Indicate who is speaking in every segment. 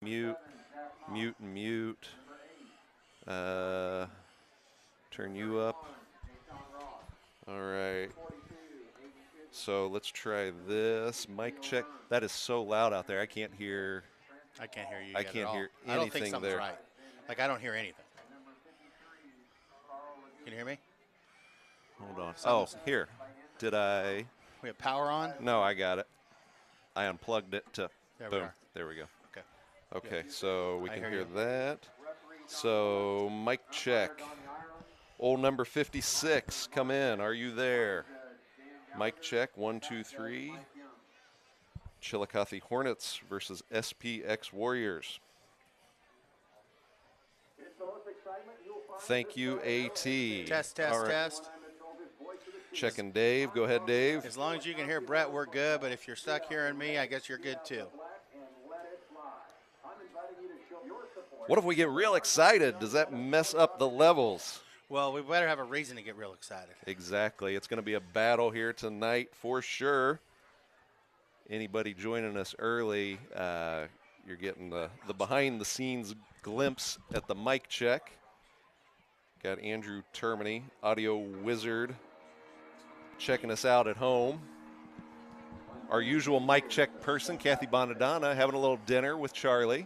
Speaker 1: Mute, mute, and mute. Turn you up. All right. So let's try this. Mic check. That is so loud out there. I can't hear.
Speaker 2: I can't hear you
Speaker 1: I
Speaker 2: yet
Speaker 1: can't
Speaker 2: at all.
Speaker 1: hear
Speaker 2: I don't think
Speaker 1: anything
Speaker 2: something's
Speaker 1: there.
Speaker 2: right. Like, I don't hear anything. Can you hear me?
Speaker 1: Hold on.
Speaker 2: Something's,
Speaker 1: Oh, here. Did I?
Speaker 2: we have power on?
Speaker 1: No, I got it. I unplugged it to.
Speaker 2: There
Speaker 1: Boom.
Speaker 2: we are.
Speaker 1: There we go.
Speaker 2: Okay.
Speaker 1: Okay, so we
Speaker 2: I
Speaker 1: can
Speaker 2: hear
Speaker 1: hear
Speaker 2: you.
Speaker 1: that. So mic check. Old number 56, come in. Are you there? Mic check. 1, 2, 3. Chillicothe Hornets versus SPX Warriors. Thank you, AT.
Speaker 2: Test,
Speaker 1: All right.
Speaker 2: test.
Speaker 1: Checking Dave. Go ahead, Dave.
Speaker 2: As long as you can hear Brett, we're good. But if you're stuck hearing me, I guess you're good too.
Speaker 1: What if we get real excited? Does that mess up the levels?
Speaker 2: Well, we better have a reason to get real excited.
Speaker 1: Exactly. It's going to be a battle here tonight for sure. Anybody joining us early, you're getting the behind-the-scenes glimpse at the mic check. Got Andrew Termini, audio wizard, checking us out at home. Our usual mic check person, Kathy Bonadonna, having a little dinner with Charlie.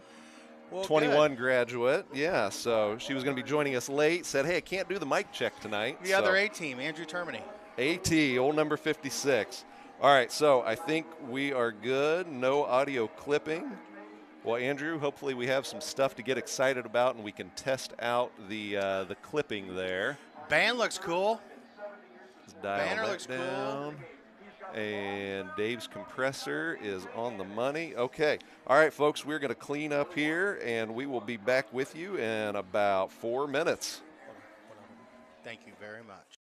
Speaker 2: Well,
Speaker 1: 21
Speaker 2: good.
Speaker 1: graduate, yeah, so she was going to be joining us late, said, hey, I can't do the mic check tonight.
Speaker 2: The other A team, Andrew Termini.
Speaker 1: AT, old number 56. All right, so I think we are good. No audio clipping. Well, Andrew, hopefully we have some stuff to get excited about and we can test out the clipping there.
Speaker 2: Band looks cool.
Speaker 1: Let's dial
Speaker 2: Banner
Speaker 1: that
Speaker 2: looks
Speaker 1: down.
Speaker 2: cool.
Speaker 1: And Dave's compressor is on the money. Okay. All right, folks, we're going to clean up here, and we will be back with you in about 4 minutes.
Speaker 2: Thank you very much.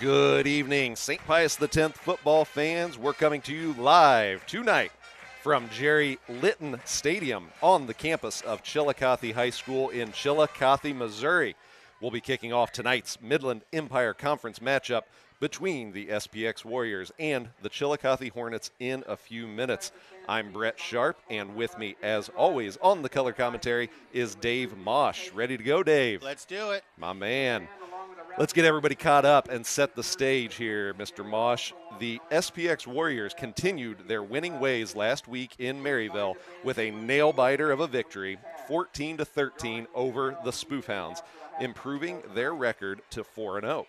Speaker 1: Good evening, St. Pius X football fans. We're coming to you live tonight from Jerry Litton Stadium on the campus of Chillicothe High School in Chillicothe, Missouri. We'll be kicking off tonight's Midland Empire Conference matchup between the SPX Warriors and the Chillicothe Hornets in a few minutes. I'm Brett Sharp, and with me, as always, on the color commentary is Dave Mosh. Ready to go, Dave?
Speaker 2: Let's do it.
Speaker 1: My man. Let's get everybody caught up and set the stage here, Mr. Mosh. The SPX Warriors continued their winning ways last week in Maryville with a nail-biter of a victory, 14-13 over the Spoofhounds, improving their record to 4-0.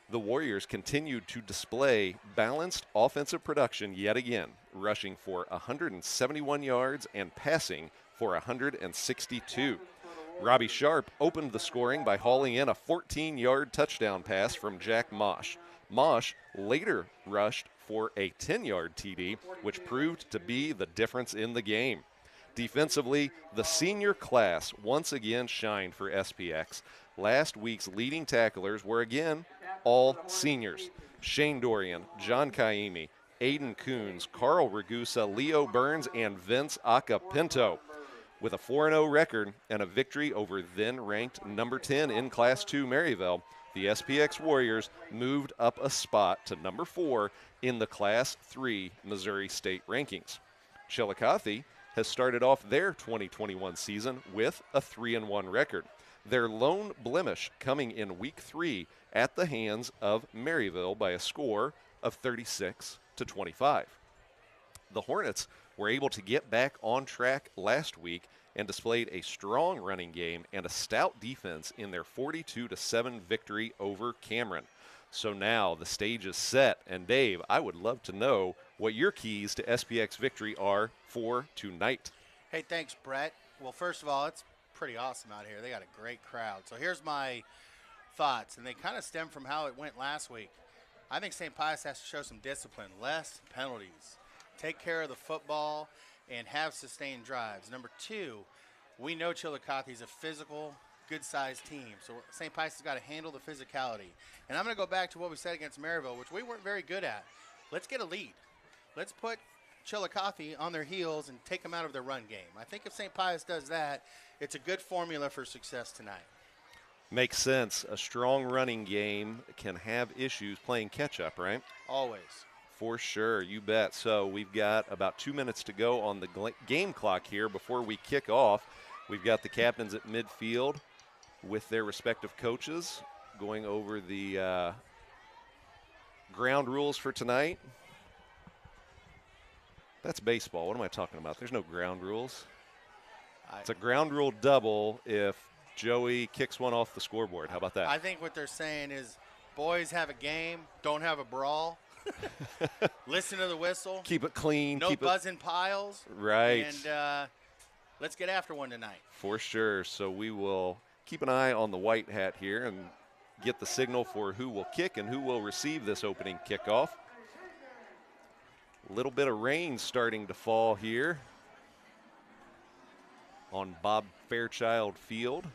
Speaker 1: The Warriors continued to display balanced offensive production yet again, rushing for 171 yards and passing for 162. Robbie Sharp opened the scoring by hauling in a 14-yard touchdown pass from Jack Mosh. Mosh later rushed for a 10-yard TD, which proved to be the difference in the game. Defensively, the senior class once again shined for SPX. Last week's leading tacklers were again all seniors. Shane Dorian, John Kaimi, Aiden Coons, Carl Ragusa, Leo Burns, and Vince Acapinto. With a 4-0 record and a victory over then-ranked number 10 in Class 2 Maryville, the SPX Warriors moved up a spot to number 4 in the Class 3 Missouri State rankings. Chillicothe has started off their 2021 season with a 3-1 record, their lone blemish coming in Week 3 at the hands of Maryville by a score of 36-25. The Hornets were able to get back on track last week and displayed a strong running game and a stout defense in their 42-7 victory over Cameron. So now the stage is set, and Dave, I would love to know what your keys to SPX victory are for tonight.
Speaker 2: Hey, thanks, Brett. Well, first of all, it's pretty awesome out here. They got a great crowd. So here's my thoughts, and they kind of stem from how it went last week. I think St. Pius has to show some discipline, less penalties, take care of the football, and have sustained drives. Number two, we know Chillicothe is a physical, good-sized team. So St. Pius has got to handle the physicality. And I'm going to go back to what we said against Maryville, which we weren't very good at. Let's get a lead. Let's put Chillicothe on their heels and take them out of their run game. I think if St. Pius does that, it's a good formula for success tonight.
Speaker 1: Makes sense. A strong running game can have issues playing catch-up, right?
Speaker 2: Always.
Speaker 1: For sure, you bet. So we've got about 2 minutes to go on the game clock here before we kick off. We've got the captains at midfield with their respective coaches going over the ground rules for tonight. That's baseball. What am I talking about? There's no ground rules. It's a ground rule double if Joey kicks one off the scoreboard. How about that?
Speaker 2: I think what they're saying is boys have a game, don't have a brawl. Listen to the whistle.
Speaker 1: Keep it clean.
Speaker 2: No buzzing piles.
Speaker 1: Right.
Speaker 2: And let's get after one tonight.
Speaker 1: For sure. So we will keep an eye on the white hat here and get the signal for who will kick and who will receive this opening kickoff. A little bit of rain starting to fall here on Bob Fairchild Field.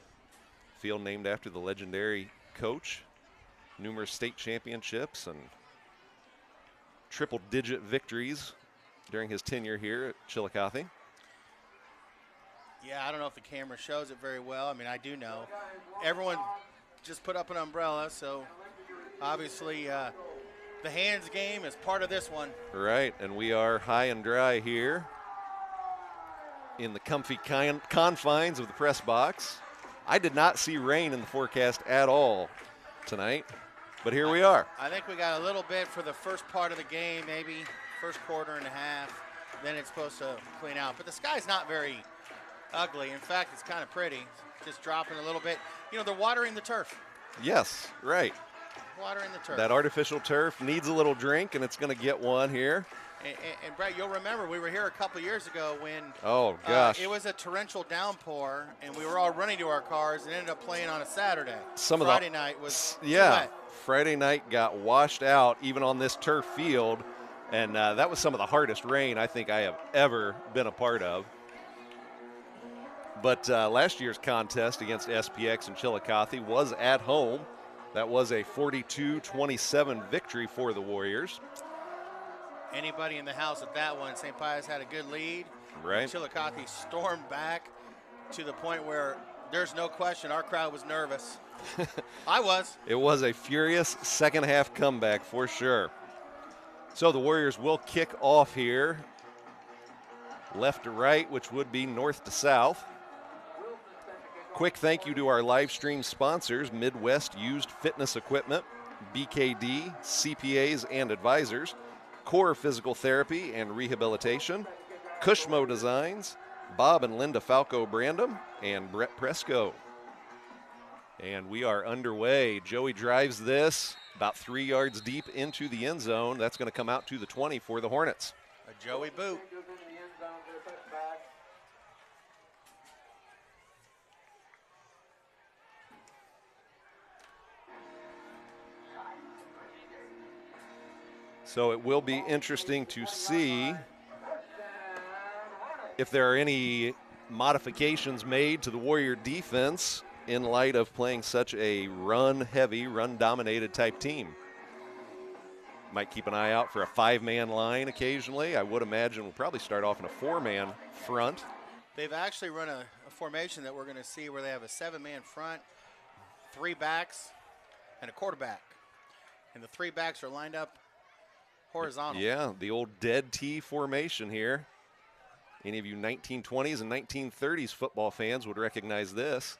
Speaker 1: Field named after the legendary coach. Numerous state championships and triple-digit victories during his tenure here at Chillicothe.
Speaker 2: Yeah, I don't know if the camera shows it very well. I mean, I do know. Everyone just put up an umbrella, so obviously the hands game is part of this one.
Speaker 1: Right, and we are high and dry here in the comfy confines of the press box. I did not see rain in the forecast at all tonight. But here we are.
Speaker 2: I think we got a little bit for the first part of the game, maybe first quarter and a half. Then it's supposed to clean out. But the sky's not very ugly. In fact, it's kind of pretty. Just dropping a little bit. You know, they're watering the turf.
Speaker 1: Yes, right.
Speaker 2: Watering the turf.
Speaker 1: That artificial turf needs a little drink, and it's going to get one here.
Speaker 2: And Brett, you'll remember we were here a couple years ago when
Speaker 1: it
Speaker 2: was a torrential downpour, and we were all running to our cars and ended up playing on a Saturday.
Speaker 1: Friday
Speaker 2: night was
Speaker 1: wet. Friday night got washed out even on this turf field, and that was some of the hardest rain I think I have ever been a part of. But last year's contest against SPX and Chillicothe was at home, That was a 42-27 victory for the Warriors.
Speaker 2: Anybody in the house at that one, St. Pius had a good lead.
Speaker 1: Right.
Speaker 2: Chillicothe stormed back to the point where there's no question our crowd was nervous. I was.
Speaker 1: It was a furious second half comeback for sure. So the Warriors will kick off here. Left to right, which would be north to south. Quick thank you to our live stream sponsors, Midwest Used Fitness Equipment, BKD, CPAs and Advisors, Core Physical Therapy and Rehabilitation, Cushmo Designs, Bob and Linda Falco Brandom, and Brett Presco. And we are underway. Joey drives this about 3 yards deep into the end zone. That's going to come out to the 20 for the Hornets.
Speaker 2: A Joey boot.
Speaker 1: So it will be interesting to see if there are any modifications made to the Warrior defense in light of playing such a run-heavy, run-dominated type team. Might keep an eye out for a 5-man line occasionally. I would imagine we'll probably start off in a 4-man front.
Speaker 2: They've actually run a formation that we're going to see where they have a 7-man front, 3 backs, and a quarterback. And the 3 backs are lined up horizontal.
Speaker 1: Yeah, the old dead T formation here. Any of you 1920s and 1930s football fans would recognize this.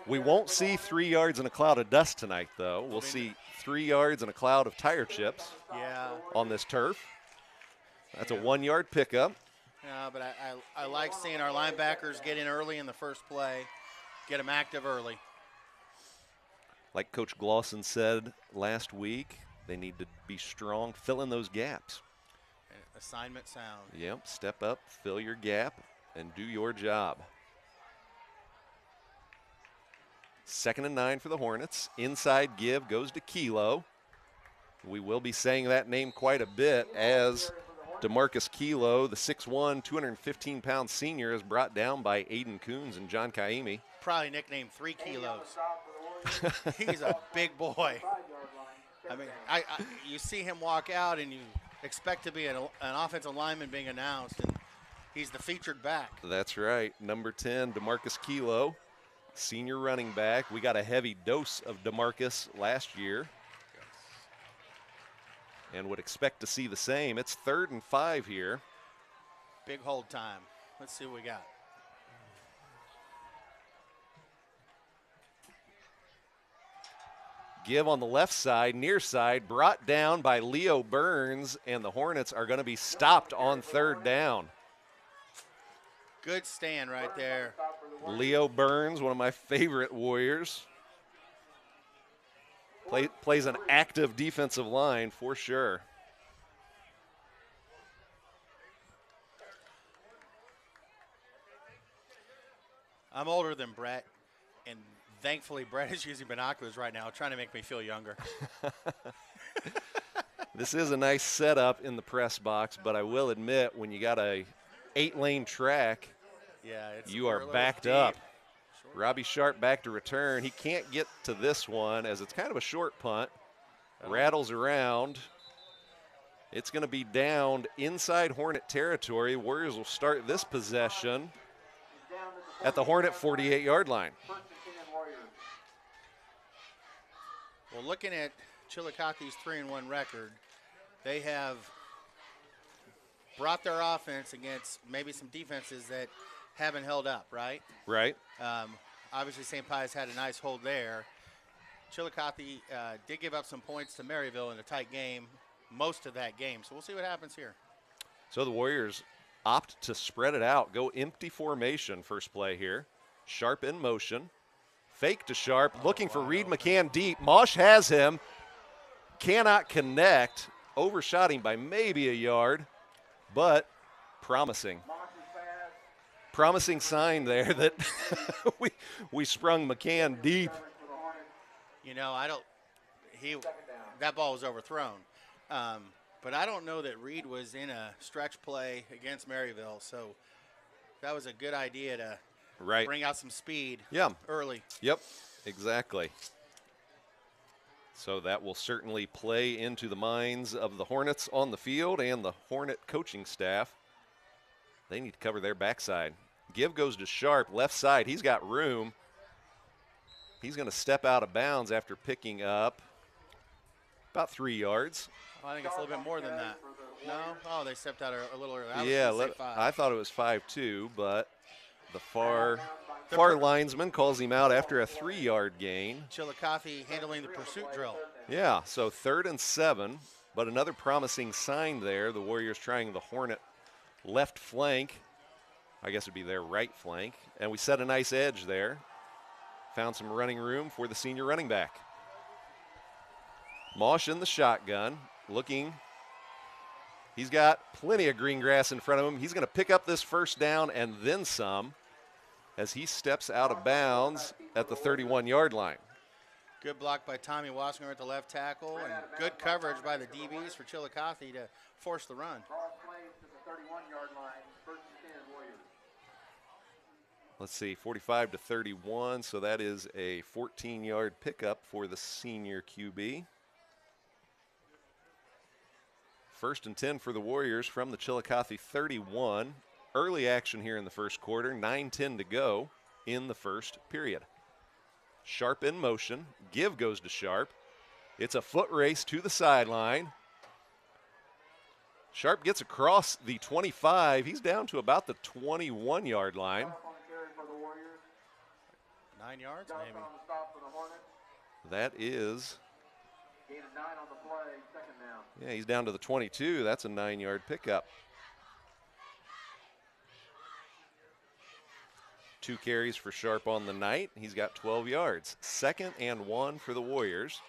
Speaker 1: We won't see 3 yards in a cloud of dust tonight, though. We'll see 3 yards in a cloud of tire chips on this turf. That's a 1-yard pickup.
Speaker 2: Yeah, but I like seeing our linebackers get in early in the first play, get them active early.
Speaker 1: Like Coach Glosson said last week, they need to be strong, fill in those gaps.
Speaker 2: Assignment sound.
Speaker 1: Yep, step up, fill your gap, and do your job. 2nd and 9 for the Hornets. Inside give goes to Kilo. We will be saying that name quite a bit as DeMarcus Kilo, the 6'1", 215-pound senior, is brought down by Aiden Coons and John Kaimi.
Speaker 2: Probably nicknamed 3 kilos. He's a big boy. I mean, you see him walk out and you expect to be an offensive lineman being announced, and he's the featured back.
Speaker 1: That's right. Number 10, DeMarcus Kilo, senior running back. We got a heavy dose of DeMarcus last year and would expect to see the same. It's 3rd and 5 here.
Speaker 2: Big hold time. Let's see what we got.
Speaker 1: Give on the left side, near side, brought down by Leo Burns, and the Hornets are going to be stopped on 3rd down.
Speaker 2: Good stand right there.
Speaker 1: Leo Burns, one of my favorite Warriors. Plays an active defensive line for sure.
Speaker 2: I'm older than Brett, and thankfully Brett is using binoculars right now, trying to make me feel younger.
Speaker 1: This is a nice setup in the press box, but I will admit when you got a 8-lane track, you are backed up. Robbie Sharp back to return. He can't get to this one as it's kind of a short punt. Rattles around. It's going to be downed inside Hornet territory. Warriors will start this possession at the Hornet 48-yard line.
Speaker 2: Well, looking at Chillicothe's 3-1 record, they have brought their offense against maybe some defenses that haven't held up, right?
Speaker 1: Right.
Speaker 2: Obviously, St. Pius had a nice hold there. Chillicothe did give up some points to Maryville in a tight game, most of that game. So we'll see what happens here.
Speaker 1: So the Warriors opt to spread it out, go empty formation first play here. Sharp in motion. Fake to Sharp, looking for Reed McCann deep. Mosh has him, cannot connect. Overshot him by maybe a yard, but promising. Promising sign there that we sprung McCann deep.
Speaker 2: You know, that ball was overthrown. But I don't know that Reed was in a stretch play against Maryville, so that was a good idea to bring out some speed early.
Speaker 1: Yep. exactly. So that will certainly play into the minds of the Hornets on the field and the Hornet coaching staff. They need to cover their backside. Give goes to Sharp, left side. He's got room. He's going to step out of bounds after picking up about 3 yards.
Speaker 2: Well, I think it's a little bit more than that. No? Oh, they stepped out a little early.
Speaker 1: I thought it was 5-2, but the far linesman calls him out after a 3-yard gain.
Speaker 2: Chillicothe handling the pursuit drill.
Speaker 1: Yeah, so 3rd and 7, but another promising sign there. The Warriors trying the Hornet left flank. I guess it would be their right flank. And we set a nice edge there. Found some running room for the senior running back. Mosh in the shotgun, looking. He's got plenty of green grass in front of him. He's going to pick up this first down and then some as he steps out of bounds at the 31-yard line.
Speaker 2: Good block by Tommy Wassinger at the left tackle, and good coverage by the DBs for Chillicothe to force the run.
Speaker 1: Let's see, 45-31, so that is a 14-yard pickup for the senior QB. 1st and 10 for the Warriors from the Chillicothe 31. Early action here in the first quarter, 9:10 to go in the first period. Sharp in motion, give goes to Sharp. It's a foot race to the sideline. Sharp gets across the 25. He's down to about the 21-yard line.
Speaker 2: 9 yards, maybe.
Speaker 1: That is. Yeah, he's down to the 22. That's a 9-yard pickup. 2 carries for Sharp on the night. He's got 12 yards. 2nd and 1 for the Warriors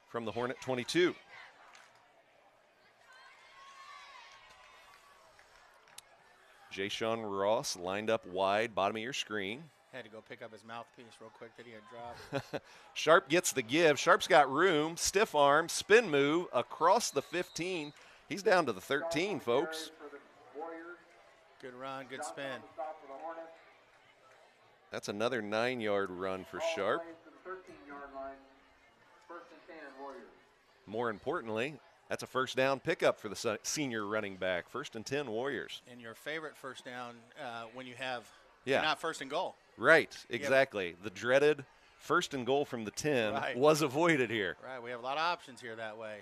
Speaker 1: from the Hornet 22. Jay-Sean Ross lined up wide, bottom of your screen.
Speaker 2: Had to go pick up his mouthpiece real quick that he had dropped.
Speaker 1: Sharp gets the give. Sharp's got room, stiff arm, spin move across the 15. He's down to the 13, folks.
Speaker 2: Good run, good spin.
Speaker 1: That's another 9-yard run for Sharp. More importantly, that's a first down pickup for the senior running back. 1st and 10 Warriors.
Speaker 2: And your favorite first down when you have
Speaker 1: Yeah.
Speaker 2: not 1st and goal.
Speaker 1: Right, exactly. The dreaded 1st and goal from the 10 was avoided here.
Speaker 2: Right, we have a lot of options here that way.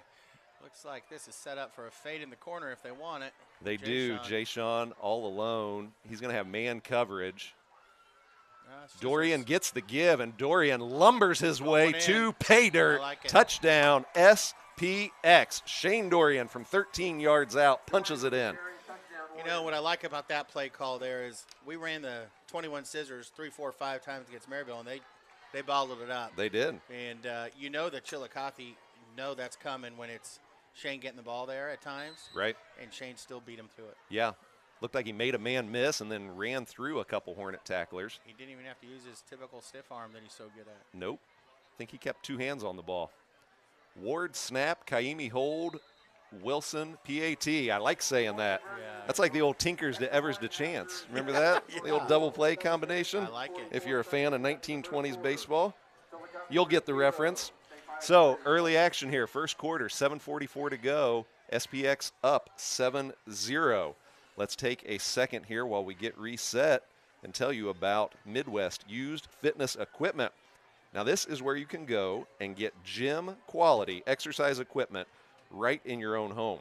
Speaker 2: Looks like this is set up for a fade in the corner if they want it.
Speaker 1: They do. Jay-Sean all alone. He's going to have man coverage. Dorian gets the give, and Dorian lumbers his way to pay dirt. Touchdown, SPX. Shane Dorian from 13 yards out punches it in.
Speaker 2: You know, what I like about that play call there is we ran the 21 scissors 3, 4, 5 times against Maryville, and they bottled it up.
Speaker 1: They did.
Speaker 2: And you know that Chillicothe know that's coming when it's Shane getting the ball there at times.
Speaker 1: Right.
Speaker 2: And Shane still beat him to it.
Speaker 1: Yeah. Looked like he made a man miss and then ran through a couple Hornet tacklers.
Speaker 2: He didn't even have to use his typical stiff arm that he's so good at.
Speaker 1: Nope. I think he kept 2 hands on the ball. Ward snap, Kaimi hold, Wilson PAT. I like saying that.
Speaker 2: Yeah.
Speaker 1: That's like the old Tinkers to Evers to Chance. Remember that?
Speaker 2: Yeah.
Speaker 1: The old double play combination?
Speaker 2: I like it.
Speaker 1: If you're a fan of 1920s baseball, you'll get the reference. So early action here, first quarter, 7:44 to go. SPX up 7-0. Let's take a second here while we get reset and tell you about Midwest Used Fitness Equipment. Now this is where you can go and get gym quality exercise equipment right in your own home.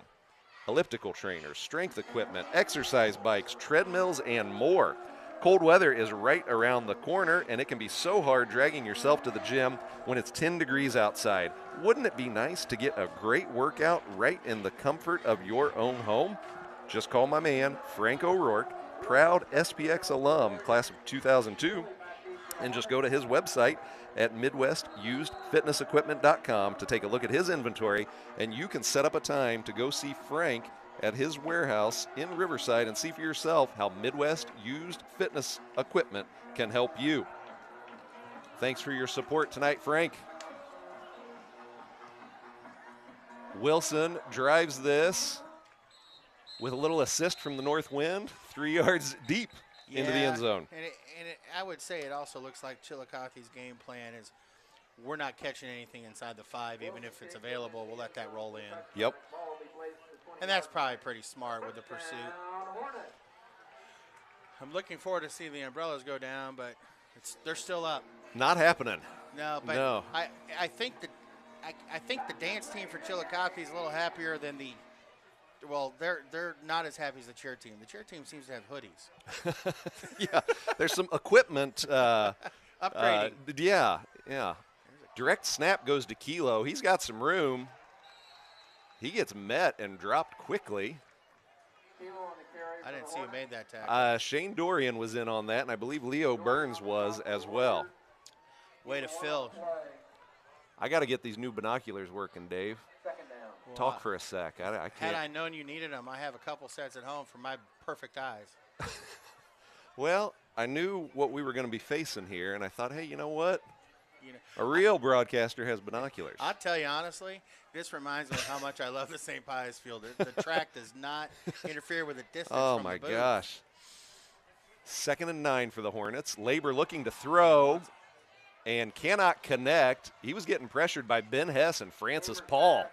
Speaker 1: Elliptical trainers, strength equipment, exercise bikes, treadmills, and more. Cold weather is right around the corner, and it can be so hard dragging yourself to the gym when it's 10 degrees outside. Wouldn't it be nice to get a great workout right in the comfort of your own home? Just call my man, Frank O'Rourke, proud SPX alum, class of 2002, and just go to his website at MidwestUsedFitnessEquipment.com to take a look at his inventory, and you can set up a time to go see Frank at his warehouse in Riverside and see for yourself how Midwest Used Fitness Equipment can help you. Thanks for your support tonight, Frank. Wilson drives this with a little assist from the north wind, 3 yards deep into the end zone.
Speaker 2: And I would say it also looks like Chillicothe's game plan is we're not catching anything inside the 5, even if it's available. We'll let that roll in.
Speaker 1: Yep.
Speaker 2: And that's probably pretty smart with the pursuit. I'm looking forward to see the umbrellas go down, but they're still up.
Speaker 1: Not happening.
Speaker 2: No, but
Speaker 1: No.
Speaker 2: I think the dance team for Chillicothe is a little happier than the. Well, they're not as happy as the cheer team. The cheer team seems to have hoodies.
Speaker 1: Yeah, there's some equipment.
Speaker 2: Upgrading.
Speaker 1: Yeah. Direct snap goes to Kilo. He's got some room. He gets met and dropped quickly.
Speaker 2: I didn't see who made that tackle.
Speaker 1: Shane Dorian was in on that, and I believe Leo Burns was as well.
Speaker 2: Way to fill.
Speaker 1: I got to get these new binoculars working, Dave. Talk for a sec. I can't.
Speaker 2: Had I known you needed them, I have a couple sets at home for my perfect eyes.
Speaker 1: Well, I knew what we were going to be facing here, and I thought, hey, you know what? A real broadcaster has binoculars.
Speaker 2: I'll tell you honestly, this reminds me of how much I love the St. Pius field. The track does not interfere with the distance
Speaker 1: Oh,
Speaker 2: from
Speaker 1: my
Speaker 2: the booth.
Speaker 1: gosh. 2nd and 9 for the Hornets. Labor looking to throw and cannot connect. He was getting pressured by Ben Hess and Francis Paul.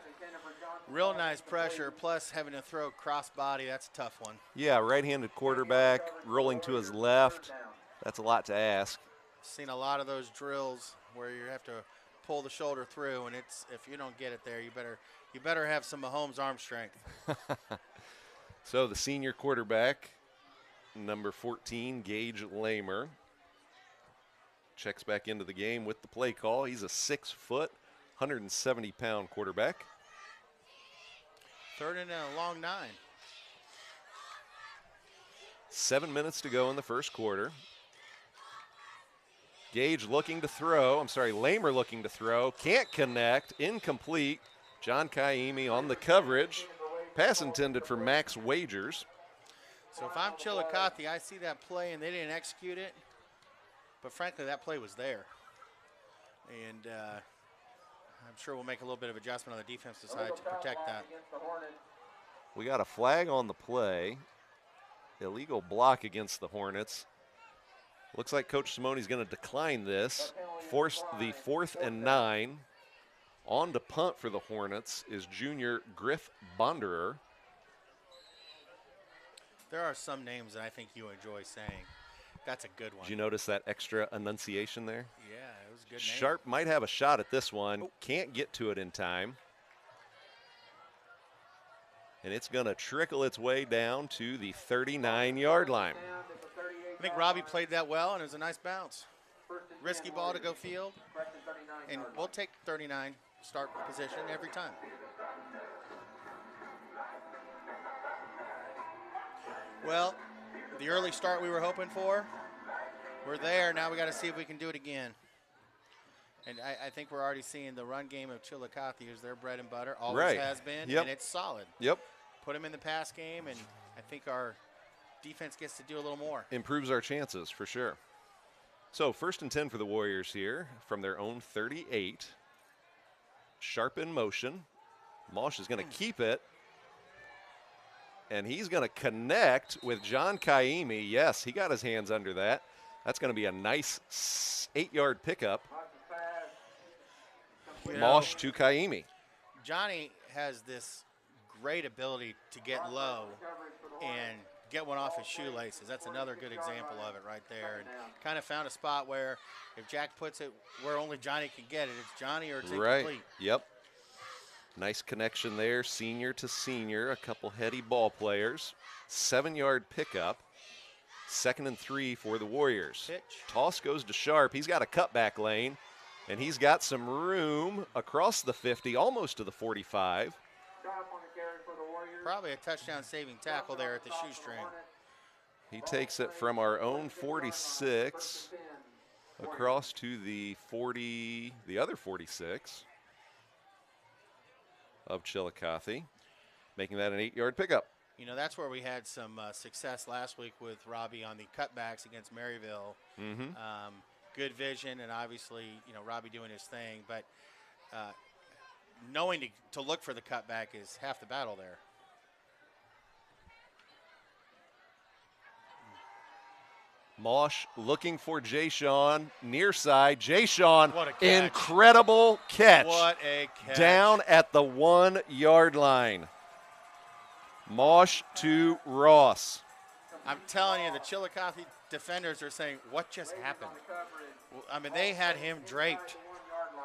Speaker 2: Real nice pressure, plus having to throw crossbody. That's a tough one.
Speaker 1: Yeah, right-handed quarterback rolling to his left. That's a lot to ask.
Speaker 2: Seen a lot of those drills where you have to pull the shoulder through, and it's if you don't get it there, you better have some Mahomes arm strength.
Speaker 1: So the senior quarterback, number 14, Gage Lamer, checks back into the game with the play call. He's a 6-foot, 170-pound quarterback.
Speaker 2: 3rd and a long 9.
Speaker 1: 7 minutes to go in the first quarter. Gage looking to throw. Lamer looking to throw. Can't connect. Incomplete. John Kaimi on the coverage. Pass intended for Max Wagers.
Speaker 2: So if I'm Chillicothe, I see that play and they didn't execute it. But frankly, that play was there. And I'm sure we'll make a little bit of adjustment on the defensive side to protect that.
Speaker 1: We got a flag on the play. Illegal block against the Hornets. Looks like Coach Simone's going to decline this. Force the 4th and 9. On to punt for the Hornets is junior Griff Bonderer.
Speaker 2: There are some names that I think you enjoy saying. That's a good one.
Speaker 1: Did you notice that extra enunciation there?
Speaker 2: Yeah, it was a good name.
Speaker 1: Sharp might have a shot at this one. Can't get to it in time. And it's going to trickle its way down to the 39-yard line.
Speaker 2: I think Robbie played that well, and it was a nice bounce. Risky ball to go field, and we'll take 39 start position every time. Well, the early start we were hoping for, we're there. Now we got to see if we can do it again. And I think we're already seeing the run game of Chillicothe is their bread and butter. Always has been, and it's solid.
Speaker 1: Yep.
Speaker 2: Put them in the pass game, and I think our defense gets to do a little more.
Speaker 1: Improves our chances for sure. So 1st and 10 for the Warriors here from their own 38. Sharp in motion. Mosh is going to keep it. And he's going to connect with John Kaimi. Yes, he got his hands under that. That's going to be a nice 8-yard pickup. Mosh to Kaimi.
Speaker 2: Johnny has this great ability to get low and get one off his shoelaces. That's another good example of it right there. And kind of found a spot where if Jack puts it where only Johnny can get it, it's Johnny or it's incomplete.
Speaker 1: Yep. Nice connection there, senior to senior, a couple heady ball players. 7-yard pickup. 2nd and 3 for the Warriors.
Speaker 2: Pitch.
Speaker 1: Toss goes to Sharp. He's got a cutback lane, and he's got some room across the 50, almost to the 45.
Speaker 2: Probably a touchdown-saving tackle there at the shoestring.
Speaker 1: He takes it from our own 46 across to the other 46 of Chillicothe, making that an 8-yard pickup.
Speaker 2: You know, that's where we had some success last week with Robbie on the cutbacks against Maryville. Good vision, and obviously, you know, Robbie doing his thing. But knowing to look for the cutback is half the battle there.
Speaker 1: Mosh looking for Jay-Sean, near side. Jay-Sean,
Speaker 2: What a catch.
Speaker 1: incredible catch.
Speaker 2: What a catch.
Speaker 1: Down at the 1 yard line. Mosh to Ross.
Speaker 2: I'm telling you, the Chillicothe defenders are saying, what just happened? I mean, they had him draped.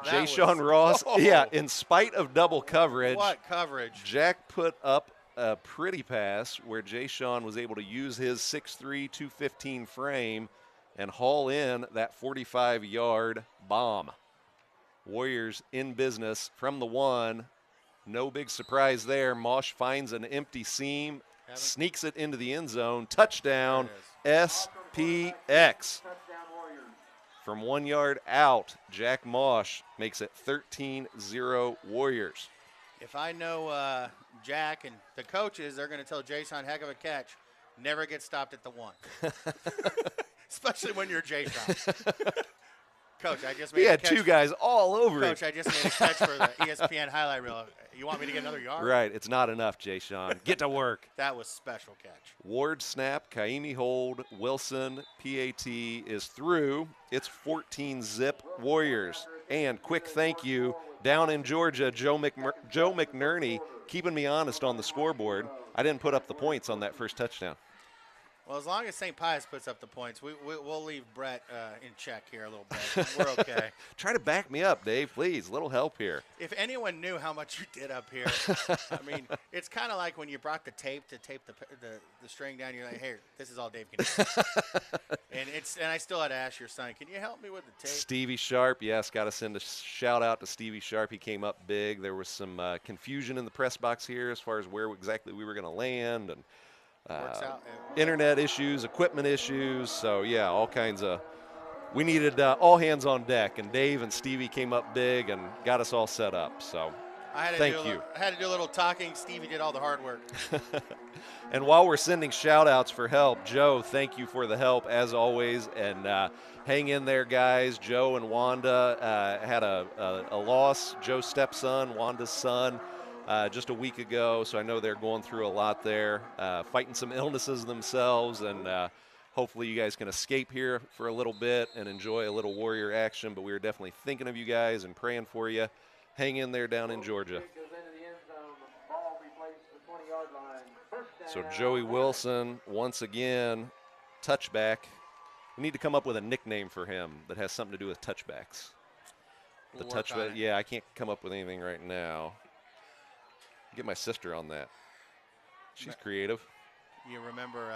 Speaker 1: Jay-Sean Ross, yeah, in spite of double coverage.
Speaker 2: What coverage?
Speaker 1: Jack put up a pretty pass where Jay-Sean was able to use his 6'3", 215 frame and haul in that 45-yard bomb. Warriors in business from the 1. No big surprise there. Mosh finds an empty seam, sneaks it into the end zone. Touchdown, SPX. From 1 yard out, Jack Mosh makes it 13-0 Warriors.
Speaker 2: If I know Jack and the coaches, they're going to tell Jay-Sean, heck of a catch. Never get stopped at the 1. Especially when you're Jay-Sean. Coach, I just made a catch.
Speaker 1: He had 2 guys all over
Speaker 2: Coach, I just made a catch for the ESPN highlight reel. You want me to get another yard?
Speaker 1: Right, it's not enough, Jay-Sean. Get to work.
Speaker 2: That was special catch.
Speaker 1: Ward snap, Kaimi hold, Wilson, PAT is through. It's 14-zip Warriors. And quick thank you down in Georgia, Joe McNerney, keeping me honest on the scoreboard. I didn't put up the points on that first touchdown.
Speaker 2: Well, as long as St. Pius puts up the points, we'll leave Brett in check here a little bit. We're okay.
Speaker 1: Try to back me up, Dave, please. A little help here.
Speaker 2: If anyone knew how much you did up here, I mean, it's kind of like when you brought the tape to tape the string down. You're like, hey, this is all Dave can do. and I still had to ask your son, can you help me with the tape?
Speaker 1: Stevie Sharp, yes, got to send a shout out to Stevie Sharp. He came up big. There was some confusion in the press box here as far as where exactly we were going to land, and internet issues, equipment issues. So, yeah, all kinds of – we needed all hands on deck, and Dave and Stevie came up big and got us all set up. So, thank you.
Speaker 2: I had to do a little talking. Stevie did all the hard work.
Speaker 1: And while we're sending shout-outs for help, Joe, thank you for the help as always. And hang in there, guys. Joe and Wanda had a loss. Joe's stepson, Wanda's son, just a week ago. So I know they're going through a lot there, fighting some illnesses themselves. And hopefully you guys can escape here for a little bit and enjoy a little Warrior action. But we are definitely thinking of you guys and praying for you. Hang in there down in Georgia. So Joey Wilson, once again, touchback. We need to come up with a nickname for him that has something to do with touchbacks. The touchback, yeah, I can't come up with anything right now. Get my sister on that. She's creative.
Speaker 2: You remember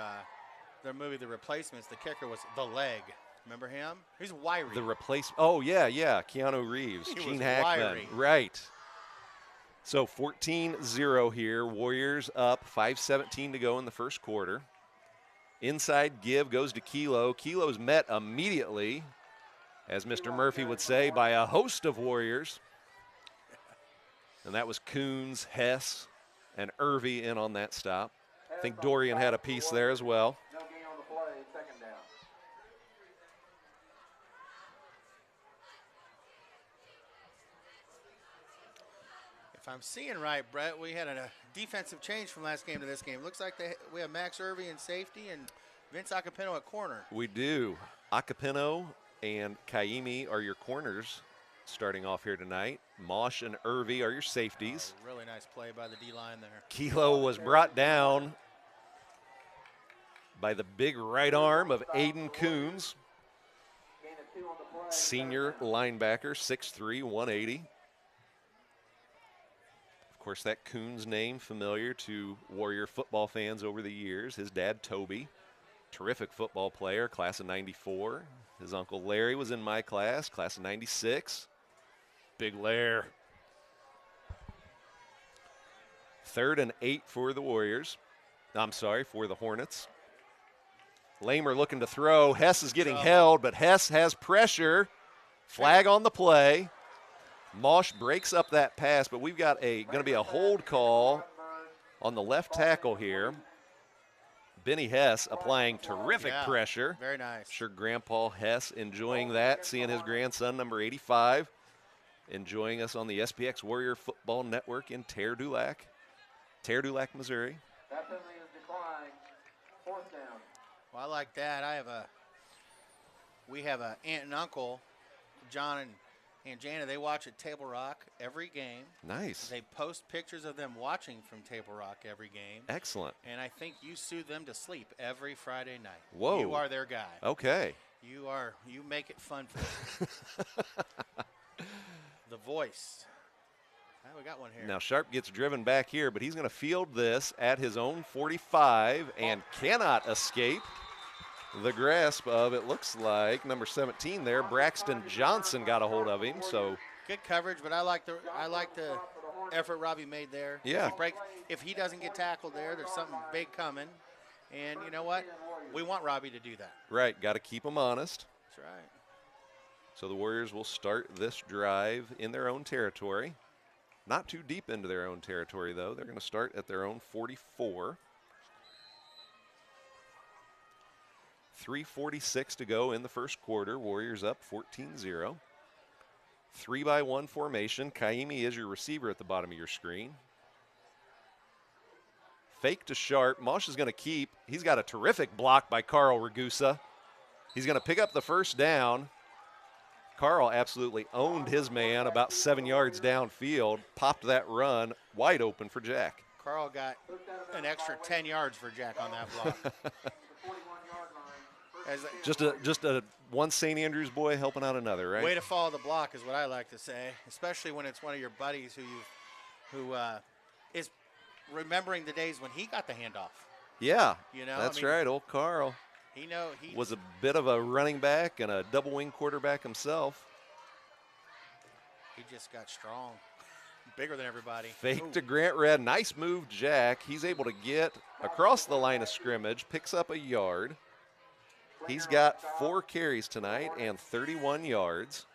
Speaker 2: the movie The Replacements, the kicker was The Leg. Remember him? He's wiry.
Speaker 1: The Replacement. Oh, yeah, Keanu Reeves. Gene Hackman.
Speaker 2: Wiry.
Speaker 1: Right. So 14-0 here. Warriors up, 5:17 to go in the first quarter. Inside give goes to Kilo. Kilo's met immediately, as Mr. Murphy would say, by a host of Warriors. And that was Coons, Hess, and Irvy in on that stop. I think Dorian had a piece there as well.
Speaker 2: If I'm seeing right, Brett, we had a defensive change from last game to this game. Looks like we have Max Irvy in safety and Vince Acapino at corner.
Speaker 1: We do. Acapino and Kaimi are your corners starting off here tonight. Mosh and Irvy are your safeties.
Speaker 2: Really nice play by the D-line there.
Speaker 1: Kilo was brought down by the big right arm of Aiden Coons, senior linebacker, 6'3", 180. Of course, that Coons name familiar to Warrior football fans over the years. His dad, Toby, terrific football player, class of 94. His uncle Larry was in my class of 96. Big Lair. 3rd and 8 for the Warriors. For the Hornets. Lamer looking to throw. Hess is getting held, but Hess has pressure. Flag on the play. Mosh breaks up that pass, but we've got going to be a hold call on the left tackle here. Benny Hess applying terrific pressure.
Speaker 2: Very nice.
Speaker 1: Sure, Grandpa Hess enjoying that, seeing his grandson, number 85, enjoying us on the SPX Warrior Football Network in Terre-du-Lac, Missouri.
Speaker 2: Well, I like that. I have a we have an aunt and uncle, John and Aunt Jana. They watch at Table Rock every game.
Speaker 1: Nice.
Speaker 2: They post pictures of them watching from Table Rock every game.
Speaker 1: Excellent.
Speaker 2: And I think you soothe them to sleep every Friday night.
Speaker 1: Whoa.
Speaker 2: You are their guy.
Speaker 1: Okay.
Speaker 2: You make it fun for them. The voice. Oh, we got one here.
Speaker 1: Now Sharp gets driven back here, but he's going to field this at his own 45 and cannot escape the grasp of, it looks like, number 17 there. Braxton Johnson got a hold of him. So
Speaker 2: good coverage, but I like the effort Robbie made there.
Speaker 1: Yeah.
Speaker 2: If he doesn't get tackled there, there's something big coming. And you know what? We want Robbie to do that.
Speaker 1: Right, got to keep him honest.
Speaker 2: That's right.
Speaker 1: So the Warriors will start this drive in their own territory. Not too deep into their own territory, though. They're going to start at their own 44. 3:46 to go in the first quarter. Warriors up 14-0. 3-by-1 formation. Kaimi is your receiver at the bottom of your screen. Fake to Sharp. Mosh is going to keep. He's got a terrific block by Carl Ragusa. He's going to pick up the first down. Carl absolutely owned his man about 7 yards downfield, popped that run wide open for Jack.
Speaker 2: Carl got an extra 10 yards for Jack on that block.
Speaker 1: Just a one St. Andrews boy helping out another, right?
Speaker 2: Way to follow the block is what I like to say, especially when it's one of your buddies who is remembering the days when he got the handoff.
Speaker 1: Yeah,
Speaker 2: you know,
Speaker 1: that's right, old Carl.
Speaker 2: He
Speaker 1: was a bit of a running back and a double wing quarterback himself.
Speaker 2: He just got strong, bigger than everybody.
Speaker 1: Fake to Grant Red. Nice move, Jack. He's able to get across the line of scrimmage, picks up a yard. He's got 4 carries tonight and 31 yards.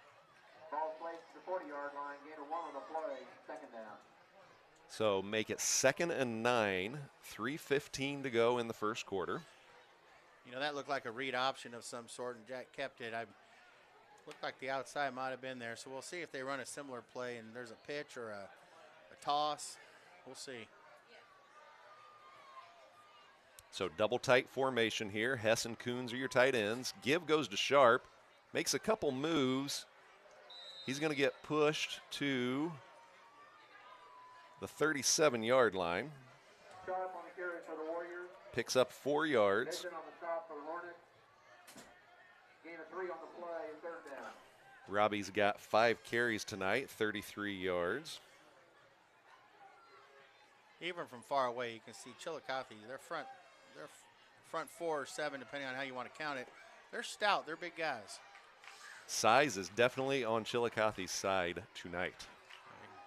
Speaker 3: Ball placed to the 40-yard line, gain of 1 on the play, second down.
Speaker 1: So make it 2nd and 9, 3:15 to go in the first quarter.
Speaker 2: You know, that looked like a read option of some sort, and Jack kept it. Looked like the outside might have been there, so we'll see if they run a similar play and there's a pitch or a toss. We'll see.
Speaker 1: So double tight formation here. Hess and Coons are your tight ends. Give goes to Sharp, makes a couple moves. He's going to get pushed to the 37-yard line.
Speaker 3: Sharp on the carry for the Warriors.
Speaker 1: Picks up 4 yards.
Speaker 3: Nathan on the stop for the Hornets. Gain of 3 on the play, third down.
Speaker 1: Robbie's got 5 carries tonight, 33 yards.
Speaker 2: Even from far away, you can see Chillicothe, their front 4 or 7, depending on how you want to count it. They're stout. They're big guys.
Speaker 1: Size is definitely on Chillicothe's side tonight.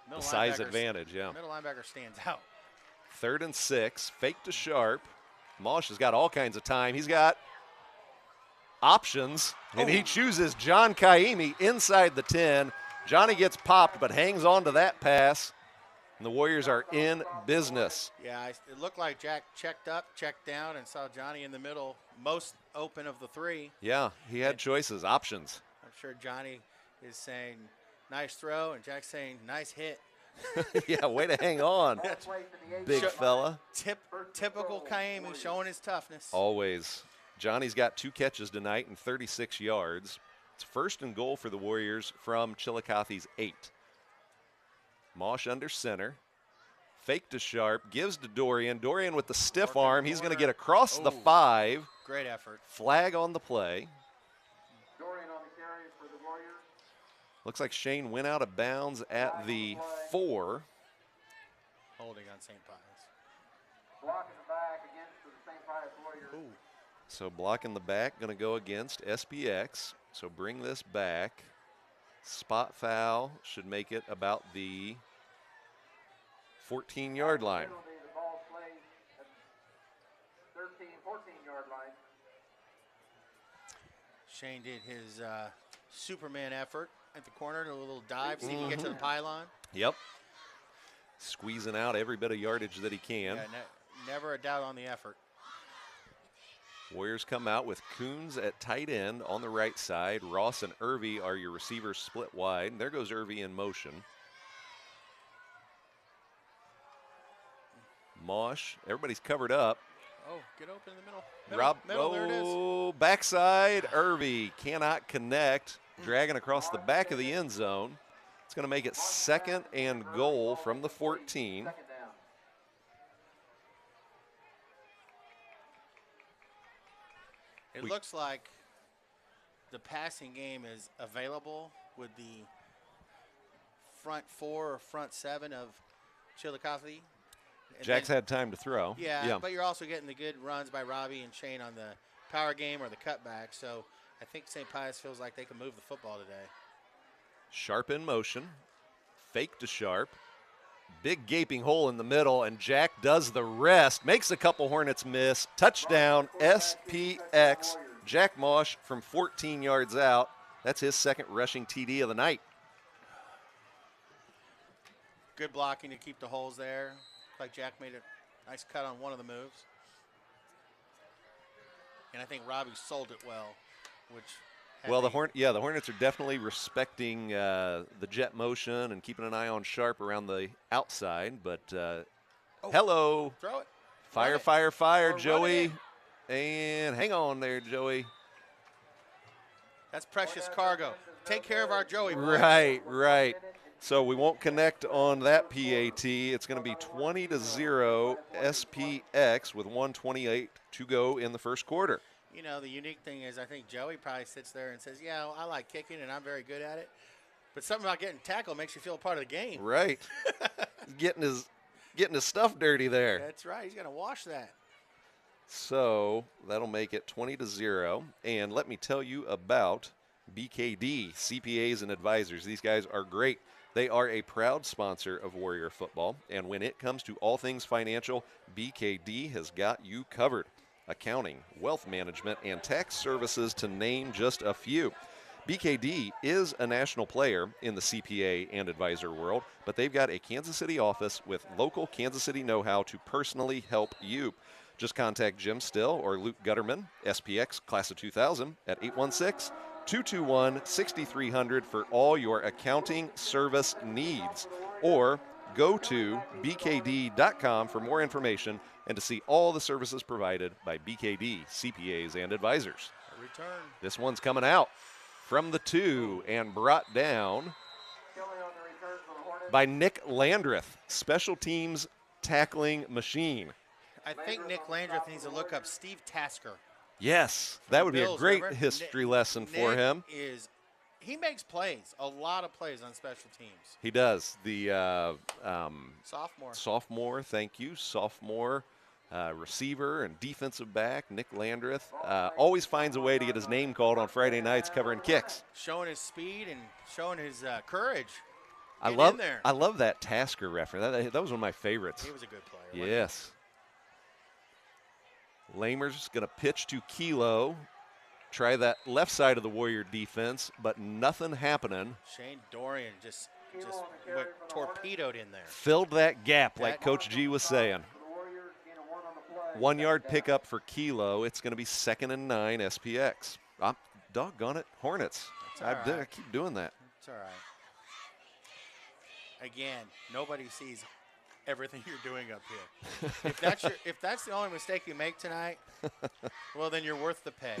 Speaker 1: The size advantage, yeah.
Speaker 2: Middle linebacker stands out.
Speaker 1: 3rd and 6, fake to Sharp. Mosh has got all kinds of time. He's got options, and he chooses John Kaimi inside the 10. Johnny gets popped, but hangs on to that pass, and the Warriors are in business.
Speaker 2: Yeah, it looked like Jack checked up, checked down, and saw Johnny in the middle, most open of the 3.
Speaker 1: Yeah, he had choices, options.
Speaker 2: I'm sure Johnny is saying, nice throw, and Jack's saying, nice hit.
Speaker 1: Yeah, way to hang on, big fella.
Speaker 2: Typical Kaimi showing his toughness.
Speaker 1: Always. Johnny's got 2 catches tonight and 36 yards. It's 1st and goal for the Warriors from Chillicothe's 8. Mosh under center. Fake to Sharp, gives to Dorian. Dorian with the stiff arm. He's going to get across the 5.
Speaker 2: Great effort.
Speaker 1: Flag on the play.
Speaker 3: Dorian on the carry for the Warriors.
Speaker 1: Looks like Shane went out of bounds at the 4.
Speaker 2: Holding on St. Pius.
Speaker 3: Block in the back against the St. Pius Warriors.
Speaker 2: Ooh.
Speaker 1: So block in the back, going to go against SPX. So bring this back. Spot foul should make it about the 14-yard line.
Speaker 3: The ball played at 13, 14-yard line.
Speaker 2: Shane did his Superman effort at the corner, a little dive, see if he can get to the pylon.
Speaker 1: Yep. Squeezing out every bit of yardage that he can.
Speaker 2: Yeah, never a doubt on the effort.
Speaker 1: Warriors come out with Coons at tight end on the right side. Ross and Irvy are your receivers split wide. There goes Irvy in motion. Mosh, everybody's covered up.
Speaker 2: Oh, get open in the middle.
Speaker 1: Rob,
Speaker 2: There it is.
Speaker 1: Backside, Irby cannot connect, dragging across the back of the end zone. It's going to make it 2nd and goal from the 14.
Speaker 3: Second down.
Speaker 2: It looks like the passing game is available with the front 4 or front 7 of Chillicothe. And
Speaker 1: Jack's
Speaker 2: then-
Speaker 1: had time to throw.
Speaker 2: Yeah, but you're also getting the good runs by Robbie and Shane on the power game or the cutback. So I think St. Pius feels like they can move the football today.
Speaker 1: Sharp in motion, fake to Sharp. Big gaping hole in the middle, and Jack does the rest. Makes a couple Hornets miss. Touchdown, SPX. Jack Mosh from 14 yards out. That's his 2nd rushing TD of the night.
Speaker 2: Good blocking to keep the holes there. Looks like Jack made a nice cut on one of the moves. And I think Robbie sold it well, which had
Speaker 1: Well,
Speaker 2: me-
Speaker 1: the Hornets are definitely respecting the jet motion and keeping an eye on Sharp around the outside. But hello,
Speaker 2: throw it.
Speaker 1: fire,
Speaker 2: Run it.
Speaker 1: fire, fire,
Speaker 2: Or run
Speaker 1: Joey,
Speaker 2: it.
Speaker 1: and hang on there, Joey.
Speaker 2: That's precious cargo. Take care of our Joey. Boy.
Speaker 1: Right. So we won't connect on that PAT. It's going to be 20-0 SPX with 1:28 to go in the first quarter.
Speaker 2: You know, the unique thing is I think Joey probably sits there and says, yeah, I like kicking and I'm very good at it. But something about getting tackled makes you feel a part of the game.
Speaker 1: Right. getting his stuff dirty there.
Speaker 2: That's right. He's going to wash that.
Speaker 1: So that'll make it 20-0. And let me tell you about BKD, CPAs and advisors. These guys are great. They are a proud sponsor of Warrior Football. And when it comes to all things financial, BKD has got you covered. Accounting, wealth management, and tax services, to name just a few. BKD is a national player in the CPA and advisor world, but they've got a Kansas City office with local Kansas City know-how to personally help you. Just contact Jim Still or Luke Gutterman, SPX Class of 2000, at 816-221-6300 for all your accounting service needs. Or go to bkd.com for more information and to see all the services provided by BKD, CPAs, and advisors.
Speaker 2: A return.
Speaker 1: This one's coming out from the 2 and brought down
Speaker 3: Kelly on the return for the Hornets.
Speaker 1: by Nick Landreth, special teams tackling machine.
Speaker 2: I think Nick Landreth needs to look up Steve Tasker.
Speaker 1: Yes, that would be a
Speaker 2: Bills,
Speaker 1: great
Speaker 2: remember?
Speaker 1: history lesson for
Speaker 2: Nick
Speaker 1: him.
Speaker 2: He makes plays, a lot of plays on special teams.
Speaker 1: He does. The
Speaker 2: Sophomore.
Speaker 1: sophomore, thank you, sophomore receiver and defensive back, Nick Landreth, always finds a way to get his name called on Friday nights covering kicks.
Speaker 2: Showing his speed and showing his courage.
Speaker 1: I
Speaker 2: Getting in there.
Speaker 1: love that Tasker reference. That was one of my favorites.
Speaker 2: He was a good player. wasn't he?
Speaker 1: Yes. Lamer's going to pitch to Kilo. Try that left side of the Warrior defense, but nothing happening.
Speaker 2: Shane Dorian just went torpedoed in there.
Speaker 1: Filled that gap, like Coach G was saying.
Speaker 3: For the Warriors, gain of 1 on the play.
Speaker 1: 1 yard pickup for Kilo. It's going to be 2nd and 9 SPX. I'm doggone it, Hornets.
Speaker 2: That's all
Speaker 1: I
Speaker 2: right.
Speaker 1: keep doing that.
Speaker 2: It's all right. Again, nobody sees everything you're doing up here. If that's the only mistake you make tonight, well then you're worth the pay.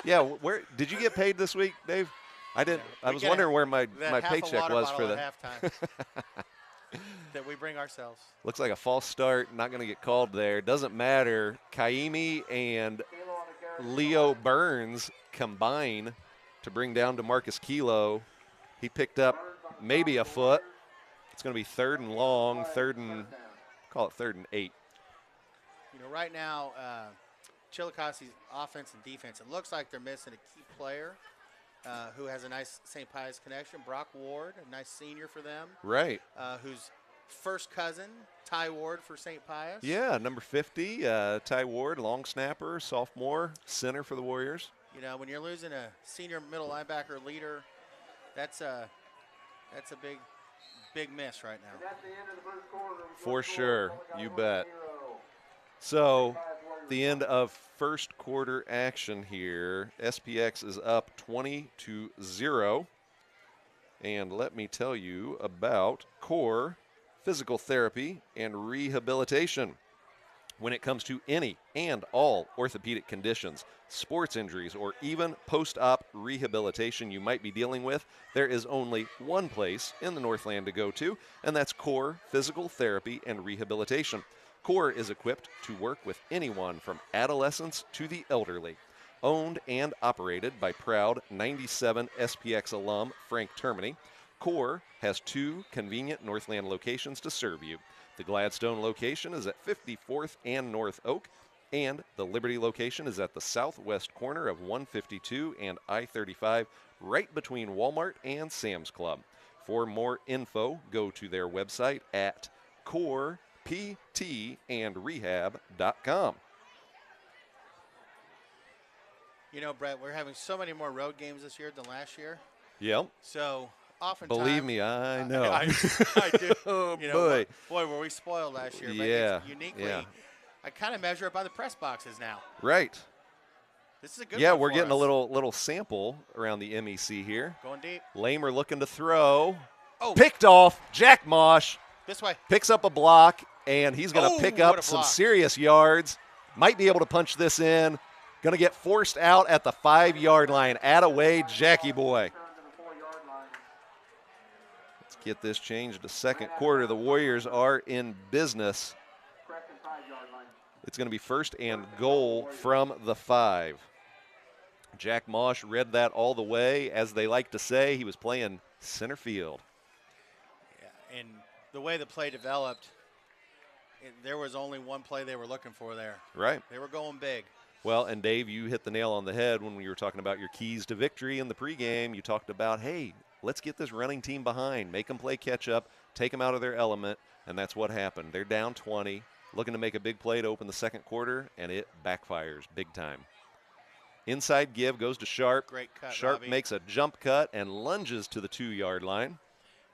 Speaker 1: Yeah. Where did you get paid this week, Dave? I didn't. I
Speaker 2: We
Speaker 1: was
Speaker 2: get
Speaker 1: wondering where my
Speaker 2: That half a
Speaker 1: paycheck
Speaker 2: water
Speaker 1: was
Speaker 2: bottle
Speaker 1: for
Speaker 2: at
Speaker 1: that.
Speaker 2: halftime that we bring ourselves.
Speaker 1: Looks like a false start. Not going to get called there. Doesn't matter. Kaimi and
Speaker 3: Kilo on the carry.
Speaker 1: Leo Burns combine to bring down DeMarcus Kilo. He picked up maybe a foot. It's going to be 3rd and long, 3rd and, call it 3rd and 8.
Speaker 2: You know, right now, Chillicothe's offense and defense, it looks like they're missing a key player who has a nice St. Pius connection. Brock Ward, a nice senior for them,
Speaker 1: Right.
Speaker 2: who's first cousin, Ty Ward for St. Pius.
Speaker 1: Yeah, number 50, Ty Ward, long snapper, sophomore, center for the Warriors.
Speaker 2: You know, when you're losing a senior middle linebacker leader, that's a big miss right now.
Speaker 3: That's the end of the first quarter.
Speaker 1: For sure, you bet.
Speaker 3: 0.
Speaker 1: So, the end of first quarter action here. SPX is up 20-0. And let me tell you about Core Physical Therapy and Rehabilitation. When it comes to any and all orthopedic conditions, sports injuries, or even post-op rehabilitation you might be dealing with, there is only one place in the Northland to go to, and that's Core Physical Therapy and Rehabilitation. Core is equipped to work with anyone from adolescents to the elderly. Owned and operated by proud 97 SPX alum Frank Termini, Core has 2 convenient Northland locations to serve you. The Gladstone location is at 54th and North Oak, and the Liberty location is at the southwest corner of 152 and I-35, right between Walmart and Sam's Club. For more info, go to their website at coreptandrehab.com.
Speaker 2: You know, Brett, we're having so many more road games this year than last year.
Speaker 1: Yep.
Speaker 2: So oftentimes,
Speaker 1: Believe me, I know.
Speaker 2: I do.
Speaker 1: Oh,
Speaker 2: You know,
Speaker 1: boy.
Speaker 2: boy, were we spoiled last year. But
Speaker 1: Yeah,
Speaker 2: it's uniquely,
Speaker 1: yeah.
Speaker 2: I kind of measure it by the press boxes now.
Speaker 1: Right.
Speaker 2: This is a good
Speaker 1: Yeah,
Speaker 2: one
Speaker 1: we're
Speaker 2: for
Speaker 1: getting
Speaker 2: us.
Speaker 1: a little sample around the MEC here.
Speaker 2: Going deep.
Speaker 1: Lamer looking to throw.
Speaker 2: Oh,
Speaker 1: Picked off. Jack Mosh
Speaker 2: this way.
Speaker 1: picks up a block, and he's going to
Speaker 2: Oh,
Speaker 1: pick
Speaker 2: what
Speaker 1: up
Speaker 2: a
Speaker 1: some
Speaker 2: block.
Speaker 1: serious yards. Might be able to punch this in. Going to get forced out at the 5-yard line. Away, Jackie boy.
Speaker 3: Return to the 4-yard line.
Speaker 1: Let's get this changed to second quarter. The Warriors are in business.
Speaker 3: Correction, 5-yard line.
Speaker 1: It's going to be first and goal from the 5. Jack Mosh read that all the way. As they like to say, he was playing center field.
Speaker 2: Yeah, and the way the play developed, there was only one play they were looking for there.
Speaker 1: Right.
Speaker 2: They were going big.
Speaker 1: Well, and Dave, you hit the nail on the head when we were talking about your keys to victory in the pregame. You talked about, hey, let's get this running team behind, make them play catch up, take them out of their element, and that's what happened. They're down 20, looking to make a big play to open the second quarter, and it backfires big time. Inside give goes to Sharp.
Speaker 2: Great cut,
Speaker 1: Sharp
Speaker 2: Robbie.
Speaker 1: makes a jump cut and lunges to the 2-yard line.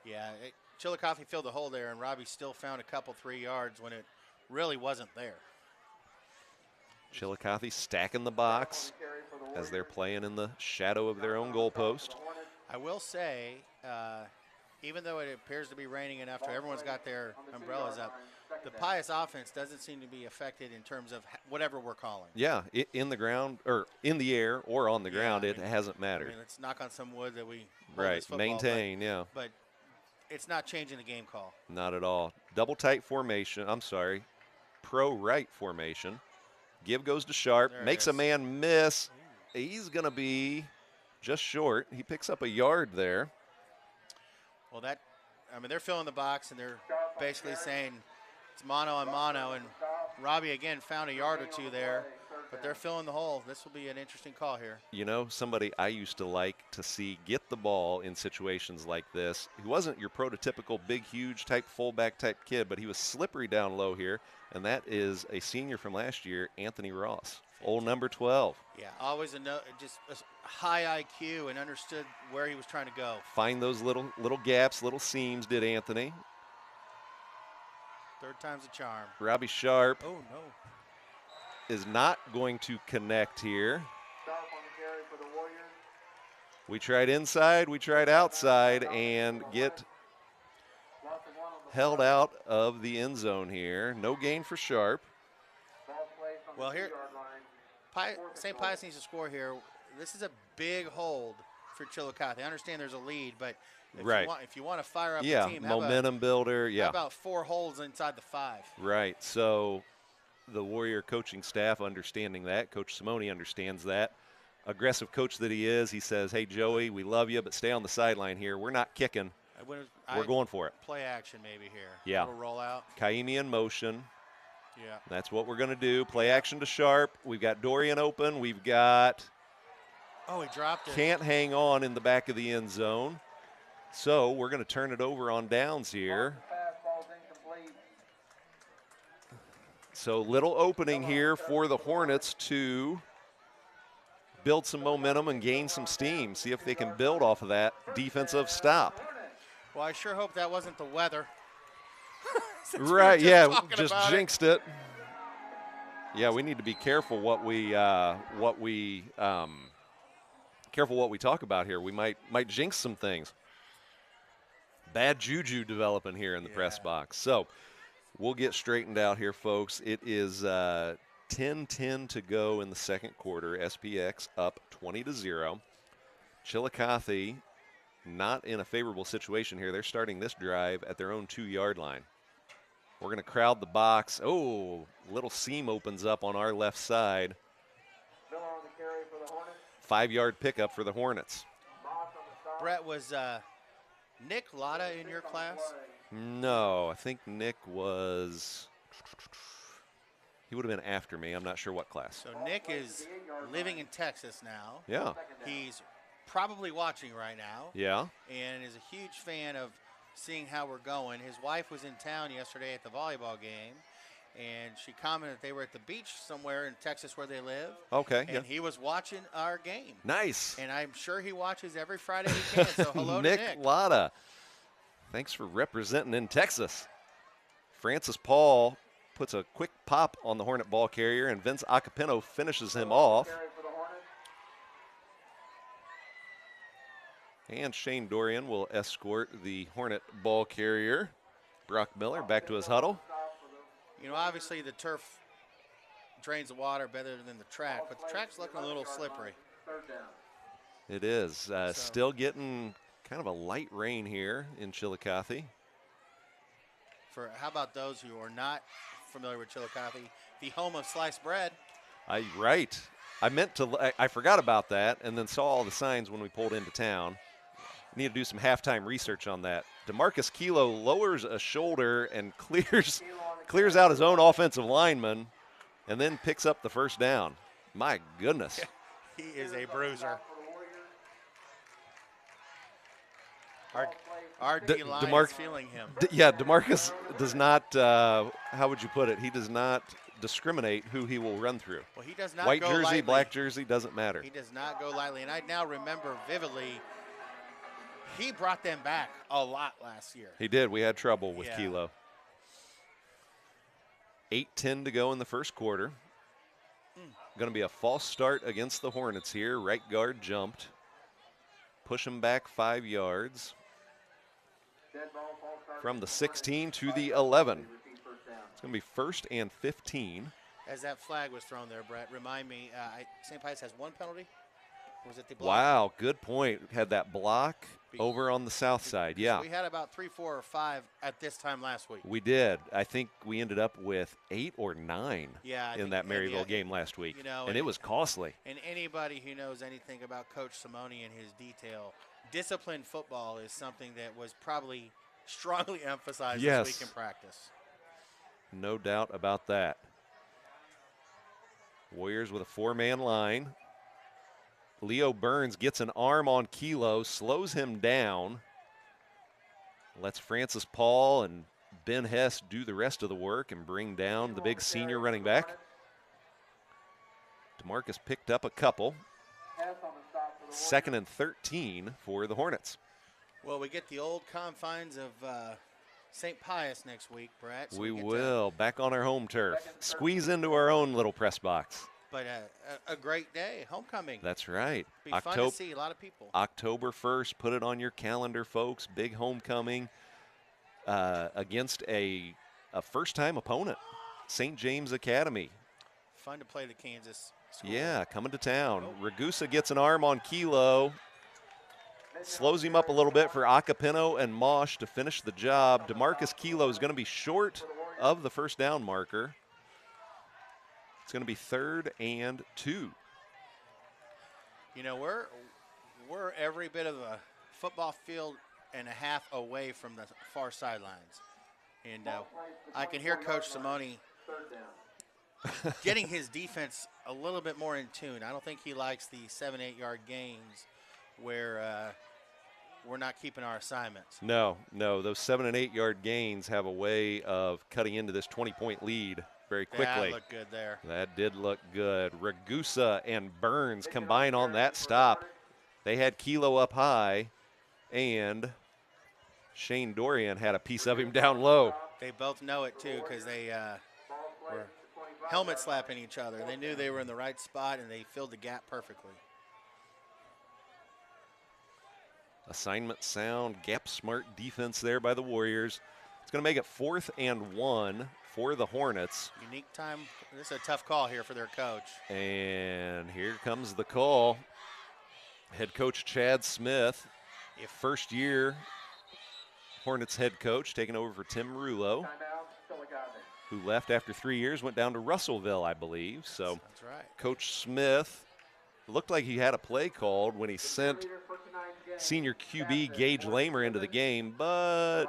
Speaker 2: Yeah, Chillicothe filled the hole there, and Robbie still found a couple 3 yards when it really wasn't there.
Speaker 1: Chillicothe stacking the box
Speaker 3: Carry for the
Speaker 1: as they're playing in the shadow of their own goalpost.
Speaker 2: I will say, even though it appears to be raining enough to everyone's got their umbrellas up, the Pius offense doesn't seem to be affected in terms of whatever we're calling.
Speaker 1: Yeah, in the ground or in the air or on the
Speaker 2: Yeah,
Speaker 1: ground,
Speaker 2: I
Speaker 1: it
Speaker 2: mean-
Speaker 1: hasn't
Speaker 2: I
Speaker 1: mattered.
Speaker 2: mean, let's knock on some wood that we hold
Speaker 1: Right,
Speaker 2: this football,
Speaker 1: maintain, yeah,
Speaker 2: but it's not changing the game call.
Speaker 1: not at all. Double tight formation, I'm sorry, pro right formation. Give goes to Sharp,
Speaker 2: There it
Speaker 1: makes a
Speaker 2: is.
Speaker 1: man miss. He's going to be just short. He picks up a yard there.
Speaker 2: Well, they're filling the box, and they're basically saying it's mono and mono, and Robbie, again, found a yard or two there, but they're filling the hole. This will be an interesting call here.
Speaker 1: You know, somebody I used to like to see get the ball in situations like this. He wasn't your prototypical big, huge type fullback type kid, but he was slippery down low here, and that is a senior from last year, Anthony Ross, old number 12.
Speaker 2: Yeah, always just a high IQ and understood where he was trying to go.
Speaker 1: Find those little gaps, little seams, did Anthony.
Speaker 2: Third time's a charm.
Speaker 1: Robbie Sharp
Speaker 2: Oh, no.
Speaker 1: is not going to connect here.
Speaker 3: Sharp on the carry for the Warriors.
Speaker 1: We tried inside, we tried outside, and get
Speaker 3: Loss of 1 on the
Speaker 1: held out of the end zone here. No gain for Sharp.
Speaker 3: ball placed on
Speaker 2: Well,
Speaker 3: the
Speaker 2: here-
Speaker 3: 2-yard line.
Speaker 2: St. Pius needs to score here. This is a big hold for Chillicothe. I understand there's a lead, but
Speaker 1: Right.
Speaker 2: if you want to fire up
Speaker 1: Yeah,
Speaker 2: the team, how
Speaker 1: momentum builder.
Speaker 2: about,
Speaker 1: Yeah,
Speaker 2: how about 4 holds inside the 5?
Speaker 1: right. So the Warrior coaching staff understanding that, Coach Simone understands that. Aggressive coach that he is, he says, hey, Joey, we love you, but stay on the sideline here. We're not kicking. We're going for it.
Speaker 2: Play action maybe here.
Speaker 1: Yeah.
Speaker 2: Little roll out.
Speaker 1: Kaimi in motion.
Speaker 2: Yeah.
Speaker 1: That's what we're going to do. Play action to Sharp. We've got Dorian open. We've got
Speaker 2: Oh, he dropped it.
Speaker 1: can't hang on in the back of the end zone. So we're going to turn it over on downs here.
Speaker 3: Pass, ball's incomplete.
Speaker 1: So little opening here for the Hornets to build some momentum and gain some steam. See if they can build off of that defensive stop.
Speaker 2: Well, I sure hope that wasn't the weather. Since we were
Speaker 1: Right, yeah,
Speaker 2: talking
Speaker 1: just
Speaker 2: about it.
Speaker 1: jinxed it. Yeah, we need to be careful what we talk about here. We might jinx some things. Bad juju developing here in the press
Speaker 2: Yeah.
Speaker 1: box. So We'll get straightened out here, folks. It is 10-10 to go in the second quarter. SPX up 20-0. Chillicothe not in a favorable situation here. They're starting this drive at their own 2-yard line. We're going to crowd the box. Oh, little seam opens up on our left side.
Speaker 3: Miller on the carry for the Hornets.
Speaker 1: 5-yard pickup for the Hornets.
Speaker 3: Moss on the stop.
Speaker 2: Brett, was Nick Lotta in your class?
Speaker 1: No, I think Nick was, he would have been after me. I'm not sure what class.
Speaker 2: So Nick is living in Texas now.
Speaker 1: Yeah,
Speaker 2: He's probably watching right now
Speaker 1: yeah.
Speaker 2: and is a huge fan of seeing how we're going. His wife was in town yesterday at the volleyball game, and she commented they were at the beach somewhere in Texas where they live.
Speaker 1: Okay,
Speaker 2: And he was watching our game.
Speaker 1: Nice.
Speaker 2: And I'm sure he watches every Friday he can. So hello
Speaker 1: Nick
Speaker 2: to Nick.
Speaker 1: Lotta. Thanks for representing in Texas. Francis Paul puts a quick pop on the Hornet ball carrier, and Vince Acapino finishes him off.
Speaker 3: Carry for the Hornets.
Speaker 1: And Shane Dorian will escort the Hornet ball carrier, Brock Miller, back to his huddle.
Speaker 2: You know, obviously the turf drains the water better than the track, but the track's looking a little slippery.
Speaker 3: Third down.
Speaker 1: It is. Still getting kind of a light rain here in Chillicothe.
Speaker 2: How about those who are not familiar with Chillicothe, the home of sliced bread?
Speaker 1: Right. I forgot about that and then saw all the signs when we pulled into town. Need to do some halftime research on that. DeMarcus Kilo lowers a shoulder and clears out his own offensive lineman and then picks up the first down. My goodness.
Speaker 2: He is a bruiser. Our D-line is feeling him.
Speaker 1: DeMarcus does not, how would you put it? He does not discriminate who he will run through.
Speaker 2: Well, he does not
Speaker 1: White
Speaker 2: go
Speaker 1: jersey,
Speaker 2: lightly.
Speaker 1: black jersey, doesn't matter.
Speaker 2: He does not go lightly. And I now remember vividly, he brought them back a lot last year.
Speaker 1: He did. We had trouble with
Speaker 2: Yeah.
Speaker 1: Kilo. 8:10 to go in the first quarter. Going to be a false start against the Hornets here. Right guard jumped. Push him back 5 yards.
Speaker 3: Dead ball, false start.
Speaker 1: From the 16 to the 11.
Speaker 3: Receive first down.
Speaker 1: It's going to be 1st and 15.
Speaker 2: As that flag was thrown there, Brett, remind me, St. Pius has one penalty? Or was it the block?
Speaker 1: Wow, good point. Had that block over on the south side. Yeah,
Speaker 2: We had about 3, 4, or 5 at this time last week.
Speaker 1: we did. I think we ended up with 8 or 9
Speaker 2: Yeah, I
Speaker 1: in
Speaker 2: think-
Speaker 1: that
Speaker 2: and
Speaker 1: Maryville
Speaker 2: yeah,
Speaker 1: game last week.
Speaker 2: you know,
Speaker 1: and it was costly.
Speaker 2: And anybody who knows anything about Coach Simone and his detail, disciplined football is something that was probably strongly emphasized
Speaker 1: Yes.
Speaker 2: this week in practice.
Speaker 1: No doubt about that. Warriors with a 4-man line. Leo Burns gets an arm on Kilo, slows him down. Lets Francis Paul and Ben Hess do the rest of the work and bring down the big senior running back. DeMarcus picked up a couple.
Speaker 3: Hess on the stop for the
Speaker 1: 2nd and 13 for the Hornets.
Speaker 2: Well, we get the old confines of St. Pius next week, Brett. So
Speaker 1: We
Speaker 2: get to-
Speaker 1: will, back on our home turf. Squeeze into our own little press box.
Speaker 2: but a great day, homecoming.
Speaker 1: That's right.
Speaker 2: Be fun to see a lot of people.
Speaker 1: October 1st, put it on your calendar, folks. Big homecoming against a first-time opponent, St. James Academy.
Speaker 2: Fun to play the Kansas school.
Speaker 1: Yeah, coming to town. Ragusa gets an arm on Kilo. Slows him up a little bit for Acapino and Mosh to finish the job. DeMarcus Kilo is going to be short of the first down marker. It's going to be 3rd and 2.
Speaker 2: You know, we're every bit of a football field and a half away from the far sidelines. And I can hear Coach Simone
Speaker 3: third down.
Speaker 2: getting his defense a little bit more in tune. I don't think he likes the 7-8 yard gains where we're not keeping our assignments.
Speaker 1: No, those 7 and 8 yard gains have a way of cutting into this 20-point lead very quickly.
Speaker 2: That looked good there.
Speaker 1: That did look good. Ragusa and Burns combine on that stop. They had Kilo up high, and Shane Dorian had a piece of him down low.
Speaker 2: They both know it, too, because they were helmet slapping each other. They knew they were in the right spot, and they filled the gap perfectly.
Speaker 1: Assignment sound, gap smart defense there by the Warriors. It's going to make it 4th and 1 for the Hornets.
Speaker 2: Unique time. This is a tough call here for their coach.
Speaker 1: And here comes the call. Head coach Chad Smith, first year Hornets head coach, taking over for Tim Rulo, who left after 3 years, went down to Russellville, I believe. So
Speaker 2: that's right.
Speaker 1: Coach Smith looked like he had a play called when he sent senior QB Gage Lamer into the game, but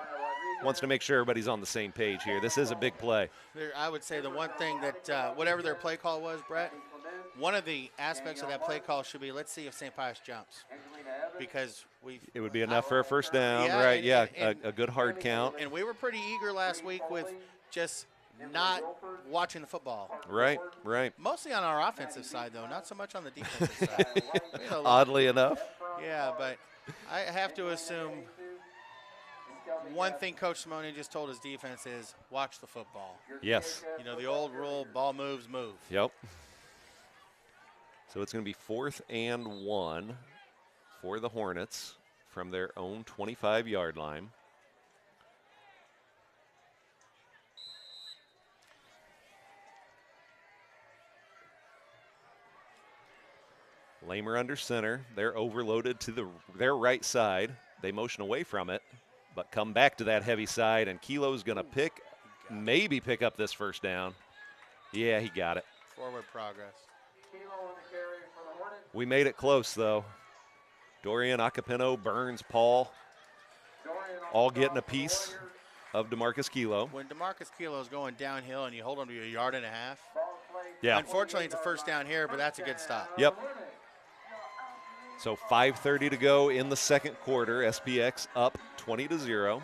Speaker 1: wants to make sure everybody's on the same page here. This is a big play.
Speaker 2: I would say the one thing that whatever their play call was, Brett, one of the aspects of that play call should be, let's see if St. Pius jumps, because
Speaker 1: it would be enough for a first down,
Speaker 2: yeah,
Speaker 1: right?
Speaker 2: And,
Speaker 1: a good hard count.
Speaker 2: And we were pretty eager last week with just not watching the football.
Speaker 1: Right.
Speaker 2: Mostly on our offensive side, though, not so much on the defensive side.
Speaker 1: Oddly enough.
Speaker 2: Yeah, but I have to assume one thing Coach Simone just told his defense is watch the football.
Speaker 1: Yes.
Speaker 2: You know, the old rule, ball moves, move.
Speaker 1: Yep. So it's going to be 4th and 1 for the Hornets from their own 25-yard line. Lamer under center. They're overloaded to their right side. They motion away from it, but come back to that heavy side, and Kilo's going to maybe pick up this first down. Yeah, he got it.
Speaker 2: Forward progress.
Speaker 1: We made it close, though. Dorian, Acapino, Burns, Paul, all getting a piece of DeMarcus Kilo.
Speaker 2: When DeMarcus Kilo is going downhill and you hold him to a yard and a half,
Speaker 1: yeah.
Speaker 2: Unfortunately, it's a first down here, but that's a good stop.
Speaker 1: Yep. So 5:30 to go in the second quarter. SPX up 20-0.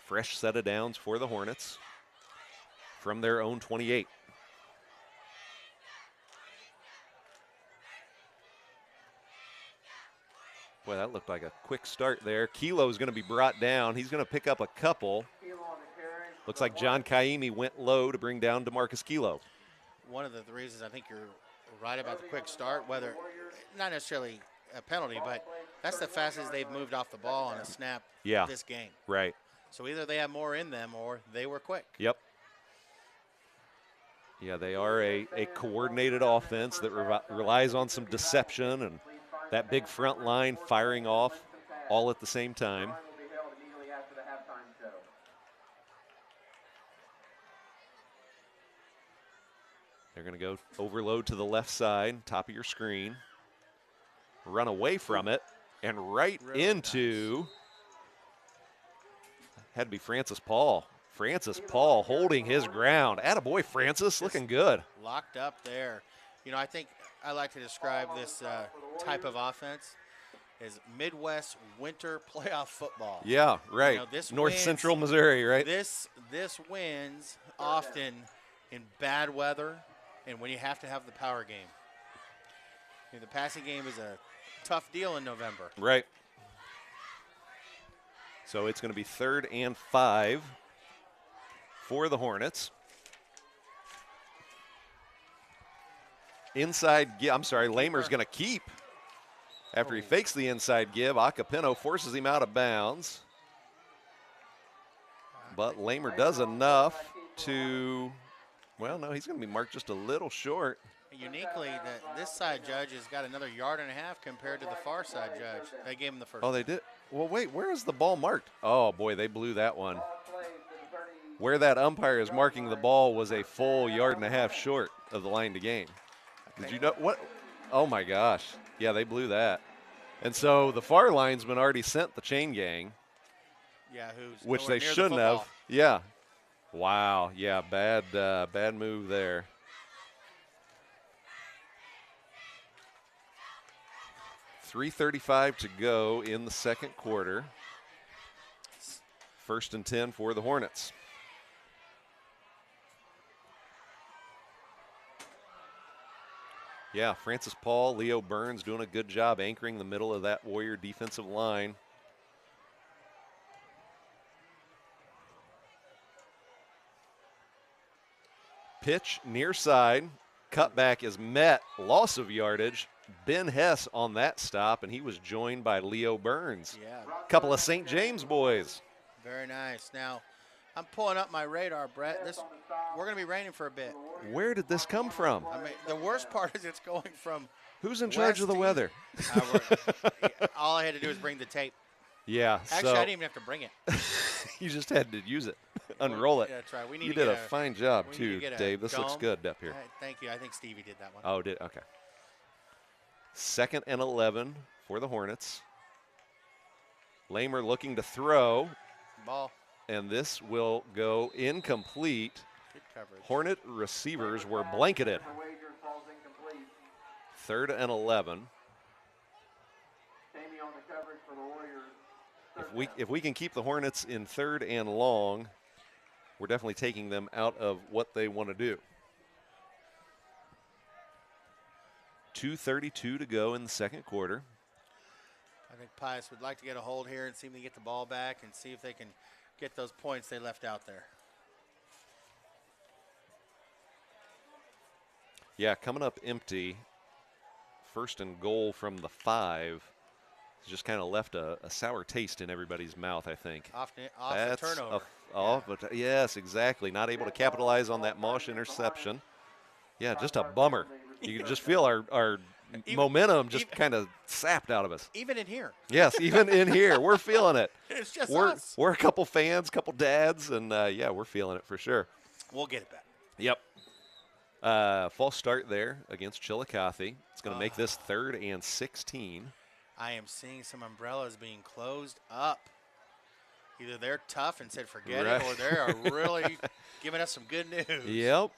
Speaker 1: Fresh set of downs for the Hornets from their own 28. Boy, that looked like a quick start there. Kilo's going to be brought down. He's going to pick up a couple. Looks like John Kaimi went low to bring down DeMarcus Kilo.
Speaker 2: One of the reasons I think you're right about the quick start, whether not necessarily a penalty, but that's the fastest they've moved off the ball on a snap this game.
Speaker 1: Right.
Speaker 2: So either they have more in them or they were quick.
Speaker 1: Yep. Yeah, they are a coordinated offense that relies on some deception and that big front line firing off all at the same time. They're going to go overload to the left side, top of your screen. Run away from it, and right into, had to be Francis Paul. Francis Paul holding his ground. Attaboy, Francis, looking good.
Speaker 2: Locked up there. You know, I think I like to describe this type of offense as Midwest winter playoff football.
Speaker 1: Yeah, right.
Speaker 2: You know, this
Speaker 1: North
Speaker 2: wins,
Speaker 1: Central Missouri, right?
Speaker 2: This wins often in bad weather and when you have to have the power game. You know, the passing game is a tough deal in November.
Speaker 1: Right. So it's going to be 3rd and 5 for the Hornets. Inside, I'm sorry, Lamer's going to keep. After he fakes the inside give, Acapino forces him out of bounds. But Lamer does enough to, well, no, he's going to be marked just a little short.
Speaker 2: Uniquely, this side judge has got another yard and a half compared to the far side judge. They gave him the first.
Speaker 1: Oh, they did? Well, wait, where is the ball marked? Oh, boy, they blew that one. Where that umpire is marking the ball was a full yard and a half short of the line to gain. Did you know what? Oh, my gosh. Yeah, they blew that. And so the far linesman already sent the chain gang.
Speaker 2: Yeah,
Speaker 1: which they shouldn't have. Yeah. Wow. Yeah, bad move there. .335 to go in the second quarter. 1st and 10 for the Hornets. Yeah, Francis Paul, Leo Burns doing a good job anchoring the middle of that Warrior defensive line. Pitch near side. Cutback is met. Loss of yardage. Ben Hess on that stop, and he was joined by Leo Burns.
Speaker 2: Yeah,
Speaker 1: A couple of St. James boys.
Speaker 2: very nice. Now, I'm pulling up my radar, Brett. We're going to be raining for a bit.
Speaker 1: Where did this come from?
Speaker 2: I mean, the worst part is it's going from
Speaker 1: Who's in charge of the
Speaker 2: west to
Speaker 1: weather?
Speaker 2: all I had to do was bring the tape.
Speaker 1: Yeah,
Speaker 2: Actually,
Speaker 1: so
Speaker 2: I didn't even have to bring it.
Speaker 1: you just had to use it, unroll it.
Speaker 2: Yeah, that's right. We need
Speaker 1: You
Speaker 2: to
Speaker 1: did
Speaker 2: get
Speaker 1: a fine job,
Speaker 2: we need to
Speaker 1: too,
Speaker 2: get a
Speaker 1: Dave. This looks
Speaker 2: dome.
Speaker 1: good up here.
Speaker 2: Thank you. I think Stevie did that one.
Speaker 1: Oh, did okay. 2nd and 11 for the Hornets. Lamer looking to throw,
Speaker 2: Ball.
Speaker 1: and this will go incomplete.
Speaker 2: Good coverage.
Speaker 1: Hornet receivers were blanketed.
Speaker 3: For Wagers falls incomplete.
Speaker 1: 3rd and 11.
Speaker 3: Jamie on the coverage for the Warriors.
Speaker 1: If we can keep the Hornets in 3rd and long, we're definitely taking them out of what they want to do. 2:32 to go in the 2nd quarter.
Speaker 2: I think Pius would like to get a hold here and see if they get the ball back and see if they can get those points they left out there.
Speaker 1: Yeah, coming up empty. 1st and goal from the 5. Just kind of left a sour taste in everybody's mouth, I think.
Speaker 2: Off the turnover.
Speaker 1: But yes, exactly. Not able to capitalize on that Mosh interception. Yeah, just a bummer. You can just feel our momentum just kind of sapped out of us.
Speaker 2: Even in here.
Speaker 1: Yes, even in here. We're feeling it.
Speaker 2: It's just
Speaker 1: We're
Speaker 2: us.
Speaker 1: a couple fans, couple dads, and yeah, we're feeling it for sure.
Speaker 2: We'll get it back.
Speaker 1: Yep. False start there against Chillicothe. It's going to make this 3rd and 16.
Speaker 2: I am seeing some umbrellas being closed up. Either they're tough and said forget
Speaker 1: Right.
Speaker 2: it, or they are really giving us some good news.
Speaker 1: Yep.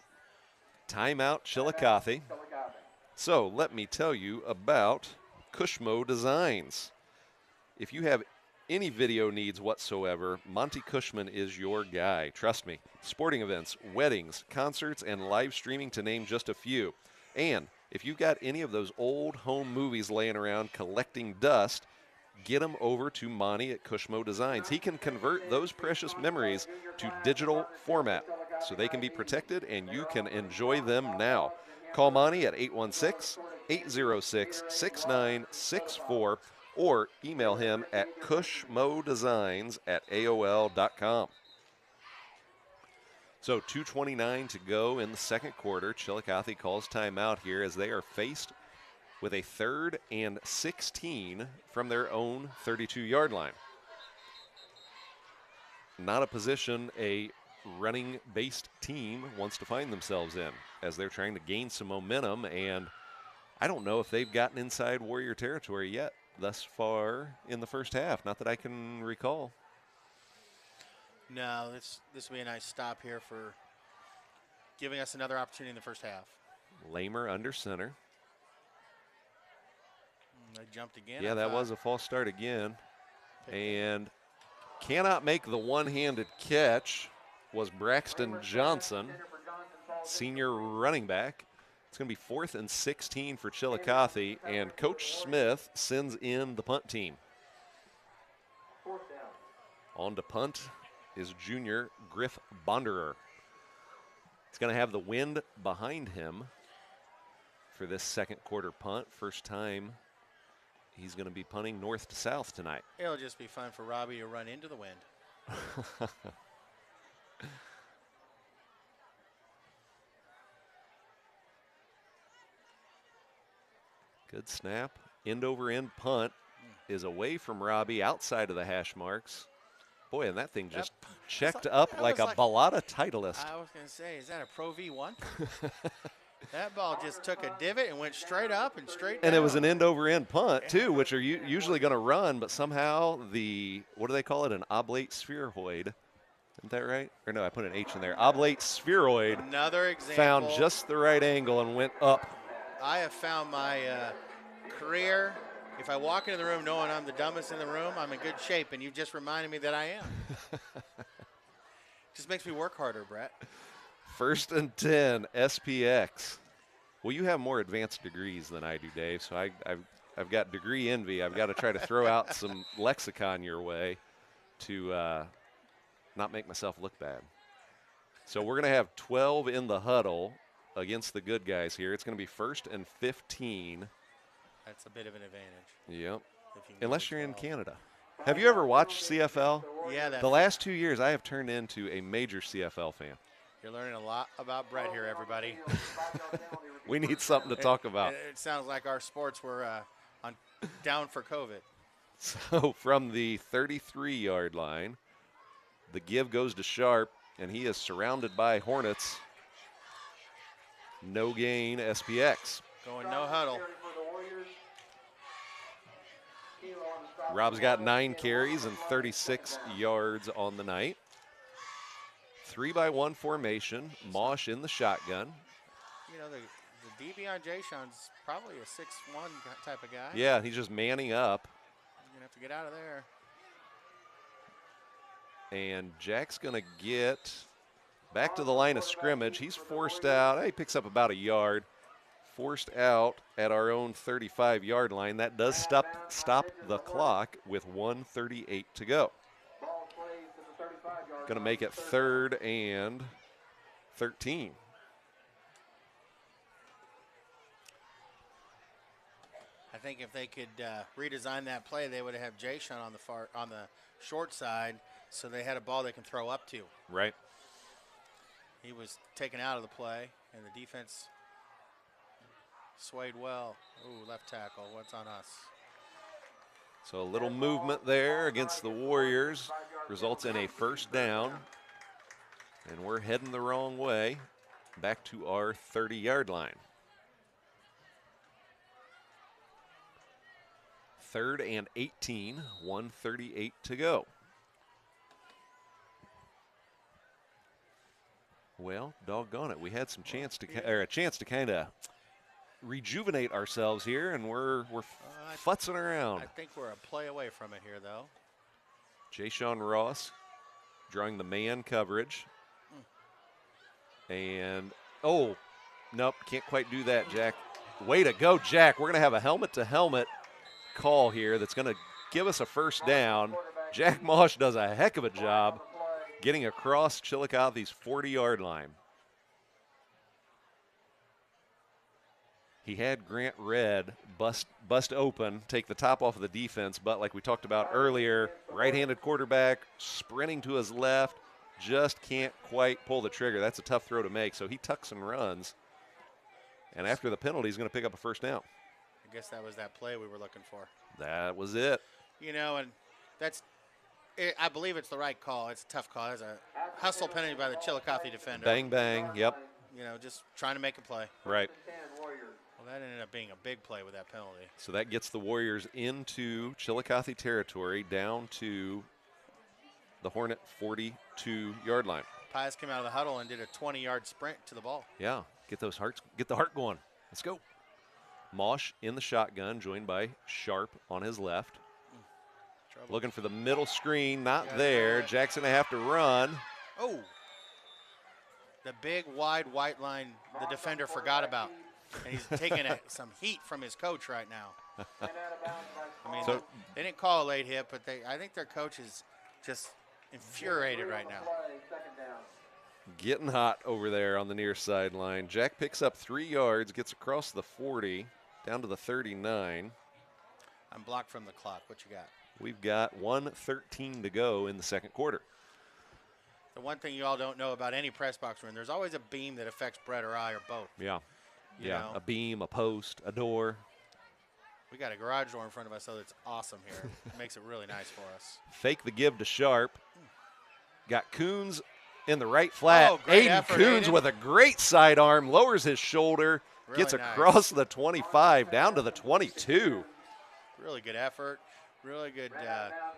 Speaker 1: Timeout Chillicothe.
Speaker 3: Chillicothe.
Speaker 1: So let me tell you about Cushmo Designs. If you have any video needs whatsoever, Monty Cushman is your guy. Trust me. Sporting events, weddings, concerts, and live streaming to name just a few. And if you've got any of those old home movies laying around collecting dust, get them over to Monty at Cushmo Designs. He can convert those precious memories to digital format so they can be protected and you can enjoy them now. Call Monty at 816-806-6964 or email him at cushmodesigns@aol.com. So 2:29 to go in the 2nd quarter. Chillicothe calls timeout here as they are faced with a 3rd and 16 from their own 32-yard line. Not a position a running-based team wants to find themselves in as they're trying to gain some momentum, and I don't know if they've gotten inside Warrior territory yet thus far in the first half, not that I can recall.
Speaker 2: No, this will be a nice stop here for giving us another opportunity in the first half.
Speaker 1: Lamer under center.
Speaker 2: They jumped again.
Speaker 1: Yeah, that was a false start again. And cannot make the one-handed catch was Braxton Johnson, senior running back. It's going to be 4th and 16 for Chillicothe, and Coach Smith sends in the punt team.
Speaker 3: Fourth down.
Speaker 1: On to punt is junior Griff Bonderer. He's going to have the wind behind him for this 2nd quarter punt. First time he's going to be punting north to south tonight.
Speaker 2: It'll just be fun for Robbie to run into the wind.
Speaker 1: Good snap. End over end punt is away from Robbie outside of the hash marks. Boy, and that thing just checked up
Speaker 2: that
Speaker 1: like
Speaker 2: was
Speaker 1: a
Speaker 2: like-
Speaker 1: Balata Titleist.
Speaker 2: I was going to say, is that a Pro V1? That ball just took a divot and went straight up and straight down.
Speaker 1: And it was an end over end punt, too, which are usually going to run, but somehow what do they call it? An oblate spheroid. Isn't that right? Or no, I put an H in there. Oblate spheroid.
Speaker 2: Another example.
Speaker 1: Found just the right angle and went up.
Speaker 2: I have found my career. If I walk into the room knowing I'm the dumbest in the room, I'm in good shape, and you just reminded me that I am. Just makes me work harder, Brett.
Speaker 1: 1st and 10, SPX. Well, you have more advanced degrees than I do, Dave, so I've got degree envy. I've got to try to throw out some lexicon your way to not make myself look bad. So we're going to have 12 in the huddle against the good guys here. It's going to be 1st and 15
Speaker 2: That's a bit of an advantage.
Speaker 1: Yep.
Speaker 2: If you know
Speaker 1: Unless
Speaker 2: it
Speaker 1: you're in
Speaker 2: well.
Speaker 1: Canada. Have you ever watched CFL?
Speaker 2: Yeah, that
Speaker 1: The last 2 years, I have turned into a major CFL fan.
Speaker 2: you're learning a lot about Brett here, everybody.
Speaker 1: We need something to talk about.
Speaker 2: It sounds like our sports were down for COVID.
Speaker 1: So from the 33-yard line, the give goes to Sharp, and he is surrounded by Hornets. No gain, SPX.
Speaker 2: Going no huddle.
Speaker 1: Rob's got 9 carries and 36 yards on the night. 3-by-1 formation. Mosh in the shotgun.
Speaker 2: You know, the DB on Jayshon's probably a 6'1" type of guy.
Speaker 1: Yeah, he's just manning up.
Speaker 2: You're going to have to get out of there.
Speaker 1: And Jack's going to get back to the line of scrimmage. He's forced out. He picks up about a yard. Forced out at our own 35-yard line. That does stop the clock with 1:38 to go. Going to make it 3rd and 13.
Speaker 2: I think if they could redesign that play, they would have Jayshon on the short side, so they had a ball they can throw up to.
Speaker 1: Right.
Speaker 2: He was taken out of the play, and the defense swayed well. Ooh, left tackle. What's on us?
Speaker 1: So a little movement there against the Warriors results in a first down. And we're heading the wrong way back to our 30-yard line. 3rd and 18, 1:38 to go. Well, doggone it, we had some chance to kind of rejuvenate ourselves here, and we're futzing around.
Speaker 2: I think we're a play away from it here, though.
Speaker 1: Jayshon Ross drawing the man coverage. And, oh, nope, can't quite do that, Jack. Way to go, Jack. We're going to have a helmet-to-helmet call here that's going to give us a first down. Jack Mosh does a heck of a job getting across Chillicothe's 40-yard line. He had Grant Red bust open, take the top off of the defense, but like we talked about earlier, right-handed quarterback sprinting to his left, just can't quite pull the trigger. That's a tough throw to make, so he tucks and runs. And after the penalty, he's going to pick up a first down.
Speaker 2: I guess that was that play we were looking for.
Speaker 1: That was it.
Speaker 2: You know, and I believe it's the right call. It's a tough call. It's a hustle penalty by the Chillicothe defender.
Speaker 1: Bang, bang, yep.
Speaker 2: You know, just trying to make a play.
Speaker 1: Right.
Speaker 2: Well, that ended up being a big play with that penalty.
Speaker 1: So that gets the Warriors into Chillicothe territory down to the Hornet 42-yard line.
Speaker 2: Pius came out of the huddle and did a 20-yard sprint to the ball.
Speaker 1: Yeah, get the heart going. Let's go. Mosh in the shotgun, joined by Sharp on his left.
Speaker 2: Trouble.
Speaker 1: Looking for the middle screen, not there. Jackson going to have to run.
Speaker 2: Oh, the big, wide, white line the defender forgot about. And he's taking some heat from his coach right now. I mean,
Speaker 1: So-
Speaker 2: they didn't call a late hit, but I think their coach is just infuriated right now.
Speaker 1: Getting hot over there on the near sideline. Jack picks up 3 yards, gets across the 40, down to the 39.
Speaker 2: I'm blocked from the clock. What you got?
Speaker 1: We've got 1:13 to go in the second quarter.
Speaker 2: The one thing you all don't know about any press box room, there's always a beam that affects Brett or I or both.
Speaker 1: Yeah.
Speaker 2: You
Speaker 1: Yeah,
Speaker 2: know?
Speaker 1: a beam, a post, a door.
Speaker 2: We got a garage door in front of us, so it's awesome here. It makes it really nice for us.
Speaker 1: Fake the give to Sharp. Got Coons in the right flat.
Speaker 2: Oh, great
Speaker 1: Aiden
Speaker 2: effort,
Speaker 1: Coons
Speaker 2: Aiden.
Speaker 1: with a great sidearm, lowers his shoulder,
Speaker 2: Really
Speaker 1: gets
Speaker 2: nice.
Speaker 1: across the 25, down to the 22.
Speaker 2: Really good effort. Really good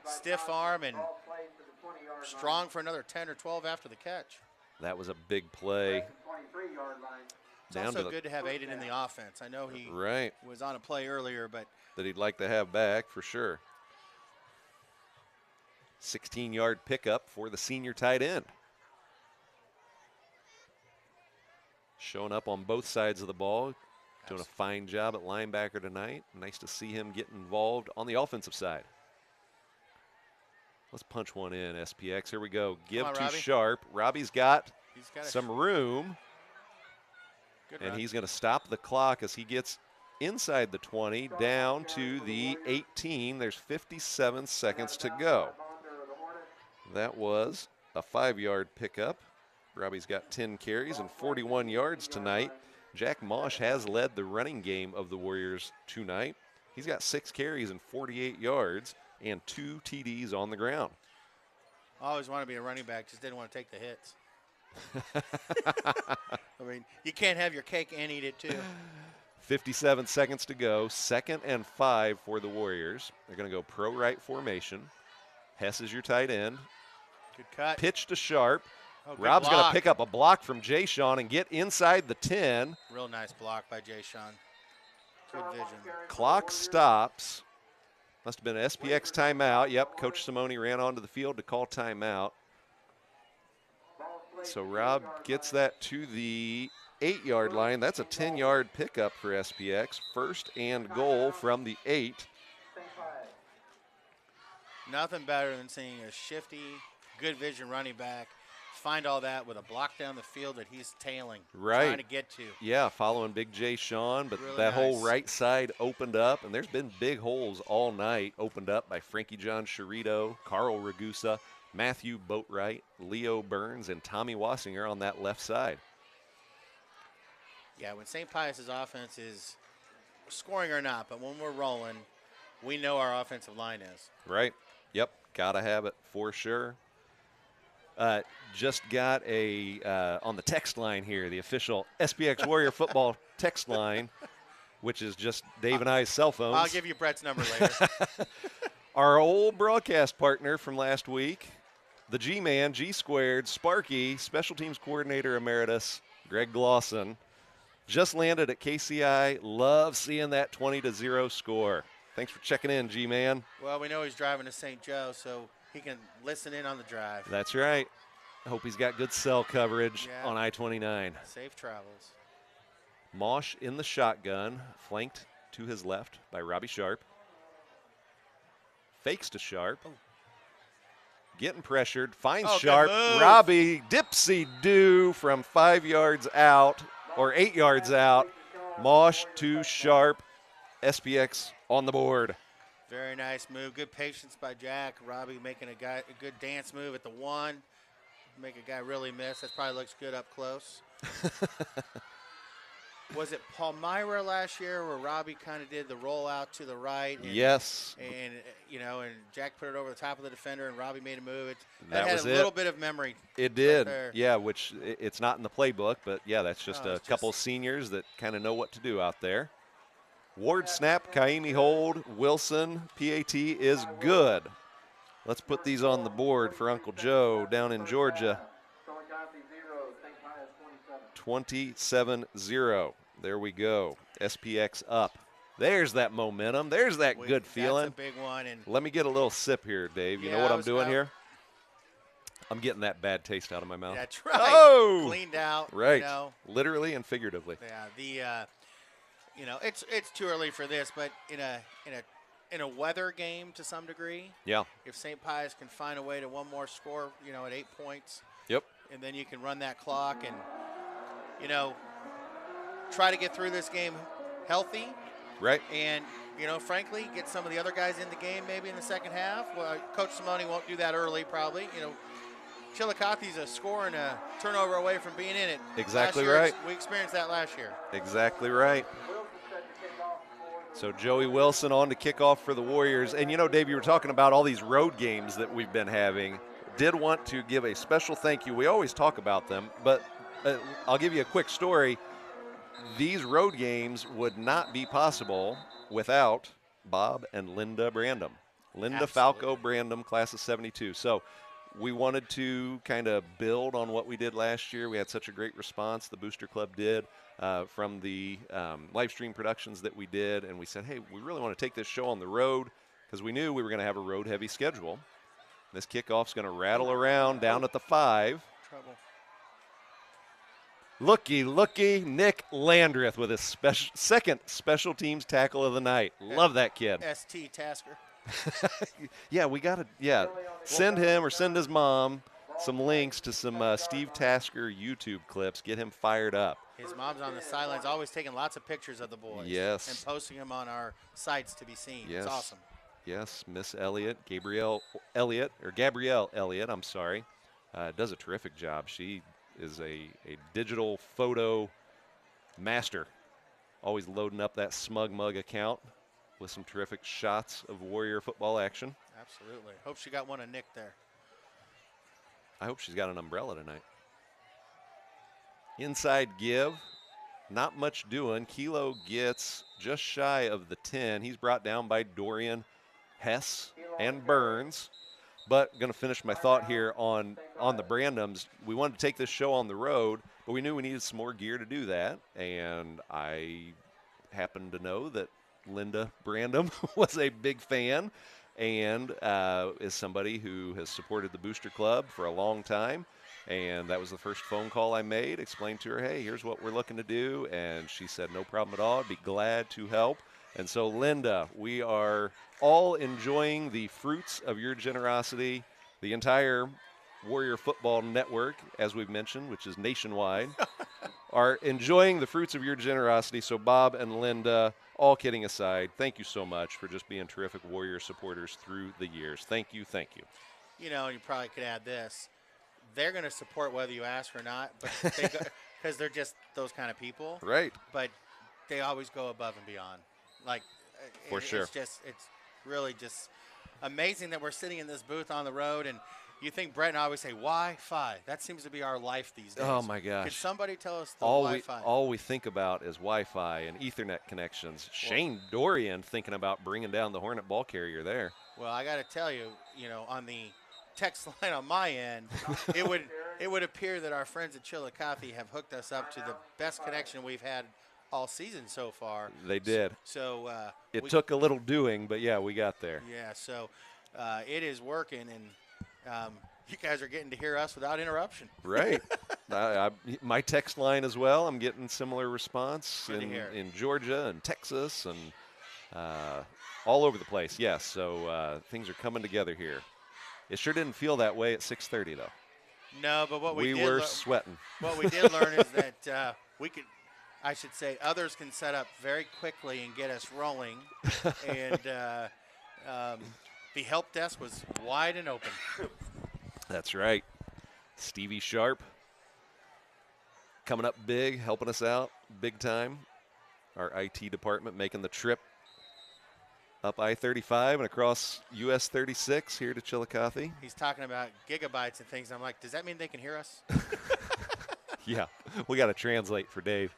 Speaker 2: stiff arm and strong for another 10 or 12 after the catch.
Speaker 1: That was a big play.
Speaker 2: It's
Speaker 1: Down
Speaker 2: also
Speaker 1: to the
Speaker 2: good to have Aiden in the offense. I know he
Speaker 1: right
Speaker 2: was on a play earlier, but
Speaker 1: that he'd like to have back for sure. 16-yard pickup for the senior tight end. Showing up on both sides of the ball. Doing a fine job at linebacker tonight. Nice to see him get involved on the offensive side. Let's punch one in, SPX. Here we go. Give
Speaker 2: on,
Speaker 1: to
Speaker 2: Robbie.
Speaker 1: Sharp. Robbie's got
Speaker 2: he's got
Speaker 1: some room,
Speaker 2: good
Speaker 1: and
Speaker 2: run.
Speaker 1: he's going to stop the clock as he gets inside the 20, down to the 18. There's 57 seconds to go. That was a 5-yard pickup. Robbie's got 10 carries and 41 yards tonight. Jack Mosh has led the running game of the Warriors tonight. He's got 6 carries and 48 yards and 2 TDs on the ground.
Speaker 2: I always want to be a running back, just didn't want to take the hits. I mean, you can't have your cake and eat it too.
Speaker 1: 57 seconds to go. 2nd and 5 for the Warriors. They're going to go pro right formation. Hess is your tight end.
Speaker 2: Good cut.
Speaker 1: Pitch to Sharp.
Speaker 2: Oh,
Speaker 1: Rob's going to
Speaker 2: block.
Speaker 1: pick up a block from Jay Sean and get inside the 10.
Speaker 2: Real nice block by Jay Sean. Good vision.
Speaker 1: Clock stops. Must have been an SPX timeout. Yep, Coach Simone ran onto the field to call timeout. So Rob gets that to the 8-yard line. That's a 10-yard pickup for SPX. 1st and goal from the 8.
Speaker 2: Nothing better than seeing a shifty, good vision running back find all that with a block down the field that he's tailing, trying to get to.
Speaker 1: Yeah, following Big J Sean, but
Speaker 2: Really
Speaker 1: that whole
Speaker 2: nice.
Speaker 1: right side opened up, and there's been big holes all night opened up by Frankie John Chirito, Carl Ragusa, Matthew Boatwright, Leo Burns, and Tommy Wassinger on that left side.
Speaker 2: Yeah, when St. Pius's offense is scoring or not, but when we're rolling, we know our offensive line is.
Speaker 1: Right. Yep. Gotta have it for sure. Just got a on the text line here, the official SPX Warrior football text line, which is just Dave and I's cell phones.
Speaker 2: I'll give you Brett's number later.
Speaker 1: Our old broadcast partner from last week, the G-Man, G-Squared, Sparky, Special Teams Coordinator Emeritus, Greg Glosson, just landed at KCI. Love seeing that 20-0 score. Thanks for checking in, G-Man.
Speaker 2: Well, we know he's driving to St. Joe, so he can listen in on the drive.
Speaker 1: That's right. I hope he's got good cell coverage on I-29.
Speaker 2: Safe travels.
Speaker 1: Mosh in the shotgun, flanked to his left by Robbie Sharp. Fakes to Sharp.
Speaker 2: Oh.
Speaker 1: Getting pressured, finds
Speaker 2: Oh,
Speaker 1: Sharp.
Speaker 2: good move.
Speaker 1: Robbie dipsy-do from 5 yards out, or 8 yards out. Mosh to Sharp. SPX on the board.
Speaker 2: Very nice move. Good patience by Jack. Robbie making a good dance move at the 1. Make a guy really miss. That probably looks good up close. Was it Palmyra last year where Robbie kind of did the rollout to the right? And,
Speaker 1: Yes.
Speaker 2: And, and Jack put it over the top of the defender and Robbie made a move.
Speaker 1: That
Speaker 2: had
Speaker 1: was
Speaker 2: a
Speaker 1: it.
Speaker 2: little bit of memory.
Speaker 1: It did.
Speaker 2: there.
Speaker 1: Yeah, which it's not in the playbook, but yeah, that's just
Speaker 2: No,
Speaker 1: a
Speaker 2: it's
Speaker 1: couple
Speaker 2: just-
Speaker 1: seniors that kind of know what to do out there. Ward snap, Kaimi hold, Wilson, PAT is good. Let's put these on the board for Uncle Joe down in Georgia. 27-0. There we go. SPX up. There's that momentum. There's that good feeling.
Speaker 2: That's a big one. And
Speaker 1: Let me get a little sip here, Dave. You know
Speaker 2: Yeah,
Speaker 1: what
Speaker 2: I
Speaker 1: I'm
Speaker 2: was
Speaker 1: doing
Speaker 2: about-
Speaker 1: here? I'm getting that bad taste out of my mouth.
Speaker 2: that's right.
Speaker 1: Oh!
Speaker 2: Cleaned out.
Speaker 1: Right.
Speaker 2: You know.
Speaker 1: Literally and figuratively.
Speaker 2: Yeah, it's too early for this, but in a weather game to some degree,
Speaker 1: Yeah.
Speaker 2: if St. Pius can find a way to one more score, at 8 points,
Speaker 1: Yep.
Speaker 2: and then you can run that clock and try to get through this game healthy,
Speaker 1: Right.
Speaker 2: and frankly, get some of the other guys in the game maybe in the second half. Well, Coach Simone won't do that early, probably. Chillicothe's a score and a turnover away from being in it.
Speaker 1: Exactly
Speaker 2: Last year,
Speaker 1: right.
Speaker 2: We experienced that last year.
Speaker 1: Exactly right. So Joey Wilson on to kickoff for the Warriors. And Dave, you were talking about all these road games that we've been having. Did want to give a special thank you. We always talk about them, but I'll give you a quick story. These road games would not be possible without Bob and Linda Brandom. Linda Falco Brandom, class of 72. So we wanted to kind of build on what we did last year. We had such a great response, the Booster Club did, from the live stream productions that we did. And we said, hey, we really want to take this show on the road because we knew we were going to have a road-heavy schedule. This kickoff's going to rattle around down at the 5.
Speaker 2: Trouble.
Speaker 1: Looky, Nick Landreth with his second special teams tackle of the night. Love that kid.
Speaker 2: ST Tasker.
Speaker 1: Yeah, we got to, send him or send his mom some links to some Steve Tasker YouTube clips. Get him fired up.
Speaker 2: His mom's on the sidelines, always taking lots of pictures of the boys.
Speaker 1: Yes.
Speaker 2: And posting them on our sites to be seen.
Speaker 1: Yes.
Speaker 2: It's awesome.
Speaker 1: Yes, Miss Elliott, Gabrielle Elliott, I'm sorry, does a terrific job. She is a digital photo master, always loading up that Smug Mug account with some terrific shots of Warrior football action.
Speaker 2: Absolutely. Hope she got one of Nick there.
Speaker 1: I hope she's got an umbrella tonight. Inside give, not much doing. Kilo gets just shy of the 10. He's brought down by Dorian, Hess, and Burns. But going to finish my thought here on the Brandums. We wanted to take this show on the road, but we knew we needed some more gear to do that. And I happened to know that Linda Brandum was a big fan and is somebody who has supported the Booster Club for a long time. And that was the first phone call I made, explained to her, hey, here's what we're looking to do. And she said, no problem at all. I'd be glad to help. And so, Linda, we are all enjoying the fruits of your generosity. The entire Warrior Football Network, as we've mentioned, which is nationwide, are enjoying the fruits of your generosity. So, Bob and Linda, all kidding aside, thank you so much for just being terrific Warrior supporters through the years. Thank you, thank you.
Speaker 2: You know, you probably could add this. They're going to support whether you ask or not, but because they're just those kind of people.
Speaker 1: Right.
Speaker 2: But they always go above and beyond. Like,
Speaker 1: For sure.
Speaker 2: It's really just amazing that we're sitting in this booth on the road, and you think Brett and I always say Wi-Fi. That seems to be our life these days.
Speaker 1: Oh my gosh!
Speaker 2: Can somebody tell us the
Speaker 1: Wi-Fi? All we think about is Wi-Fi and Ethernet connections. Shane Dorian thinking about bringing down the Hornet ball carrier there.
Speaker 2: Well, I got to tell you, on the text line on my end, it would appear that our friends at Chillicothe have hooked us up to the best connection we've had all season so far.
Speaker 1: They did.
Speaker 2: So
Speaker 1: it took a little doing, but yeah, we got there.
Speaker 2: Yeah, so it is working, and you guys are getting to hear us without interruption.
Speaker 1: Right. My text line as well, I'm getting similar response in Georgia and Texas and all over the place. Yes, so things are coming together here. It sure didn't feel that way at 6:30, though.
Speaker 2: No, but what we
Speaker 1: were sweating.
Speaker 2: What we did learn is that others can set up very quickly and get us rolling. And the help desk was wide and open.
Speaker 1: That's right. Stevie Sharp coming up big, helping us out big time. Our IT department making the trip up I-35 and across US 36 here to Chillicothe.
Speaker 2: He's talking about gigabytes and things. I'm like, does that mean they can hear us?
Speaker 1: Yeah, we got to translate for Dave.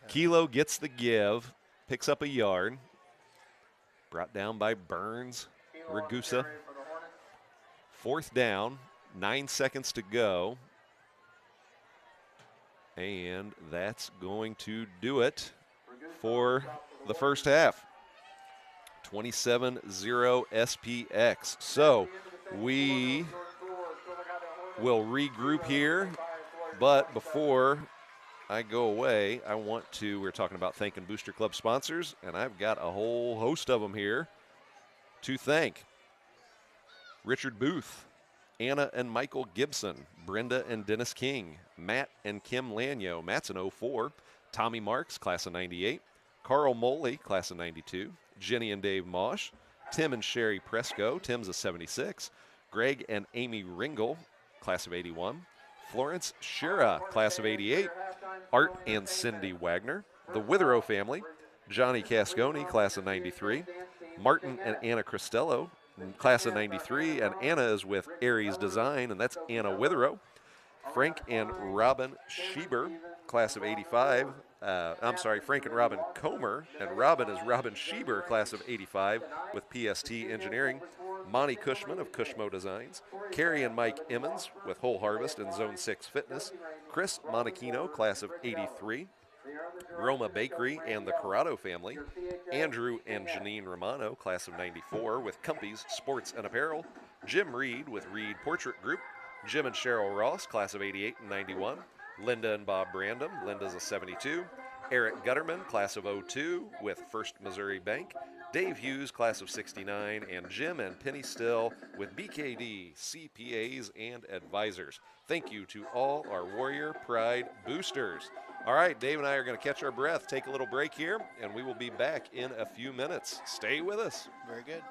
Speaker 1: Kilo gets the give, picks up a yard. Brought down by Burns, Ragusa. 4th down, 9 seconds to go. And that's going to do it for the first half. 27-0 SPX. So we will regroup here, but before I go away, we're talking about thanking Booster Club sponsors, and I've got a whole host of them here to thank. Richard Booth, Anna and Michael Gibson, Brenda and Dennis King, Matt and Kim Lanyo, Matt's an 04, Tommy Marks, class of 98, Carl Moley, class of 92, Jenny and Dave Mosh, Tim and Sherry Presco, Tim's a 76, Greg and Amy Ringel, class of 81, Florence Shira, class of 88, Art and Cindy Wagner, the Witherow family, Johnny Cascone, class of 93, Martin and Anna Cristello, class of 93, and Anna is with Aries Design, and that's Anna Witherow, Frank and Robin Schieber, class of 85. Frank and Robin Comer, and Robin is Robin Schieber, class of 85, with PST Engineering. Monty Cushman of Cushmo Designs. Carrie and Mike Emmons with Whole Harvest and Zone 6 Fitness. Chris Monachino, class of 83. Roma Bakery and the Corrado family. Andrew and Janine Romano, class of 94, with Cumpy's Sports and Apparel. Jim Reed with Reed Portrait Group. Jim and Cheryl Ross, class of 88 and 91. Linda and Bob Brandom, Linda's a 72. Eric Gutterman, class of 02, with First Missouri Bank. Dave Hughes, class of 69, and Jim and Penny Still with BKD, CPAs, and advisors. Thank you to all our Warrior Pride boosters. All right, Dave and I are going to catch our breath, take a little break here, and we will be back in a few minutes. Stay with us.
Speaker 2: Very good.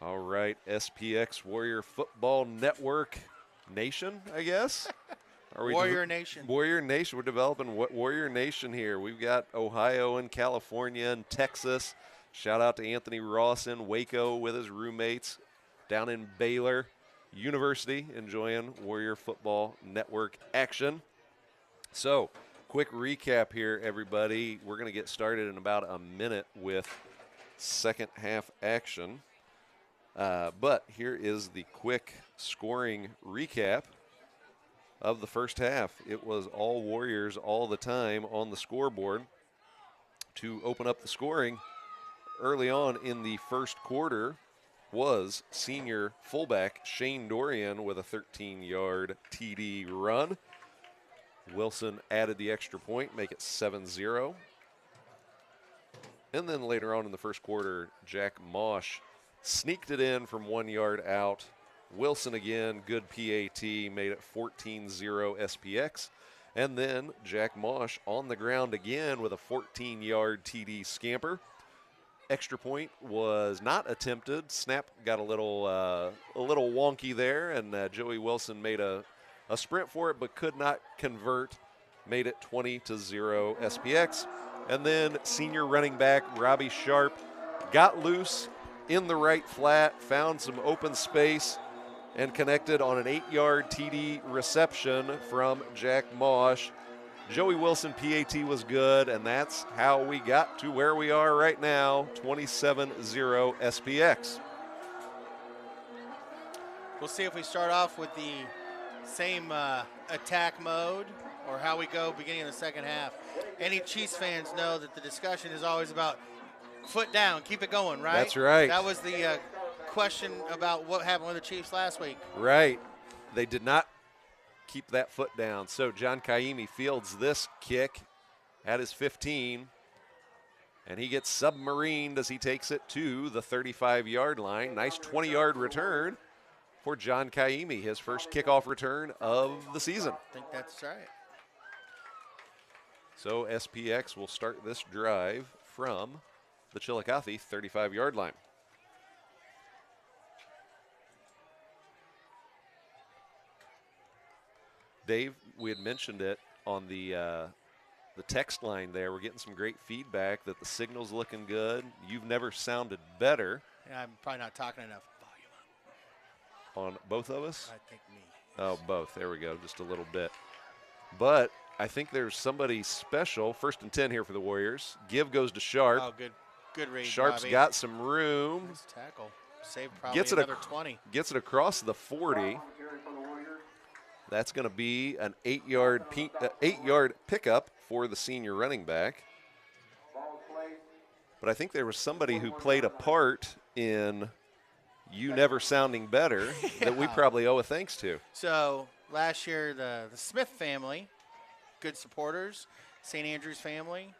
Speaker 1: All right, SPX Warrior Football Network Nation, I guess. Are we
Speaker 2: Warrior Nation.
Speaker 1: Warrior Nation. We're developing Warrior Nation here. We've got Ohio and California and Texas. Shout out to Anthony Ross in Waco with his roommates down in Baylor University enjoying Warrior Football Network action. So, quick recap here, everybody. We're going to get started in about a minute with second half action. But here is the quick scoring recap of the first half. It was all Warriors all the time on the scoreboard. To open up the scoring early on in the first quarter was senior fullback Shane Dorian with a 13-yard TD run. Wilson added the extra point, make it 7-0. And then later on in the first quarter, Jack Mosh sneaked it in from 1 yard out. Wilson again, good PAT, made it 14-0 SPX. And then Jack Mosh on the ground again with a 14-yard TD scamper. Extra point was not attempted. Snap got a little wonky there, and Joey Wilson made a sprint for it but could not convert. Made it 20-0 SPX. And then senior running back Robbie Sharp got loose in the right flat, found some open space, and connected on an 8-yard TD reception from Jack Mosh. Joey Wilson PAT was good, and that's how we got to where we are right now, 27-0 SPX.
Speaker 2: We'll see if we start off with the same attack mode or how we go beginning of the second half. Any Chiefs fans know that the discussion is always about foot down, keep it going, right?
Speaker 1: That's right.
Speaker 2: That was the question about what happened with the Chiefs last week.
Speaker 1: Right. They did not keep that foot down. So John Kaimi fields this kick at his 15, and he gets submarined as he takes it to the 35-yard line. Nice 20-yard return for John Kaimi, his first kickoff return of the season.
Speaker 2: I think that's right.
Speaker 1: So SPX will start this drive from the Chillicothe 35-yard line. Dave, we had mentioned it on the text line there. We're getting some great feedback that the signal's looking good. You've never sounded better.
Speaker 2: Yeah, I'm probably not talking enough volume
Speaker 1: On both of us?
Speaker 2: up. I think me.
Speaker 1: Oh, both. There we go, just a little bit. But I think there's somebody special. 1st and 10 here for the Warriors. Give goes to Sharp.
Speaker 2: Oh, good read,
Speaker 1: Sharp's
Speaker 2: Robbie.
Speaker 1: got some room.
Speaker 2: Nice tackle. Saved probably
Speaker 1: Gets it
Speaker 2: another 20.
Speaker 1: Gets it across the 40. That's going to be an 8-yard pickup for the senior running back. But I think there was somebody who played a part in you never sounding better that we probably owe a thanks to.
Speaker 2: So last year, the Smith family, good supporters, St. Andrew's family,